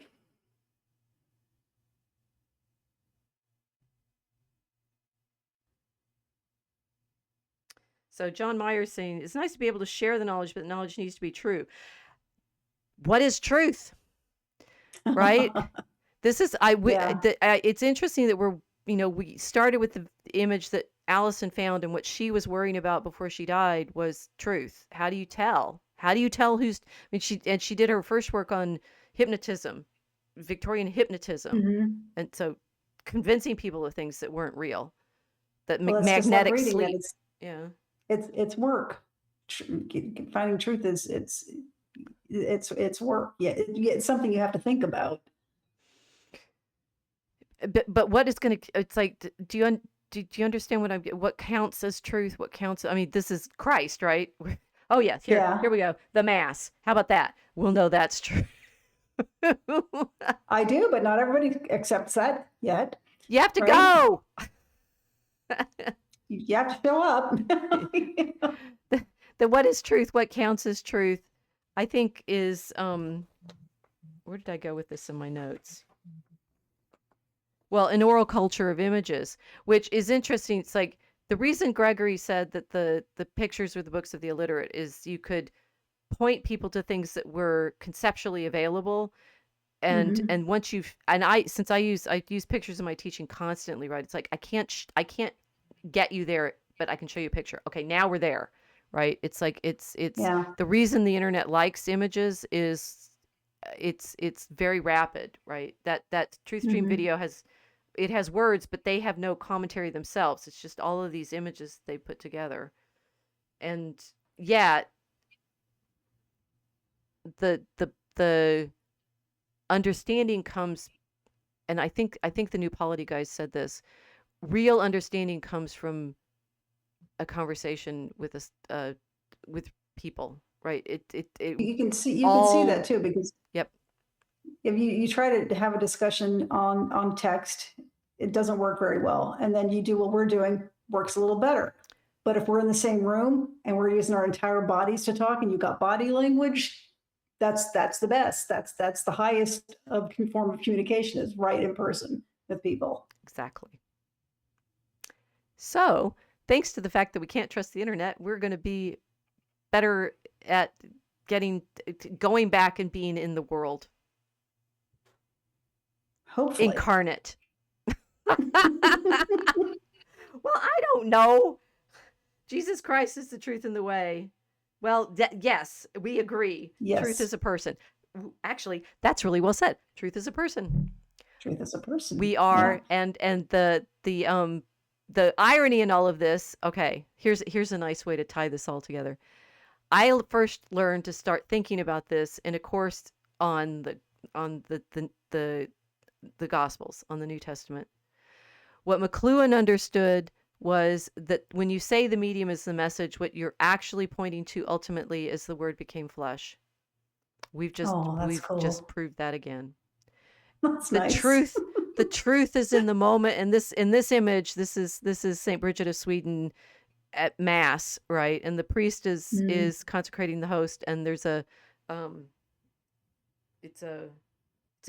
So John Mayer's saying, it's nice to be able to share the knowledge, but the knowledge needs to be true. What is truth? Right? This is, it's interesting that we started with the image that Allison found, and what she was worrying about before she died was truth. How do you tell? How do you tell who's, she did her first work on hypnotism, Victorian hypnotism. And so convincing people of things that weren't real, that magnetic sleep. Yeah. It's work. Finding truth is it's work. Yeah, it's something you have to think about. But what is going to? It's like, do you understand what counts as truth? What counts? I mean, this is Christ, right? Oh yes, here we go. The Mass. How about that? We'll know that's true. I do, but not everybody accepts that yet. You have to go. You have to fill up. The what is truth? What counts as truth? I think is where did I go with this in my notes? Well, an oral culture of images, which is interesting. It's like the reason Gregory said that the pictures were the books of the illiterate is you could point people to things that were conceptually available. And once since I use pictures in my teaching constantly, right? It's like I can't get you there, but I can show you a picture. Okay, now we're there, right? It's like it's the reason the internet likes images is it's very rapid, right? That truth stream video has words, but they have no commentary themselves. It's just all of these images they put together. And yeah, the understanding comes, and I think the New Polity guys said this, real understanding comes from a conversation with with people, right? You can see that too, because yep. If you try to have a discussion on text, it doesn't work very well. And then you do what we're doing, works a little better. But if we're in the same room and we're using our entire bodies to talk, and you've got body language, that's the best. That's the highest form of communication, is right in person with people. Exactly. So, thanks to the fact that we can't trust the internet, we're going to be better at going back and being in the world. Hopefully. Incarnate. Well, I don't know. Jesus Christ is the truth and the way. Well, yes, we agree. Yes. Truth is a person. Actually, that's really well said. Truth is a person. Truth is a person. We are, and the irony in all of this. Okay, here's a nice way to tie this all together. I first learned to start thinking about this in a course on the Gospels, on the New Testament. What McLuhan understood was that when you say the medium is the message, what you're actually pointing to ultimately is the Word became flesh. We've just proved that again. That's the nice. The truth is in the moment. And in this image, this is Saint Bridget of Sweden at Mass, right? And the priest is consecrating the host, and there's it's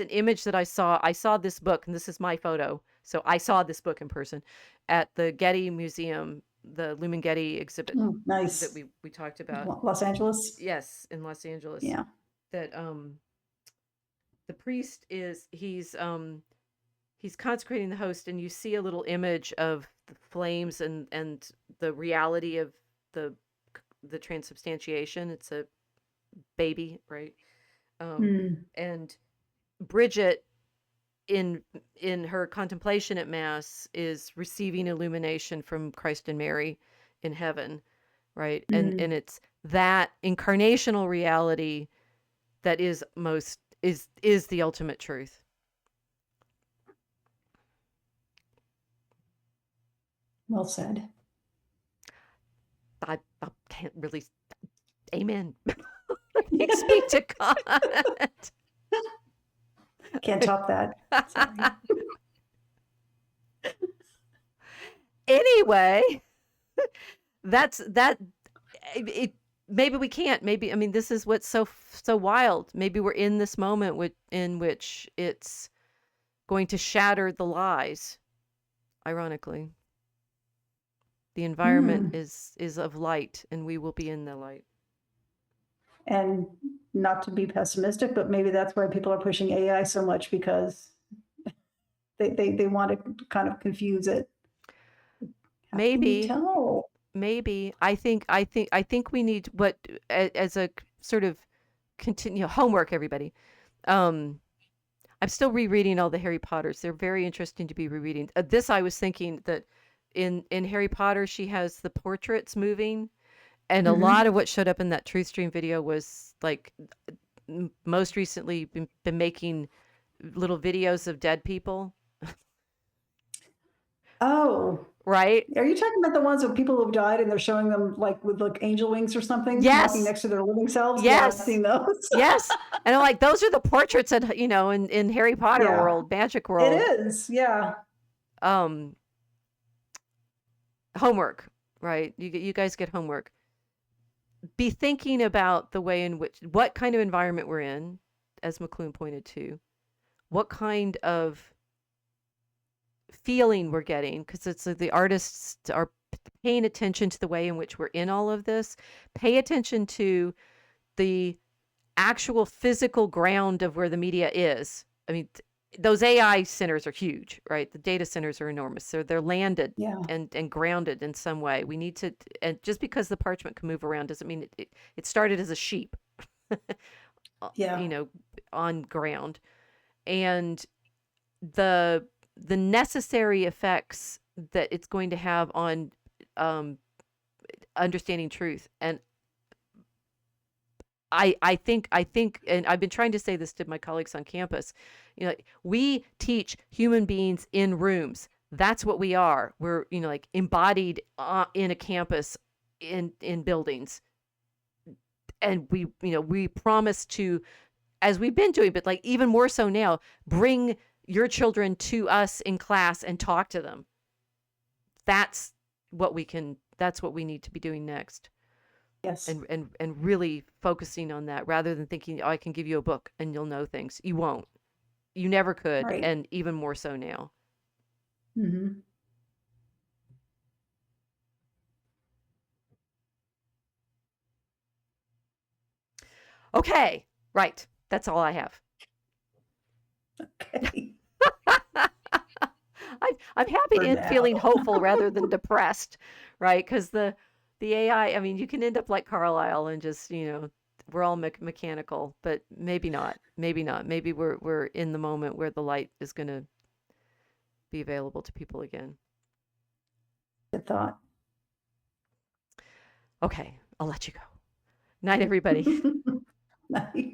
an image that I saw this book, and this is my photo. So I saw this book in person at the Getty Museum, the Lumen Getty exhibit nice. that we talked about. Los Angeles? Yes, in Los Angeles. Yeah. That the priest he's consecrating the host, and you see a little image of the flames and the reality of the transubstantiation. It's a baby, right? And Bridget in her contemplation at Mass is receiving illumination from Christ and Mary in heaven, right? And it's that incarnational reality that is the ultimate truth. Well said. I can't really. Amen. Thanks be to God. Can't top that. Sorry. Anyway, that's that. Maybe we can't. Maybe, I mean, this is what's so wild. Maybe we're in this moment in which it's going to shatter the lies. Ironically, the environment is of light, and we will be in the light. And not to be pessimistic, but maybe that's why people are pushing AI so much, because they want to kind of confuse it. How can you Maybe, tell? maybe. I think we need what as a sort of continue homework, everybody. I'm still rereading all the Harry Potters. They're very interesting to be rereading. This, I was thinking that in Harry Potter, she has the portraits moving, and a lot of what showed up in that Truth Stream video was like most recently been making little videos of dead people. Oh, Right? are you talking about the ones of people who've died and they're showing them like with like angel wings or something walking Yes. next to their living selves? Yeah, I've Yes. seen those. Yes. And I'm like, those are the portraits that, you know, in Harry Potter Yeah, world, magic it world. is. Yeah. Homework, right? You guys get homework. Be thinking about the way in which, what kind of environment we're in, as McLuhan pointed to, what kind of feeling we're getting, because it's like the artists are paying attention to the way in which we're in all of this. Pay attention to the actual physical ground of where the media is. I mean, those AI centers are huge, right? The data centers are enormous. They're landed Yeah. and grounded in some way. We need to, and just because the parchment can move around doesn't mean it started as a sheep, Yeah. you know, on ground. And the necessary effects that it's going to have on understanding truth. And I think, and I've been trying to say this to my colleagues on campus, you know, like, we teach human beings in rooms. That's what we are. We're, you know, like embodied in a campus, in buildings. And we, you know, we promise to, as we've been doing, but like even more so now, bring your children to us in class and talk to them. That's what we need to be doing next. Yes. And really focusing on that, rather than thinking, oh, I can give you a book and you'll know things. You won't. You never could. Right. And even more so now. Okay. Right. That's all I have. Okay. I'm happy For to end now. feeling hopeful rather than depressed, right? Because the AI, I mean, you can end up like Carlisle and just, you know, we're all mechanical, but maybe not. Maybe not. Maybe we're in the moment where the light is going to be available to people again. Good thought. Okay, I'll let you go. Night, everybody. Night.